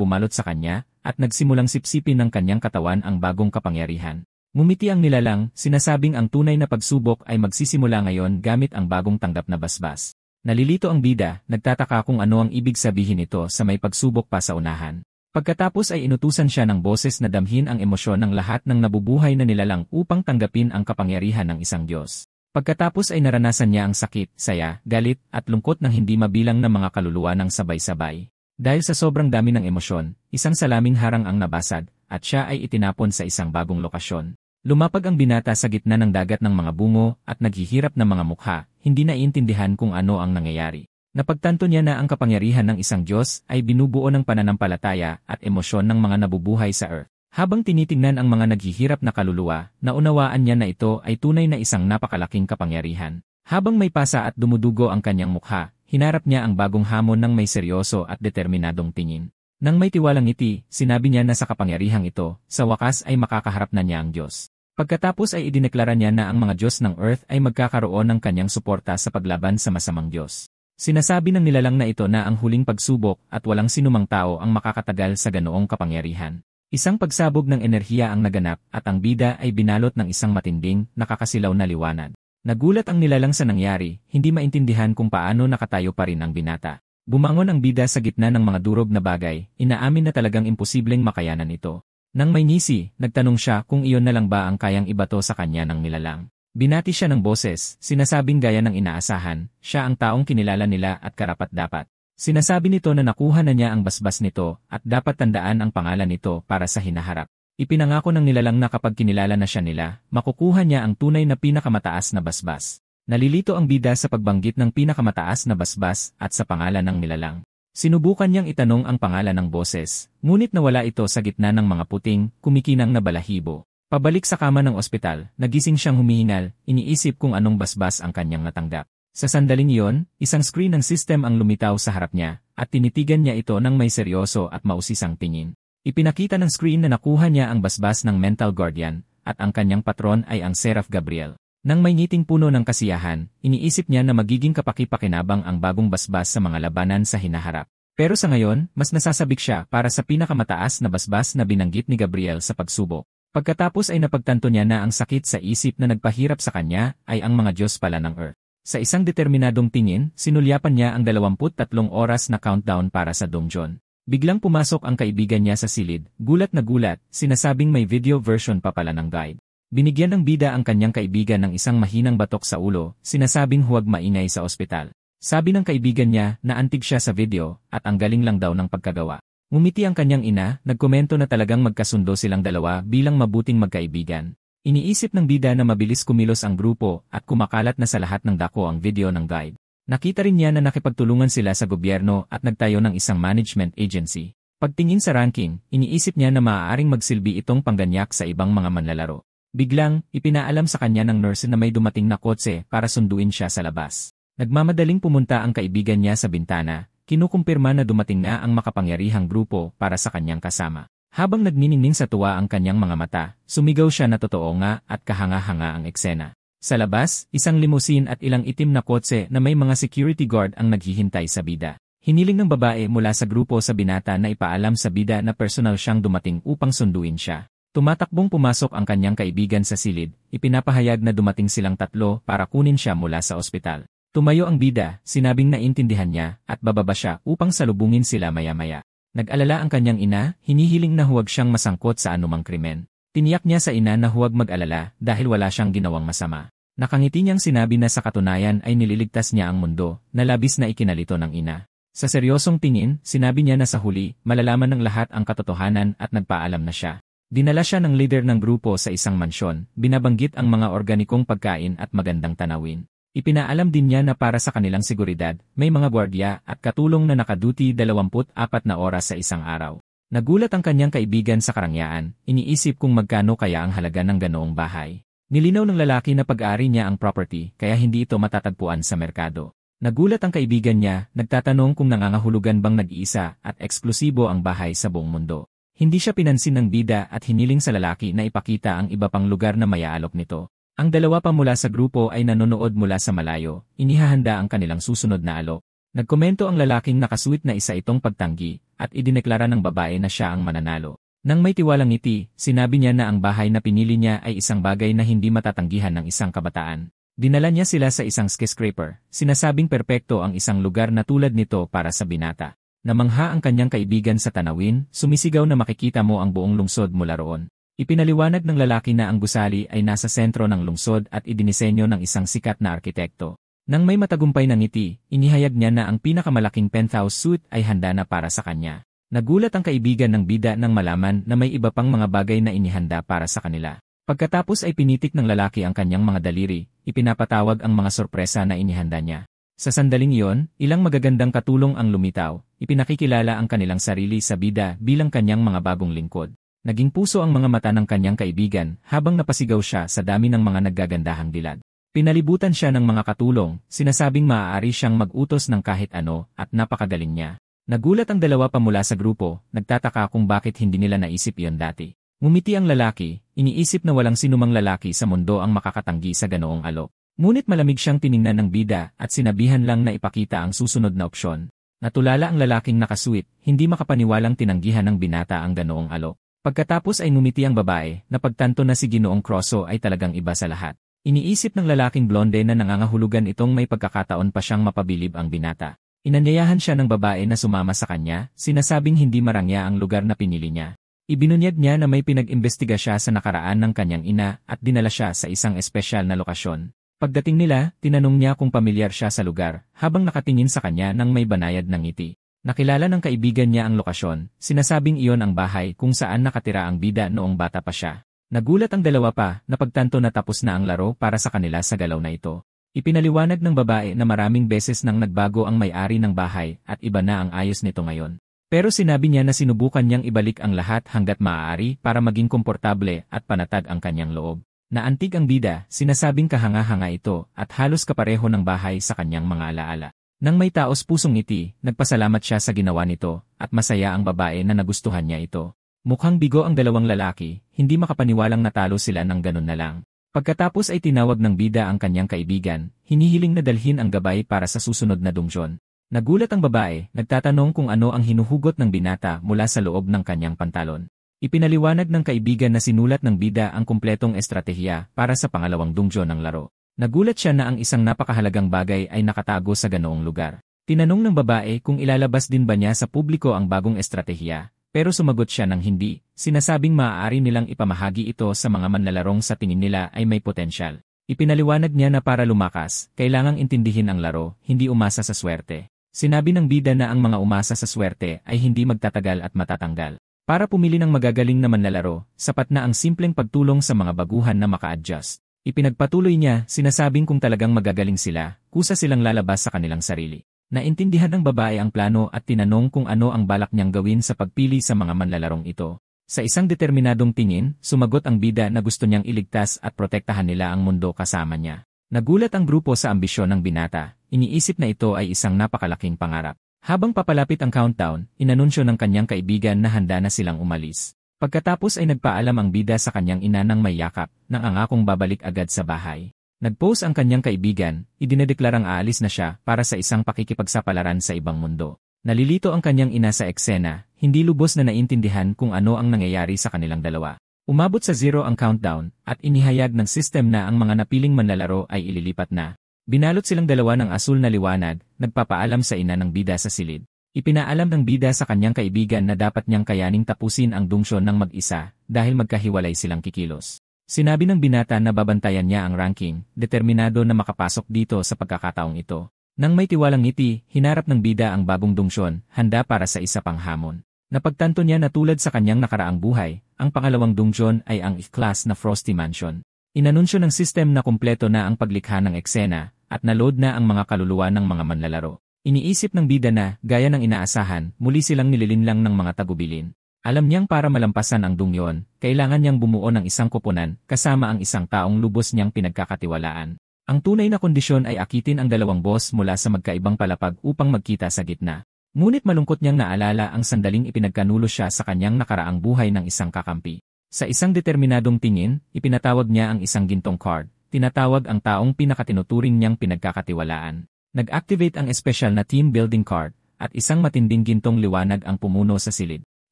bumalot sa kanya, at nagsimulang sipsipin ng kanyang katawan ang bagong kapangyarihan. Ngumiti ang nilalang, sinasabing ang tunay na pagsubok ay magsisimula ngayon gamit ang bagong tanggap na basbas. Nalilito ang bida, nagtataka kung ano ang ibig sabihin nito sa may pagsubok pa sa unahan. Pagkatapos ay inutusan siya ng boses na damhin ang emosyon ng lahat ng nabubuhay na nilalang upang tanggapin ang kapangyarihan ng isang Diyos. Pagkatapos ay naranasan niya ang sakit, saya, galit, at lungkot ng hindi mabilang na mga kaluluwa ng sabay-sabay. Dahil sa sobrang dami ng emosyon, isang salaming harang ang nabasag, at siya ay itinapon sa isang bagong lokasyon. Lumapag ang binata sa gitna ng dagat ng mga bungo at naghihirap na mga mukha, hindi naiintindihan kung ano ang nangyayari. Napagtanto niya na ang kapangyarihan ng isang Diyos ay binubuo ng pananampalataya at emosyon ng mga nabubuhay sa Earth. Habang tinitingnan ang mga naghihirap na kaluluwa, naunawaan niya na ito ay tunay na isang napakalaking kapangyarihan. Habang may pasa at dumudugo ang kanyang mukha, hinarap niya ang bagong hamon ng may seryoso at determinadong tingin. Nang may tiwalang ngiti, sinabi niya na sa kapangyarihang ito, sa wakas ay makakaharap na niya ang Diyos. Pagkatapos ay idineklara niya na ang mga Diyos ng Earth ay magkakaroon ng kanyang suporta sa paglaban sa masamang Diyos. Sinasabi ng nilalang na ito na ang huling pagsubok at walang sinumang tao ang makakatagal sa ganoong kapangyarihan. Isang pagsabog ng enerhiya ang naganap at ang bida ay binalot ng isang matinding, nakakasilaw na liwanag. Nagulat ang nilalang sa nangyari, hindi maintindihan kung paano nakatayo pa rin ang binata. Bumangon ang bida sa gitna ng mga durog na bagay, inaamin na talagang imposibleng makayanan ito. Nang may ngisi, nagtanong siya kung iyon na lang ba ang kayang ibato sa kanya ng nilalang. Binati siya ng boses, sinasabing gaya ng inaasahan, siya ang taong kinilala nila at karapat-dapat. Sinasabi nito na nakuha na niya ang basbas nito at dapat tandaan ang pangalan nito para sa hinaharap. Ipinangako ng nilalang na kapag kinilala na siya nila, makukuha niya ang tunay na pinakamataas na basbas. Nalilito ang bida sa pagbanggit ng pinakamataas na basbas at sa pangalan ng nilalang. Sinubukan niyang itanong ang pangalan ng boses, ngunit nawala ito sa gitna ng mga puting, kumikinang na balahibo. Pabalik sa kama ng ospital, nagising siyang humihingal, iniisip kung anong basbas ang kanyang natanggap. Sa sandaling iyon, isang screen ng system ang lumitaw sa harap niya, at tinitigan niya ito ng may seryoso at mausisang tingin. Ipinakita ng screen na nakuha niya ang basbas ng Mental Guardian, at ang kanyang patron ay ang Seraph Gabriel. Nang may ngiting puno ng kasiyahan, iniisip niya na magiging kapaki-pakinabang ang bagong basbas sa mga labanan sa hinaharap. Pero sa ngayon, mas nasasabik siya para sa pinakamataas na basbas na binanggit ni Gabriel sa pagsubok. Pagkatapos ay napagtanto niya na ang sakit sa isip na nagpahirap sa kanya ay ang mga Diyos pala ng Earth. Sa isang determinadong tingin, sinulyapan niya ang 23 oras na countdown para sa donjon. Biglang pumasok ang kaibigan niya sa silid, gulat na gulat, sinasabing may video version pa pala ng guide. Binigyan ng bida ang kanyang kaibigan ng isang mahinang batok sa ulo, sinasabing huwag maingay sa ospital. Sabi ng kaibigan niya na antig siya sa video at ang galing lang daw ng pagkagawa. Ngumiti ang kanyang ina, nagkomento na talagang magkasundo silang dalawa bilang mabuting magkaibigan. Iniisip ng bida na mabilis kumilos ang grupo at kumakalat na sa lahat ng dako ang video ng guide. Nakita rin niya na nakipagtulungan sila sa gobyerno at nagtayo ng isang management agency. Pagtingin sa ranking, iniisip niya na maaaring magsilbi itong pangganyak sa ibang mga manlalaro. Biglang, ipinaalam sa kanya ng nurse na may dumating na kotse para sunduin siya sa labas. Nagmamadaling pumunta ang kaibigan niya sa bintana, kinukumpirma na dumating na ang makapangyarihang grupo para sa kanyang kasama. Habang nagniningning sa tuwa ang kanyang mga mata, sumigaw siya na totoo nga at kahanga-hanga ang eksena. Sa labas, isang limousine at ilang itim na kotse na may mga security guard ang naghihintay sa bida. Hiniling ng babae mula sa grupo sa binata na ipaalam sa bida na personal siyang dumating upang sunduin siya. Tumatakbong pumasok ang kanyang kaibigan sa silid, ipinapahayag na dumating silang tatlo para kunin siya mula sa ospital. Tumayo ang bida, sinabing naintindihan niya, at bababa siya upang salubungin sila maya-maya. Nag-alala ang kanyang ina, hinihiling na huwag siyang masangkot sa anumang krimen. Tiniyak niya sa ina na huwag mag-alala dahil wala siyang ginawang masama. Nakangiti niyang sinabi na sa katunayan ay nililigtas niya ang mundo, na labis na ikinalito ng ina. Sa seryosong tingin, sinabi niya na sa huli, malalaman ng lahat ang katotohanan at nagpaalam na siya. Dinala siya ng leader ng grupo sa isang mansyon, binabanggit ang mga organikong pagkain at magandang tanawin. Ipinaalam din niya na para sa kanilang seguridad, may mga gwardiya at katulong na nakaduty 24 na oras sa isang araw. Nagulat ang kanyang kaibigan sa karangyaan, iniisip kung magkano kaya ang halaga ng ganoong bahay. Nilinaw ng lalaki na pag-ari niya ang property kaya hindi ito matatagpuan sa merkado. Nagulat ang kaibigan niya, nagtatanong kung nangangahulugan bang nag-iisa at eksklusibo ang bahay sa buong mundo. Hindi siya pinansin ng bida at hiniling sa lalaki na ipakita ang iba pang lugar na mayaalok nito. Ang dalawa pa mula sa grupo ay nanonood mula sa malayo, inihahanda ang kanilang susunod na alok. Nagkomento ang lalaking nakasuit na isa itong pagtanggi, at idineklara ng babae na siya ang mananalo. Nang may tiwalang ngiti, sinabi niya na ang bahay na pinili niya ay isang bagay na hindi matatanggihan ng isang kabataan. Dinala niya sila sa isang skyscraper, sinasabing perpekto ang isang lugar na tulad nito para sa binata. Namangha ang kanyang kaibigan sa tanawin, sumisigaw na makikita mo ang buong lungsod mula roon. Ipinaliwanag ng lalaki na ang gusali ay nasa sentro ng lungsod at idinisenyo ng isang sikat na arkitekto. Nang may matagumpay na ngiti, inihayag niya na ang pinakamalaking penthouse suite ay handa na para sa kanya. Nagulat ang kaibigan ng bida nang malaman na may iba pang mga bagay na inihanda para sa kanila. Pagkatapos ay pinitik ng lalaki ang kanyang mga daliri, ipinapatawag ang mga sorpresa na inihanda niya. Sa sandaling iyon, ilang magagandang katulong ang lumitaw, ipinakikilala ang kanilang sarili sa bida bilang kanyang mga bagong lingkod. Naging puso ang mga mata ng kanyang kaibigan habang napasigaw siya sa dami ng mga naggagandahang dilad. Pinalibutan siya ng mga katulong, sinasabing maaari siyang mag-utos ng kahit ano at napakagaling niya. Nagulat ang dalawa pa mula sa grupo, nagtataka kung bakit hindi nila naisip iyon dati. Ngumiti ang lalaki, iniisip na walang sinumang lalaki sa mundo ang makakatanggi sa ganoong alok. Ngunit malamig siyang tiningnan ng bida at sinabihan lang na ipakita ang susunod na opsyon. Natulala ang lalaking nakasuit, hindi makapaniwalang tinanggihan ng binata ang ganoong alok. Pagkatapos ay ngumiti ang babae, napagtanto na si Ginoong Crosso ay talagang iba sa lahat. Iniisip ng lalaking blonde na nangangahulugan itong may pagkakataon pa siyang mapabilib ang binata. Inanyayahan siya ng babae na sumama sa kanya, sinasabing hindi marangya ang lugar na pinili niya. Ibinunyag niya na may pinag-imbestiga siya sa nakaraan ng kanyang ina at dinala siya sa isang espesyal na lokasyon. Pagdating nila, tinanong niya kung pamilyar siya sa lugar, habang nakatingin sa kanya nang may banayad ng ngiti. Nakilala ng kaibigan niya ang lokasyon, sinasabing iyon ang bahay kung saan nakatira ang bida noong bata pa siya. Nagulat ang dalawa pa, napagtanto na tapos na ang laro para sa kanila sa galaw na ito. Ipinaliwanag ng babae na maraming beses nang nagbago ang may-ari ng bahay at iba na ang ayos nito ngayon. Pero sinabi niya na sinubukan niyang ibalik ang lahat hanggat maaari para maging komportable at panatag ang kanyang loob. Naantig ang bida, sinasabing kahanga-hanga ito at halos kapareho ng bahay sa kanyang mga alaala. Nang may taos pusong ngiti, nagpasalamat siya sa ginawa nito, at masaya ang babae na nagustuhan niya ito. Mukhang bigo ang dalawang lalaki, hindi makapaniwalang natalo sila ng ganun na lang. Pagkatapos ay tinawag ng bida ang kanyang kaibigan, hinihiling na dalhin ang gabay para sa susunod na dungsyon. Nagulat ang babae, nagtatanong kung ano ang hinuhugot ng binata mula sa loob ng kanyang pantalon. Ipinaliwanag ng kaibigan na sinulat ng bida ang kumpletong estratehiya para sa pangalawang dungsyon ng laro. Nagulat siya na ang isang napakahalagang bagay ay nakatago sa ganoong lugar. Tinanong ng babae kung ilalabas din ba niya sa publiko ang bagong estratehiya, pero sumagot siya ng hindi, sinasabing maaari nilang ipamahagi ito sa mga manlalarong sa tingin nila ay may potensyal. Ipinaliwanag niya na para lumakas, kailangang intindihin ang laro, hindi umasa sa swerte. Sinabi ng bida na ang mga umasa sa swerte ay hindi magtatagal at matatanggal. Para pumili ng magagaling na manlalaro, sapat na ang simpleng pagtulong sa mga baguhan na maka-adjust. Ipinagpatuloy niya, sinasabing kung talagang magagaling sila, kusa silang lalabas sa kanilang sarili. Naintindihan ng babae ang plano at tinanong kung ano ang balak niyang gawin sa pagpili sa mga manlalarong ito. Sa isang determinadong tingin, sumagot ang bida na gusto niyang iligtas at protektahan nila ang mundo kasama niya. Nagulat ang grupo sa ambisyon ng binata, iniisip na ito ay isang napakalaking pangarap. Habang papalapit ang countdown, inanunsyo ng kanyang kaibigan na handa na silang umalis. Pagkatapos ay nagpaalam ang bida sa kanyang ina ng may yakap, nang angakong babalik agad sa bahay. Nag-post ang kanyang kaibigan, idinedeklarang aalis na siya para sa isang pakikipagsapalaran sa ibang mundo. Nalilito ang kanyang ina sa eksena, hindi lubos na naintindihan kung ano ang nangyayari sa kanilang dalawa. Umabot sa 0 ang countdown, at inihayag ng system na ang mga napiling manlalaro ay ililipat na. Binalot silang dalawa ng asul na liwanag, nagpapaalam sa ina ng bida sa silid. Ipinaalam ng bida sa kanyang kaibigan na dapat niyang kayaning tapusin ang dungsyon ng mag-isa dahil magkahiwalay silang kikilos. Sinabi ng binata na babantayan niya ang ranking, determinado na makapasok dito sa pagkakataong ito. Nang may tiwalang ngiti, hinarap ng bida ang bagong dungsyon, handa para sa isa pang hamon. Napagtanto niya na tulad sa kanyang nakaraang buhay, ang pangalawang dungsyon ay ang class na Frosty Mansion. Inanunsyo ng system na kumpleto na ang paglikha ng eksena, at na-load na ang mga kaluluwa ng mga manlalaro. Iniisip ng bida na, gaya ng inaasahan, muli silang nililinlang ng mga tagubilin. Alam niyang para malampasan ang dungyon, kailangan niyang bumuo ng isang koponan, kasama ang isang taong lubos niyang pinagkakatiwalaan. Ang tunay na kondisyon ay akitin ang dalawang boss mula sa magkaibang palapag upang magkita sa gitna. Ngunit malungkot niyang naalala ang sandaling ipinagkanulo siya sa kanyang nakaraang buhay ng isang kakampi. Sa isang determinadong tingin, ipinatawag niya ang isang gintong card. Tinatawag ang taong pinakatinuturing niyang pinagkakatiwalaan. Nag-activate ang espesyal na team building card, at isang matinding gintong liwanag ang pumuno sa silid.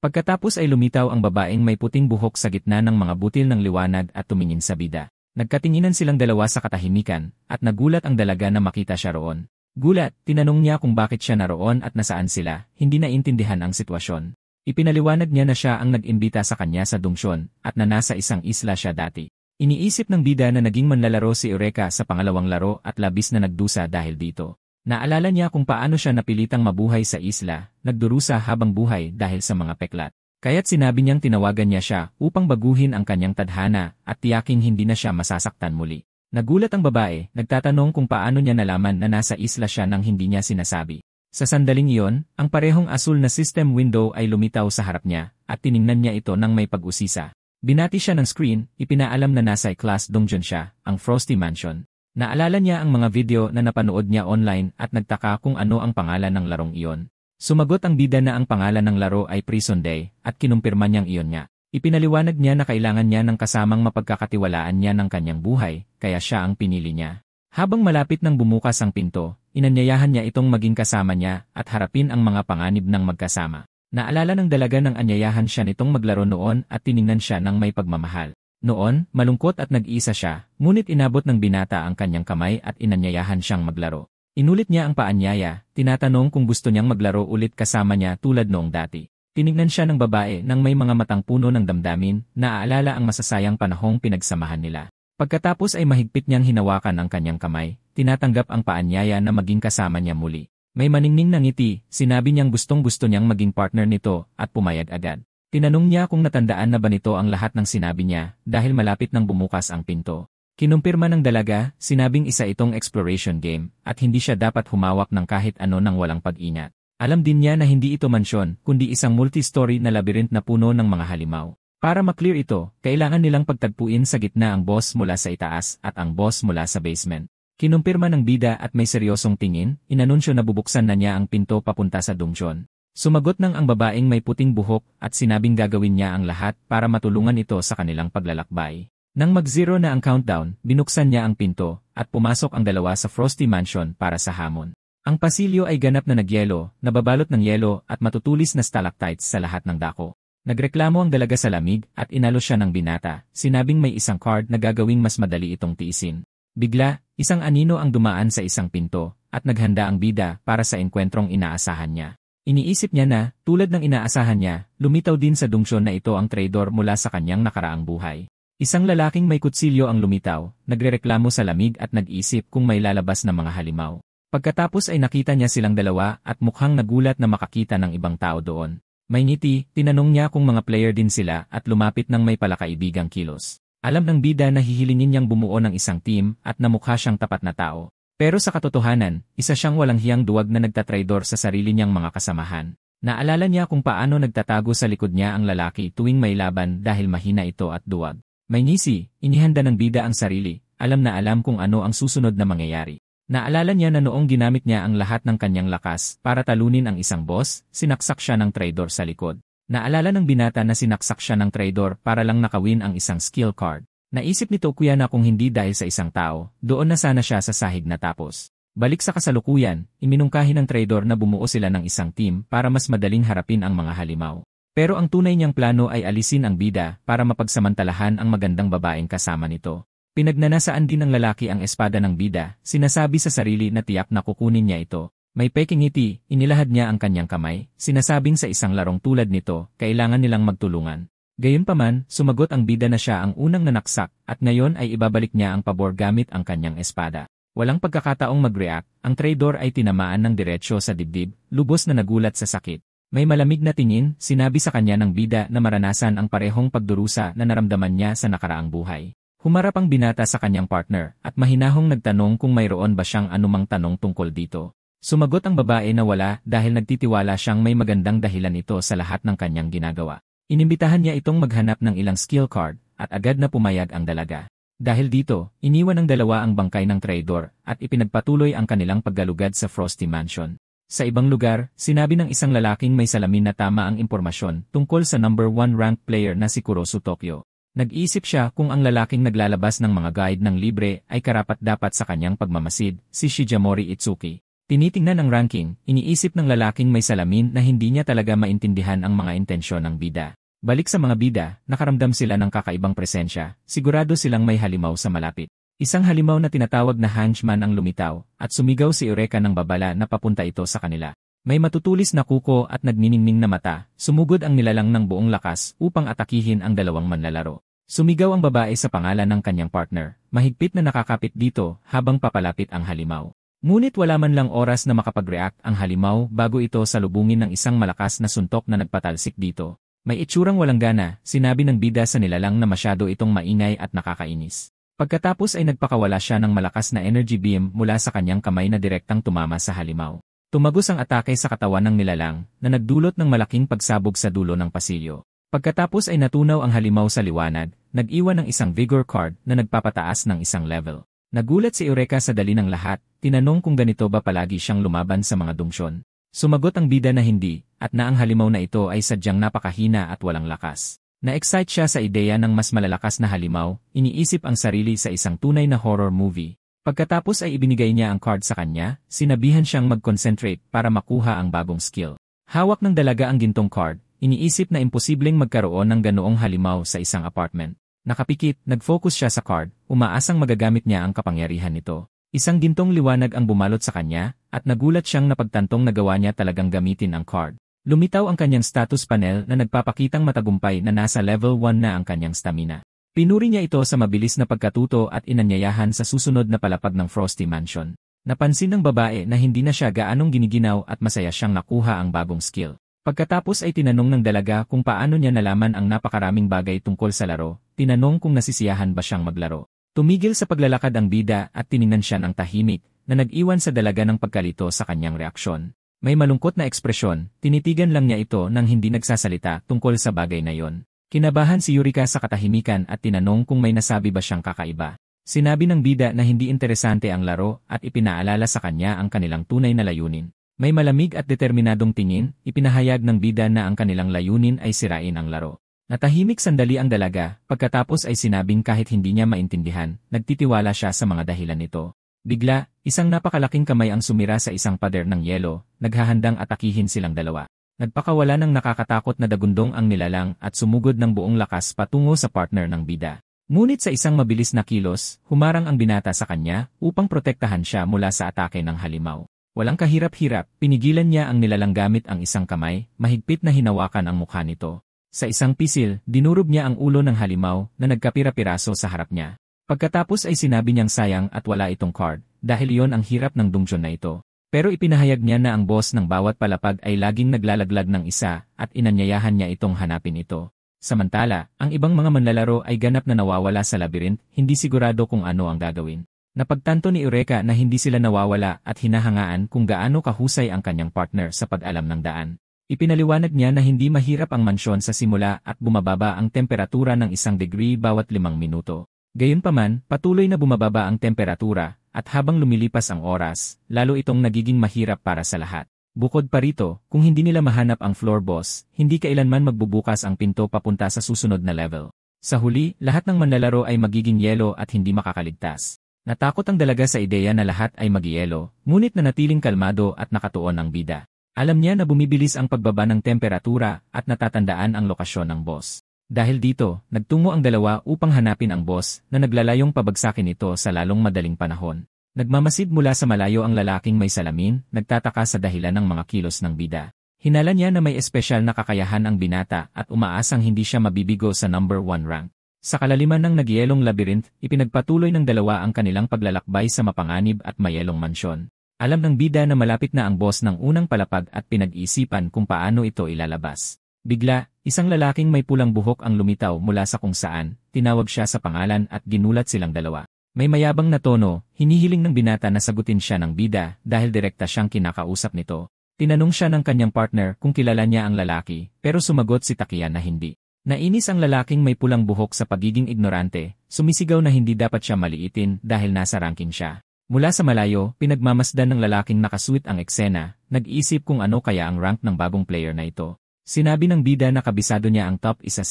Pagkatapos ay lumitaw ang babaeng may puting buhok sa gitna ng mga butil ng liwanag at tumingin sa bida. Nagkatinginan silang dalawa sa katahimikan, at nagulat ang dalaga na makita siya roon. Gulat, tinanong niya kung bakit siya naroon at nasaan sila, hindi naintindihan ang sitwasyon. Ipinaliwanag niya na siya ang nag-imbita sa kanya sa dungsyon, at na nasa isang isla siya dati. Iniisip ng bida na naging manlalaro si Eureka sa pangalawang laro at labis na nagdusa dahil dito. Naalala niya kung paano siya napilitang mabuhay sa isla, nagdurusa habang buhay dahil sa mga peklat. Kaya't sinabi niyang tinawagan niya siya upang baguhin ang kanyang tadhana at tiyaking hindi na siya masasaktan muli. Nagulat ang babae, nagtatanong kung paano niya nalaman na nasa isla siya nang hindi niya sinasabi. Sa sandaling iyon, ang parehong asul na system window ay lumitaw sa harap niya at tiningnan niya ito nang may pag-usisa. Binati siya ng screen, ipinaalam na nasa class dungeon siya, ang Frosty Mansion. Naalala niya ang mga video na napanood niya online at nagtaka kung ano ang pangalan ng larong iyon. Sumagot ang bida na ang pangalan ng laro ay Prison Day at kinumpirma niyang iyon nga. Ipinaliwanag niya na kailangan niya ng kasamang mapagkakatiwalaan niya ng kanyang buhay, kaya siya ang pinili niya. Habang malapit nang bumukas ang pinto, inanyayahan niya itong maging kasama niya at harapin ang mga panganib ng magkasama. Naalala ng dalaga ng anyayahan siya nitong maglaro noon at tiningnan siya ng may pagmamahal. Noon, malungkot at nag-iisa siya, ngunit inabot ng binata ang kanyang kamay at inanyayahan siyang maglaro. Inulit niya ang paanyaya, tinatanong kung gusto niyang maglaro ulit kasama niya tulad noong dati. Tinignan siya ng babae nang may mga matang puno ng damdamin, naaalala ang masasayang panahong pinagsamahan nila. Pagkatapos ay mahigpit niyang hinawakan ang kanyang kamay, tinatanggap ang paanyaya na maging kasama niya muli. May maningning na ngiti, sinabi niyang gustong-gusto niyang maging partner nito at pumayag agad. Tinanong niya kung natandaan na ba nito ang lahat ng sinabi niya dahil malapit nang bumukas ang pinto. Kinumpirma ng dalaga, sinabing isa itong exploration game at hindi siya dapat humawak ng kahit ano nang walang pag-ingat. Alam din niya na hindi ito mansyon kundi isang multi-story na labyrinth na puno ng mga halimaw. Para maklear ito, kailangan nilang pagtagpuin sa gitna ang boss mula sa itaas at ang boss mula sa basement. Kinumpirma ng bida at may seryosong tingin, inanunsyo na bubuksan na niya ang pinto papunta sa dungsyon. Sumagot ng ang babaeng may puting buhok at sinabing gagawin niya ang lahat para matulungan ito sa kanilang paglalakbay. Nang mag-zero na ang countdown, binuksan niya ang pinto at pumasok ang dalawa sa Frosty Mansion para sa hamon. Ang pasilyo ay ganap na nagyelo, nababalot ng yelo at matutulis na stalactites sa lahat ng dako. Nagreklamo ang dalaga sa lamig at inalo siya ng binata, sinabing may isang card na gagawing mas madali itong tiisin. Bigla, isang anino ang dumaan sa isang pinto at naghanda ang bida para sa engkwentrong inaasahan niya. Iniisip niya na, tulad ng inaasahan niya, lumitaw din sa dungsyon na ito ang traidor mula sa kanyang nakaraang buhay. Isang lalaking may kutsilyo ang lumitaw, nagrereklamo sa lamig at nag-isip kung may lalabas na mga halimaw. Pagkatapos ay nakita niya silang dalawa at mukhang nagulat na makakita ng ibang tao doon. May ngiti, tinanong niya kung mga player din sila at lumapit ng may palakaibigang kilos. Alam ng bida na hihilingin niyang bumuo ng isang team at namukha siyang tapat na tao. Pero sa katotohanan, isa siyang walang hiyang duwag na nagtatraidor sa sarili niyang mga kasamahan. Naalala niya kung paano nagtatago sa likod niya ang lalaki tuwing may laban dahil mahina ito at duwag. May ngisi, inihanda ng bida ang sarili, alam na alam kung ano ang susunod na mangyayari. Naalala niya na noong ginamit niya ang lahat ng kanyang lakas para talunin ang isang boss, sinaksak siya ng traidor sa likod. Naalala ng binata na sinaksak siya ng traidor para lang nakawin ang isang skill card. Naisip nito kuya na kung hindi dahil sa isang tao, doon na sana siya sa sahig natapos. Balik sa kasalukuyan, iminungkahi ng traidor na bumuo sila ng isang team para mas madaling harapin ang mga halimaw. Pero ang tunay niyang plano ay alisin ang bida para mapagsamantalahan ang magandang babaeng kasama nito. Pinagnanasaan din ng lalaki ang espada ng bida, sinasabi sa sarili na tiyak na kukunin niya ito. May peking ngiti, inilahad niya ang kanyang kamay, sinasabing sa isang larong tulad nito, kailangan nilang magtulungan. Gayunpaman, sumagot ang bida na siya ang unang nanaksak at ngayon ay ibabalik niya ang pabor gamit ang kanyang espada. Walang pagkakataong mag-react, ang traidor ay tinamaan ng diretsyo sa dibdib, lubos na nagulat sa sakit. May malamig na tingin, sinabi sa kanya ng bida na maranasan ang parehong pagdurusa na naramdaman niya sa nakaraang buhay. Humarap ang binata sa kanyang partner at mahinahong nagtanong kung mayroon ba siyang anumang tanong tungkol dito. Sumagot ang babae na wala dahil nagtitiwala siyang may magandang dahilan ito sa lahat ng kanyang ginagawa. Inimbitahan niya itong maghanap ng ilang skill card at agad na pumayag ang dalaga. Dahil dito, iniwan ng dalawa ang bangkay ng traidor at ipinagpatuloy ang kanilang paggalugad sa Frosty Mansion. Sa ibang lugar, sinabi ng isang lalaking may salamin na tama ang impormasyon tungkol sa number 1 ranked player na si Kurosu Tokyo. Nag-iisip siya kung ang lalaking naglalabas ng mga guide ng libre ay karapat-dapat sa kanyang pagmamasid, si Shijamori Itsuki. Tinitingnan ang ranking, iniisip ng lalaking may salamin na hindi niya talaga maintindihan ang mga intensyon ng bida. Balik sa mga bida, nakaramdam sila ng kakaibang presensya, sigurado silang may halimaw sa malapit. Isang halimaw na tinatawag na henchman ang lumitaw, at sumigaw si Eureka ng babala na papunta ito sa kanila. May matutulis na kuko at nagniningning na mata, sumugod ang nilalang ng buong lakas upang atakihin ang dalawang manlalaro. Sumigaw ang babae sa pangalan ng kanyang partner, mahigpit na nakakapit dito habang papalapit ang halimaw. Ngunit wala man lang oras na makapag-react ang halimaw bago ito salubungin ng isang malakas na suntok na nagpatalsik dito. May itsurang walang gana, sinabi ng bida sa nilalang na masyado itong maingay at nakakainis. Pagkatapos ay nagpakawala siya ng malakas na energy beam mula sa kanyang kamay na direktang tumama sa halimaw. Tumagos ang atake sa katawan ng nilalang na nagdulot ng malaking pagsabog sa dulo ng pasilyo. Pagkatapos ay natunaw ang halimaw sa liwanag, nag-iwan ng isang vigor card na nagpapataas ng isang level. Nagulat si Eureka sa dali ng lahat, tinanong kung ganito ba palagi siyang lumaban sa mga dungsyon. Sumagot ang bida na hindi, at na ang halimaw na ito ay sadyang napakahina at walang lakas. Na-excite siya sa ideya ng mas malalakas na halimaw, iniisip ang sarili sa isang tunay na horror movie. Pagkatapos ay ibinigay niya ang card sa kanya, sinabihan siyang mag-concentrate para makuha ang bagong skill. Hawak ng dalaga ang gintong card, iniisip na imposibleng magkaroon ng ganoong halimaw sa isang apartment. Nakapikit, nag-focus siya sa card, umaasang magagamit niya ang kapangyarihan nito. Isang gintong liwanag ang bumalot sa kanya, at nagulat siyang napagtantong nagawa niya talagang gamitin ang card. Lumitaw ang kanyang status panel na nagpapakitang matagumpay na nasa level 1 na ang kanyang stamina. Pinuri niya ito sa mabilis na pagkatuto at inanyayahan sa susunod na palapag ng Frosty Mansion. Napansin ng babae na hindi na siya gaanong giniginaw at masaya siyang nakuha ang bagong skill. Pagkatapos ay tinanong ng dalaga kung paano niya nalaman ang napakaraming bagay tungkol sa laro, tinanong kung nasisiyahan ba siyang maglaro. Tumigil sa paglalakad ang bida at tiningnan siya ng tahimik, na nag-iwan sa dalaga ng pagkalito sa kanyang reaksyon. May malungkot na ekspresyon, tinitigan lang niya ito nang hindi nagsasalita tungkol sa bagay na yon. Kinabahan si Eureka sa katahimikan at tinanong kung may nasabi ba siyang kakaiba. Sinabi ng bida na hindi interesante ang laro at ipinaalala sa kanya ang kanilang tunay na layunin. May malamig at determinadong tingin, ipinahayag ng bida na ang kanilang layunin ay sirain ang laro. Natahimik sandali ang dalaga, pagkatapos ay sinabing kahit hindi niya maintindihan, nagtitiwala siya sa mga dahilan nito. Bigla, isang napakalaking kamay ang sumira sa isang pader ng yelo, naghahandang atakihin silang dalawa. Nagpakawala ng nakakatakot na dagundong ang nilalang at sumugod ng buong lakas patungo sa partner ng bida. Ngunit sa isang mabilis na kilos, humarang ang binata sa kanya upang protektahan siya mula sa atake ng halimaw. Walang kahirap-hirap, pinigilan niya ang nilalang gamit ang isang kamay, mahigpit na hinawakan ang mukha nito. Sa isang pisil, dinurog niya ang ulo ng halimaw na nagkapira-piraso sa harap niya. Pagkatapos ay sinabi niyang sayang at wala itong card, dahil iyon ang hirap ng dungsyon na ito. Pero ipinahayag niya na ang boss ng bawat palapag ay laging naglalaglag ng isa at inanyayahan niya itong hanapin ito. Samantala, ang ibang mga manlalaro ay ganap na nawawala sa labyrinth, hindi sigurado kung ano ang gagawin. Napagtanto ni Eureka na hindi sila nawawala at hinahangaan kung gaano kahusay ang kanyang partner sa pag-alam ng daan. Ipinaliwanag niya na hindi mahirap ang mansyon sa simula at bumababa ang temperatura ng 1 degree bawat 5 minuto. Gayunpaman, patuloy na bumababa ang temperatura at habang lumilipas ang oras, lalo itong nagiging mahirap para sa lahat. Bukod pa rito, kung hindi nila mahanap ang floor boss, hindi kailanman magbubukas ang pinto papunta sa susunod na level. Sa huli, lahat ng manlalaro ay magiging yelo at hindi makakaligtas. Natakot ang dalaga sa ideya na lahat ay magyelo, ngunit nanatiling kalmado at nakatuon ang bida. Alam niya na bumibilis ang pagbaba ng temperatura at natatandaan ang lokasyon ng boss. Dahil dito, nagtungo ang dalawa upang hanapin ang boss na naglalayong pabagsakin ito sa lalong madaling panahon. Nagmamasid mula sa malayo ang lalaking may salamin, nagtataka sa dahilan ng mga kilos ng bida. Hinala niya na may espesyal na kakayahan ang binata at umaasang hindi siya mabibigo sa number 1 rank. Sa kalaliman ng nagyelong labyrinth, ipinagpatuloy ng dalawa ang kanilang paglalakbay sa mapanganib at mayelong mansyon. Alam ng bida na malapit na ang boss ng unang palapag at pinag-iisipan kung paano ito ilalabas. Bigla, isang lalaking may pulang buhok ang lumitaw mula sa kung saan, tinawag siya sa pangalan at ginulat silang dalawa. May mayabang na tono, hinihiling ng binata na sagutin siya ng bida dahil direkta siyang kinakausap nito. Tinanong siya ng kanyang partner kung kilala niya ang lalaki, pero sumagot si Takia na hindi. Nainis ang lalaking may pulang buhok sa pagiging ignorante, sumisigaw na hindi dapat siya maliitin dahil nasa ranking siya. Mula sa malayo, pinagmamasdan ng lalaking nakasweet ang eksena, nag-iisip kung ano kaya ang rank ng bagong player na ito. Sinabi ng bida na kabisado niya ang top 1-0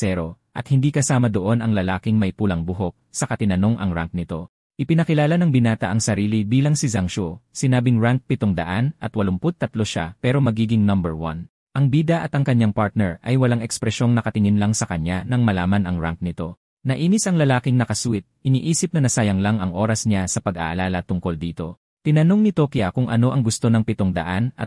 at hindi kasama doon ang lalaking may pulang buhok, saka tinanong ang rank nito. Ipinakilala ng binata ang sarili bilang si Zhang Shu, sinabing rank 783 siya pero magiging number 1. Ang bida at ang kanyang partner ay walang ekspresyong nakatingin lang sa kanya nang malaman ang rank nito. Nainis ang lalaking nakasweet, iniisip na nasayang lang ang oras niya sa pag-aalala tungkol dito. Tinanong ni Tokia kung ano ang gusto ng 783,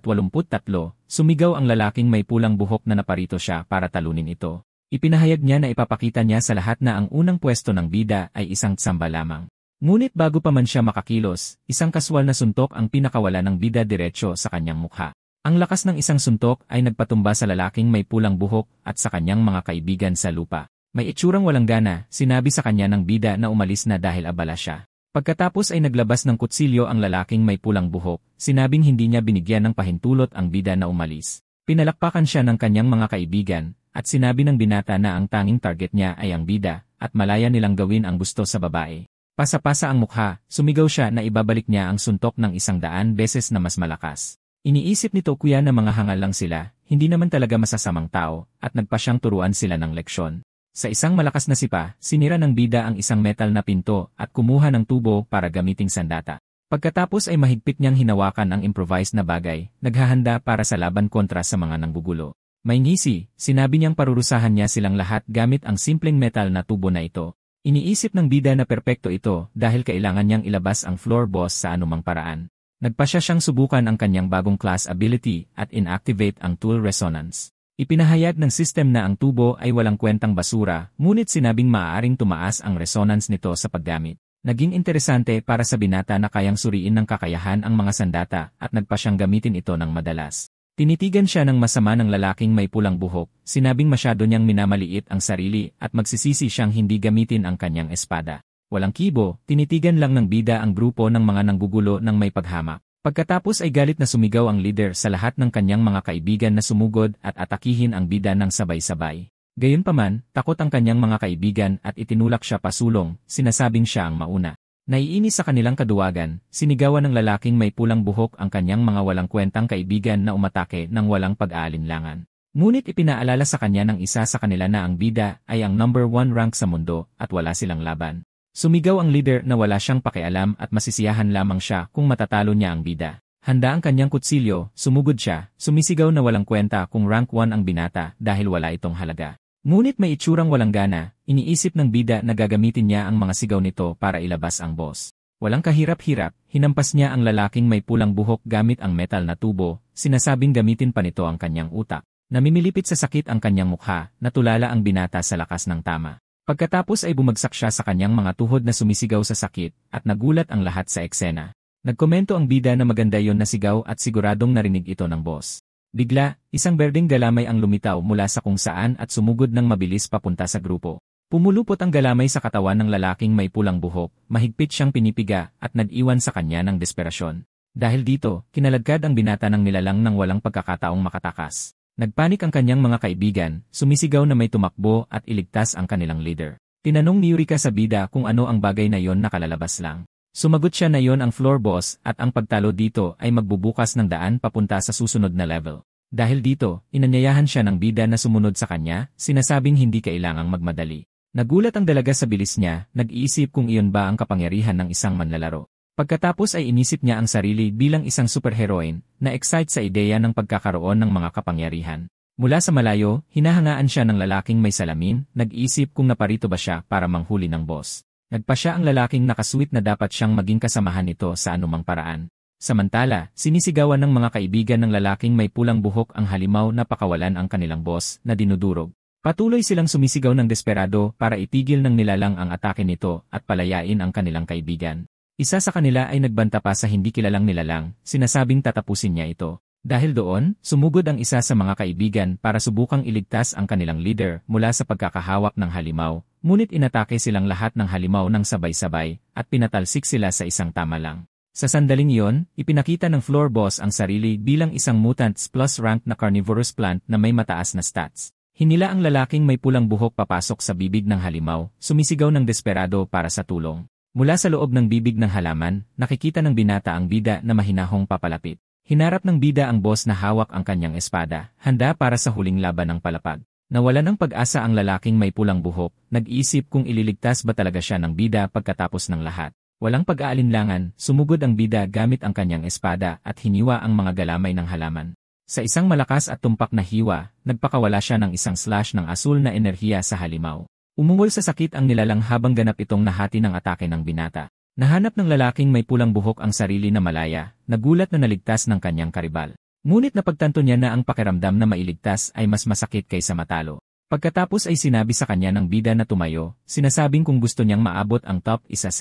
sumigaw ang lalaking may pulang buhok na naparito siya para talunin ito. Ipinahayag niya na ipapakita niya sa lahat na ang unang pwesto ng bida ay isang tsamba lamang. Ngunit bago pa man siya makakilos, isang kaswal na suntok ang pinakawala ng bida diretsyo sa kanyang mukha. Ang lakas ng isang suntok ay nagpatumba sa lalaking may pulang buhok at sa kanyang mga kaibigan sa lupa. May itsurang walang gana, sinabi sa kanya ng bida na umalis na dahil abala siya. Pagkatapos ay naglabas ng kutsilyo ang lalaking may pulang buhok, sinabing hindi niya binigyan ng pahintulot ang bida na umalis. Pinalakpakan siya ng kanyang mga kaibigan, at sinabi ng binata na ang tanging target niya ay ang bida, at malaya nilang gawin ang gusto sa babae. Pasa-pasa ang mukha, sumigaw siya na ibabalik niya ang suntok ng 100 beses na mas malakas. Iniisip nito kuya na mga hangal lang sila, hindi naman talaga masasamang tao, at nagpa siyang turuan sila ng leksyon. Sa isang malakas na sipa, sinira ng bida ang isang metal na pinto at kumuha ng tubo para gamiting sandata. Pagkatapos ay mahigpit niyang hinawakan ang improvised na bagay, naghahanda para sa laban kontra sa mga nanggugulo. May ngisi, sinabi niyang parurusahan niya silang lahat gamit ang simpleng metal na tubo na ito. Iniisip ng bida na perpekto ito dahil kailangan niyang ilabas ang floor boss sa anumang paraan. Nagpasya siyang subukan ang kanyang bagong class ability at inactivate ang tool resonance. Ipinahayag ng system na ang tubo ay walang kwentang basura, ngunit sinabing maaaring tumaas ang resonance nito sa paggamit. Naging interesante para sa binata na kayang suriin ng kakayahan ang mga sandata at nagpa siyang gamitin ito ng madalas. Tinitigan siya ng masama ng lalaking may pulang buhok, sinabing masyado niyang minamaliit ang sarili at magsisisi siyang hindi gamitin ang kanyang espada. Walang kibo, tinitigan lang ng bida ang grupo ng mga nanggugulo ng may paghamak. Pagkatapos ay galit na sumigaw ang leader sa lahat ng kanyang mga kaibigan na sumugod at atakihin ang bida ng sabay-sabay. Gayunpaman, takot ang kanyang mga kaibigan at itinulak siya pasulong, sinasabing siya ang mauna. Naiinis sa kanilang kaduwagan, sinigawan ng lalaking may pulang buhok ang kanyang mga walang kwentang kaibigan na umatake ng walang pag-aalinlangan. Ngunit ipinaalala sa kanya ng isa sa kanila na ang bida ay ang number 1 rank sa mundo at wala silang laban. Sumigaw ang leader na wala siyang pakialam at masisiyahan lamang siya kung matatalo niya ang bida. Handa ang kanyang kutsilyo, sumugod siya, sumisigaw na walang kwenta kung rank 1 ang binata dahil wala itong halaga. Ngunit may itsurang walang gana, iniisip ng bida na gagamitin niya ang mga sigaw nito para ilabas ang boss. Walang kahirap-hirap, hinampas niya ang lalaking may pulang buhok gamit ang metal na tubo, sinasabing gamitin pa nito ang kanyang utak. Namimilipit sa sakit ang kanyang mukha, natulala ang binata sa lakas ng tama. Pagkatapos ay bumagsak siya sa kanyang mga tuhod na sumisigaw sa sakit at nagulat ang lahat sa eksena. Nagkomento ang bida na maganda yon na sigaw at siguradong narinig ito ng boss. Bigla, isang berdeng galamay ang lumitaw mula sa kung saan at sumugod ng mabilis papunta sa grupo. Pumulupot ang galamay sa katawan ng lalaking may pulang buhok, mahigpit siyang pinipiga at nag-iwan sa kanya ng desperasyon. Dahil dito, kinaladkad ang binata ng nilalang ng walang pagkakataong makatakas. Nagpanik ang kanyang mga kaibigan, sumisigaw na may tumakbo at iligtas ang kanilang leader. Tinanong ni Yurika sa bida kung ano ang bagay na yon na kalalabas lang. Sumagot siya na yon ang floor boss at ang pagtalo dito ay magbubukas ng daan papunta sa susunod na level. Dahil dito, inanyayahan siya ng bida na sumunod sa kanya, sinasabing hindi kailangang magmadali. Nagulat ang dalaga sa bilis niya, nag-iisip kung iyon ba ang kapangyarihan ng isang manlalaro. Pagkatapos ay inisip niya ang sarili bilang isang superheroine, na excite sa ideya ng pagkakaroon ng mga kapangyarihan. Mula sa malayo, hinahangaan siya ng lalaking may salamin, nag-iisip kung naparito ba siya para manghuli ng boss. Nagpa siya ang lalaking nakasweet na dapat siyang maging kasamahan nito sa anumang paraan. Samantala, sinisigawan ng mga kaibigan ng lalaking may pulang buhok ang halimaw na pakawalan ang kanilang boss na dinudurog. Patuloy silang sumisigaw ng desperado para itigil ng nilalang ang atake nito at palayain ang kanilang kaibigan. Isa sa kanila ay nagbanta pa sa hindi kilalang nilalang, sinasabing tatapusin niya ito. Dahil doon, sumugod ang isa sa mga kaibigan para subukang iligtas ang kanilang leader mula sa pagkakahawak ng halimaw, ngunit inatake silang lahat ng halimaw ng sabay-sabay at pinatalsik sila sa isang tama lang. Sa sandaling iyon, ipinakita ng floor boss ang sarili bilang isang mutants plus rank na carnivorous plant na may mataas na stats. Hinila ang lalaking may pulang buhok papasok sa bibig ng halimaw, sumisigaw ng desperado para sa tulong. Mula sa loob ng bibig ng halaman, nakikita ng binata ang bida na mahinahong papalapit. Hinarap ng bida ang boss na hawak ang kanyang espada, handa para sa huling laban ng palapag. Nawalan ng pag-asa ang lalaking may pulang buhok, nag-iisip kung ililigtas ba talaga siya ng bida pagkatapos ng lahat. Walang pag-aalinlangan, sumugod ang bida gamit ang kanyang espada at hiniwa ang mga galamay ng halaman. Sa isang malakas at tumpak na hiwa, nagpakawala siya ng isang slash ng asul na enerhiya sa halimaw. Umungol sa sakit ang nilalang habang ganap itong nahati ng atake ng binata. Nahanap ng lalaking may pulang buhok ang sarili na malaya, nagulat na naligtas ng kanyang karibal. Ngunit napagtanto niya na ang pakiramdam na mailigtas ay mas masakit kaysa matalo. Pagkatapos ay sinabi sa kanya ng bida na tumayo, sinasabing kung gusto niyang maabot ang top 1-0,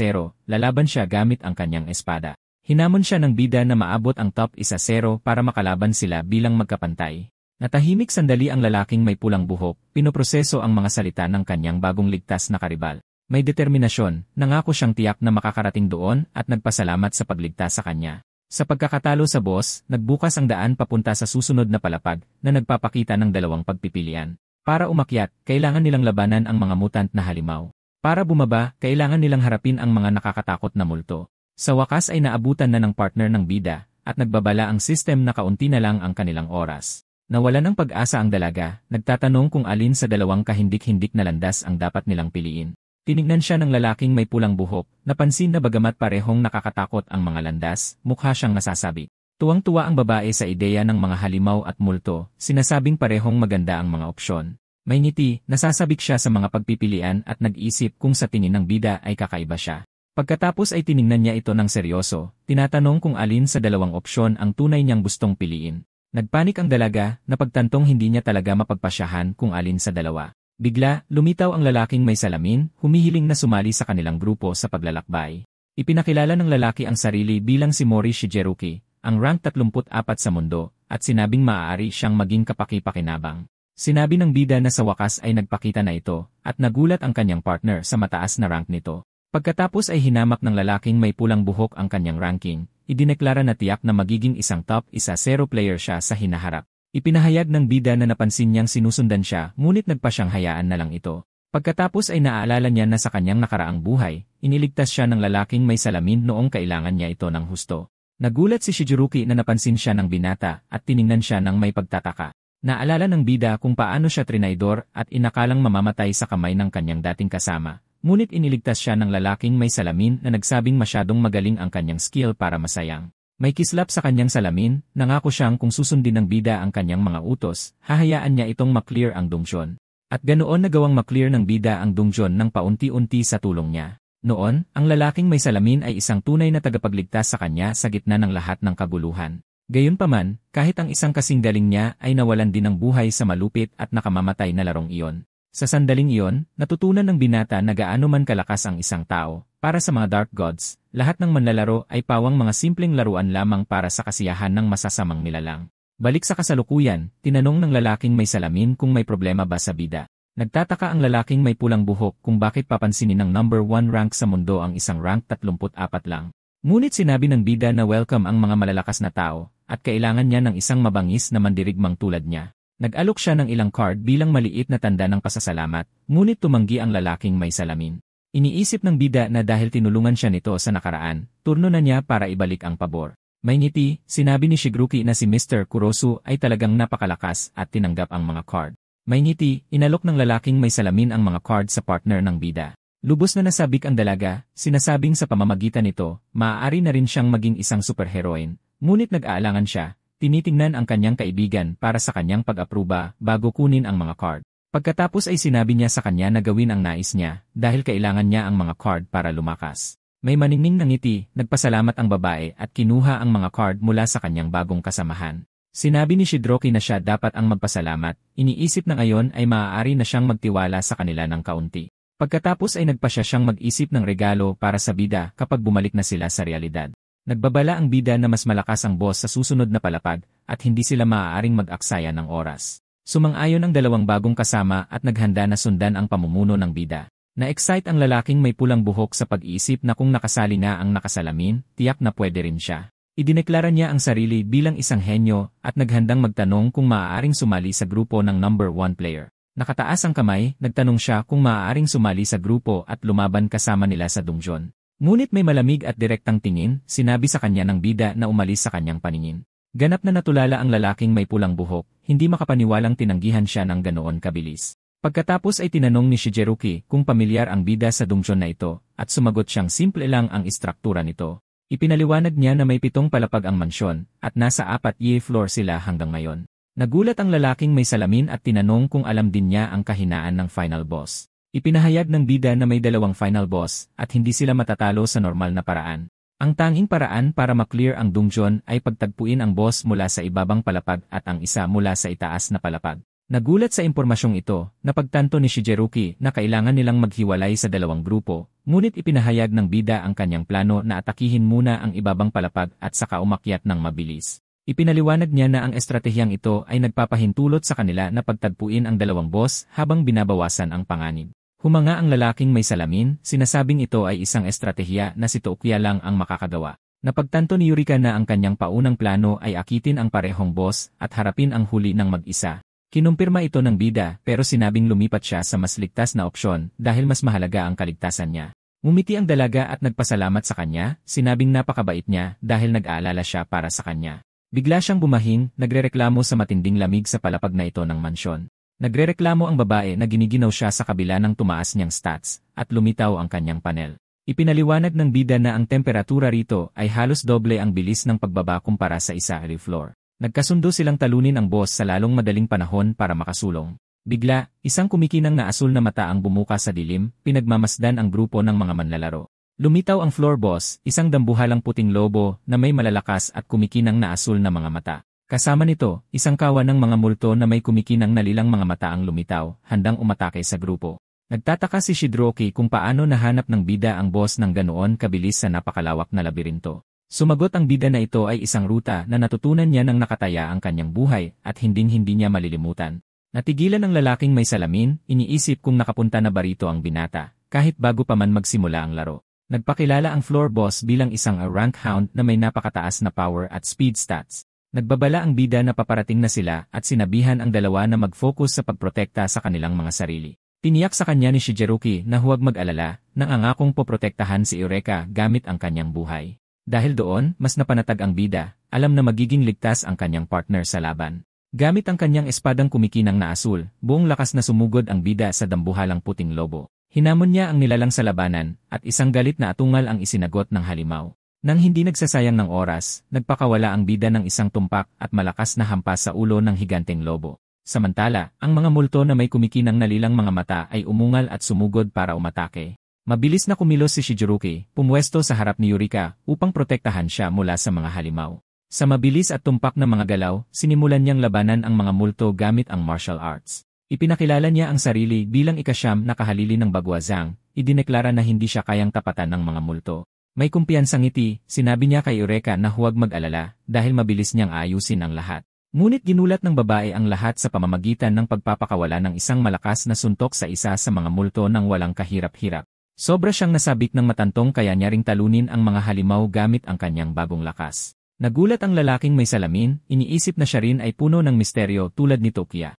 lalaban siya gamit ang kanyang espada. Hinamon siya ng bida na maabot ang top 1-0 para makalaban sila bilang magkapantay. Natahimik sandali ang lalaking may pulang buhok, pinoproseso ang mga salita ng kanyang bagong ligtas na karibal. May determinasyon, nangako siyang tiyak na makakarating doon at nagpasalamat sa pagligtas sa kanya. Sa pagkakatalo sa boss, nagbukas ang daan papunta sa susunod na palapag na nagpapakita ng dalawang pagpipilian. Para umakyat, kailangan nilang labanan ang mga mutant na halimaw. Para bumaba, kailangan nilang harapin ang mga nakakatakot na multo. Sa wakas ay naabutan na ng partner ng bida at nagbabala ang system na kaunti na lang ang kanilang oras. Nawala ng pag-asa ang dalaga, nagtatanong kung alin sa dalawang kahindik-hindik na landas ang dapat nilang piliin. Tinignan siya ng lalaking may pulang buhok, napansin na bagamat parehong nakakatakot ang mga landas, mukha siyang nasasabi. Tuwang-tuwa ang babae sa ideya ng mga halimaw at multo, sinasabing parehong maganda ang mga opsyon. May ngiti, nasasabik siya sa mga pagpipilian at nag-isip kung sa tingin ng bida ay kakaiba siya. Pagkatapos ay tiningnan niya ito ng seryoso, tinatanong kung alin sa dalawang opsyon ang tunay niyang gustong piliin. Nagpanik ang dalaga, napagtantong hindi niya talaga mapagpasyahan kung alin sa dalawa. Bigla, lumitaw ang lalaking may salamin, humihiling na sumali sa kanilang grupo sa paglalakbay. Ipinakilala ng lalaki ang sarili bilang si Mori Shigeruki, ang rank 34 sa mundo, at sinabing maaari siyang maging kapaki-pakinabang. Sinabi ng bida na sa wakas ay nagpakita na ito, at nagulat ang kanyang partner sa mataas na rank nito. Pagkatapos ay hinamak ng lalaking may pulang buhok ang kanyang ranking, idineklara na tiyak na magiging isang top 1-0 player siya sa hinaharap. Ipinahayag ng bida na napansin niyang sinusundan siya, ngunit nagpa siyang hayaan na lang ito. Pagkatapos ay naaalala niya na sa kanyang nakaraang buhay, iniligtas siya ng lalaking may salamin noong kailangan niya ito ng husto. Nagulat si Shigeruki na napansin siya ng binata at tiningnan siya ng may pagtataka. Naalala ng bida kung paano siya trinaydor at inakalang mamamatay sa kamay ng kanyang dating kasama. Ngunit iniligtas siya ng lalaking may salamin na nagsabing masyadong magaling ang kanyang skill para masayang. May kislap sa kanyang salamin, nangako siyang kung susundin ng bida ang kanyang mga utos, hahayaan niya itong maklear ang dungeon. At ganoon nagawang maklear ng bida ang dungeon ng paunti-unti sa tulong niya. Noon, ang lalaking may salamin ay isang tunay na tagapagligtas sa kanya sa gitna ng lahat ng kaguluhan. Gayunpaman, kahit ang isang kasing galing niya ay nawalan din ng buhay sa malupit at nakamamatay na larong iyon. Sa sandaling iyon, natutunan ng binata na gaano man kalakas ang isang tao. Para sa mga Dark Gods, lahat ng manlalaro ay pawang mga simpleng laruan lamang para sa kasiyahan ng masasamang nilalang. Balik sa kasalukuyan, tinanong ng lalaking may salamin kung may problema ba sa bida. Nagtataka ang lalaking may pulang buhok kung bakit papansinin ng number 1 rank sa mundo ang isang rank 34 lang. Ngunit sinabi ng bida na welcome ang mga malalakas na tao, at kailangan niya ng isang mabangis na mandirigmang tulad niya. Nag-alok siya ng ilang card bilang maliit na tanda ng pasasalamat, ngunit tumanggi ang lalaking may salamin. Iniisip ng bida na dahil tinulungan siya nito sa nakaraan, turno na niya para ibalik ang pabor. May ngiti, sinabi ni Shigeruki na si Mr. Kurosu ay talagang napakalakas at tinanggap ang mga card. May ngiti, inalok ng lalaking may salamin ang mga card sa partner ng bida. Lubos na nasabik ang dalaga, sinasabing sa pamamagitan nito, maaari na rin siyang maging isang superheroine. Ngunit nag-aalangan siya, tinitingnan ang kanyang kaibigan para sa kanyang pag-apruba bago kunin ang mga card. Pagkatapos ay sinabi niya sa kanya na gawin ang nais niya dahil kailangan niya ang mga card para lumakas. May maningning na ngiti, nagpasalamat ang babae at kinuha ang mga card mula sa kanyang bagong kasamahan. Sinabi ni Shigeruki na siya dapat ang magpasalamat, iniisip na ngayon ay maaari na siyang magtiwala sa kanila ng kaunti. Pagkatapos ay nagpa siya siyang mag-isip ng regalo para sa bida kapag bumalik na sila sa realidad. Nagbabala ang bida na mas malakas ang boss sa susunod na palapag at hindi sila maaaring mag-aksaya ng oras. Sumang-ayon ang dalawang bagong kasama at naghanda na sundan ang pamumuno ng bida. Na-excite ang lalaking may pulang buhok sa pag-iisip na kung nakasali na ang nakasalamin, tiyak na pwede rin siya. Idineklara niya ang sarili bilang isang henyo at naghandang magtanong kung maaaring sumali sa grupo ng number 1 player. Nakataas ang kamay, nagtanong siya kung maaaring sumali sa grupo at lumaban kasama nila sa dungeon. Ngunit may malamig at direktang tingin, sinabi sa kanya ng bida na umalis sa kanyang paningin. Ganap na natulala ang lalaking may pulang buhok, hindi makapaniwalang tinanggihan siya ng ganoon kabilis. Pagkatapos ay tinanong ni Shigeruki kung pamilyar ang bida sa dungeon na ito, at sumagot siyang simple lang ang istruktura nito. Ipinaliwanag niya na may 7 palapag ang mansyon, at nasa 4th floor sila hanggang ngayon. Nagulat ang lalaking may salamin at tinanong kung alam din niya ang kahinaan ng final boss. Ipinahayag ng bida na may 2 final boss at hindi sila matatalo sa normal na paraan. Ang tanging paraan para maklear ang dungeon ay pagtagpuin ang boss mula sa ibabang palapag at ang isa mula sa itaas na palapag. Nagulat sa impormasyong ito, napagtanto ni Shigeruki na kailangan nilang maghiwalay sa 2 grupo, ngunit ipinahayag ng bida ang kanyang plano na atakihin muna ang ibabang palapag at saka umakyat ng mabilis. Ipinaliwanag niya na ang estratehiyang ito ay nagpapahintulot sa kanila na pagtagpuin ang 2 boss habang binabawasan ang panganib. Humanga ang lalaking may salamin, sinasabing ito ay isang estratehiya na si Tokuya lang ang makakagawa. Napagtanto ni Yurika na ang kanyang paunang plano ay akitin ang parehong boss at harapin ang huli ng mag-isa. Kinumpirma ito ng bida pero sinabing lumipat siya sa mas ligtas na opsyon dahil mas mahalaga ang kaligtasan niya. Ngumiti ang dalaga at nagpasalamat sa kanya, sinabing napakabait niya dahil nag-aalala siya para sa kanya. Bigla siyang bumahing, nagrereklamo sa matinding lamig sa palapag na ito ng mansyon. Nagrereklamo ang babae na giniginaw siya sa kabila ng tumaas niyang stats, at lumitaw ang kanyang panel. Ipinaliwanag ng bida na ang temperatura rito ay halos doble ang bilis ng pagbaba kumpara sa isa floor. Nagkasundo silang talunin ang boss sa lalong madaling panahon para makasulong. Bigla, isang kumikinang na asul na mata ang bumuka sa dilim, pinagmamasdan ang grupo ng mga manlalaro. Lumitaw ang floor boss, isang dambuhalang puting lobo na may malalakas at kumikinang na asul na mga mata. Kasama nito, isang kawan ng mga multo na may kumikinang nalilang mga mata ang lumitaw, handang umatake sa grupo. Nagtataka si Shigeruki kung paano nahanap ng bida ang boss ng ganoon kabilis sa napakalawak na labirinto. Sumagot ang bida na ito ay isang ruta na natutunan niya nang nakataya ang kanyang buhay at hinding-hindi niya malilimutan. Natigilan ang lalaking may salamin, iniisip kung nakapunta na ba rito ang binata, kahit bago pa man magsimula ang laro. Nagpakilala ang floor boss bilang isang rank hound na may napakataas na power at speed stats. Nagbabala ang bida na paparating na sila at sinabihan ang dalawa na mag-focus sa pagprotekta sa kanilang mga sarili. Tiniyak sa kanya ni Shigeruki na huwag mag-alala, nangangakong poprotektahan si Eureka gamit ang kanyang buhay. Dahil doon, mas napanatag ang bida, alam na magiging ligtas ang kanyang partner sa laban. Gamit ang kanyang espadang kumikinang na asul, buong lakas na sumugod ang bida sa dambuhalang puting lobo. Hinamon niya ang nilalang sa labanan, at isang galit na atungal ang isinagot ng halimaw. Nang hindi nagsasayang ng oras, nagpakawala ang bida ng isang tumpak at malakas na hampas sa ulo ng higanteng lobo. Samantala, ang mga multo na may kumikinang nalilang mga mata ay umungal at sumugod para umatake. Mabilis na kumilos si Shigeruki, pumwesto sa harap ni Yurika upang protektahan siya mula sa mga halimaw. Sa mabilis at tumpak na mga galaw, sinimulan niyang labanan ang mga multo gamit ang martial arts. Ipinakilala niya ang sarili bilang ika-9 na kahalili ng Bagwazang, idineklara na hindi siya kayang tapatan ng mga multo. May kumpiyansang ngiti, sinabi niya kay Eureka na huwag mag-alala dahil mabilis niyang ayusin ang lahat. Ngunit ginulat ng babae ang lahat sa pamamagitan ng pagpapakawala ng isang malakas na suntok sa isa sa mga multo ng walang kahirap-hirap. Sobra siyang nasabik ng matantong kaya niya ring talunin ang mga halimaw gamit ang kanyang bagong lakas. Nagulat ang lalaking may salamin, iniisip na siya rin ay puno ng misteryo tulad ni Tokuya.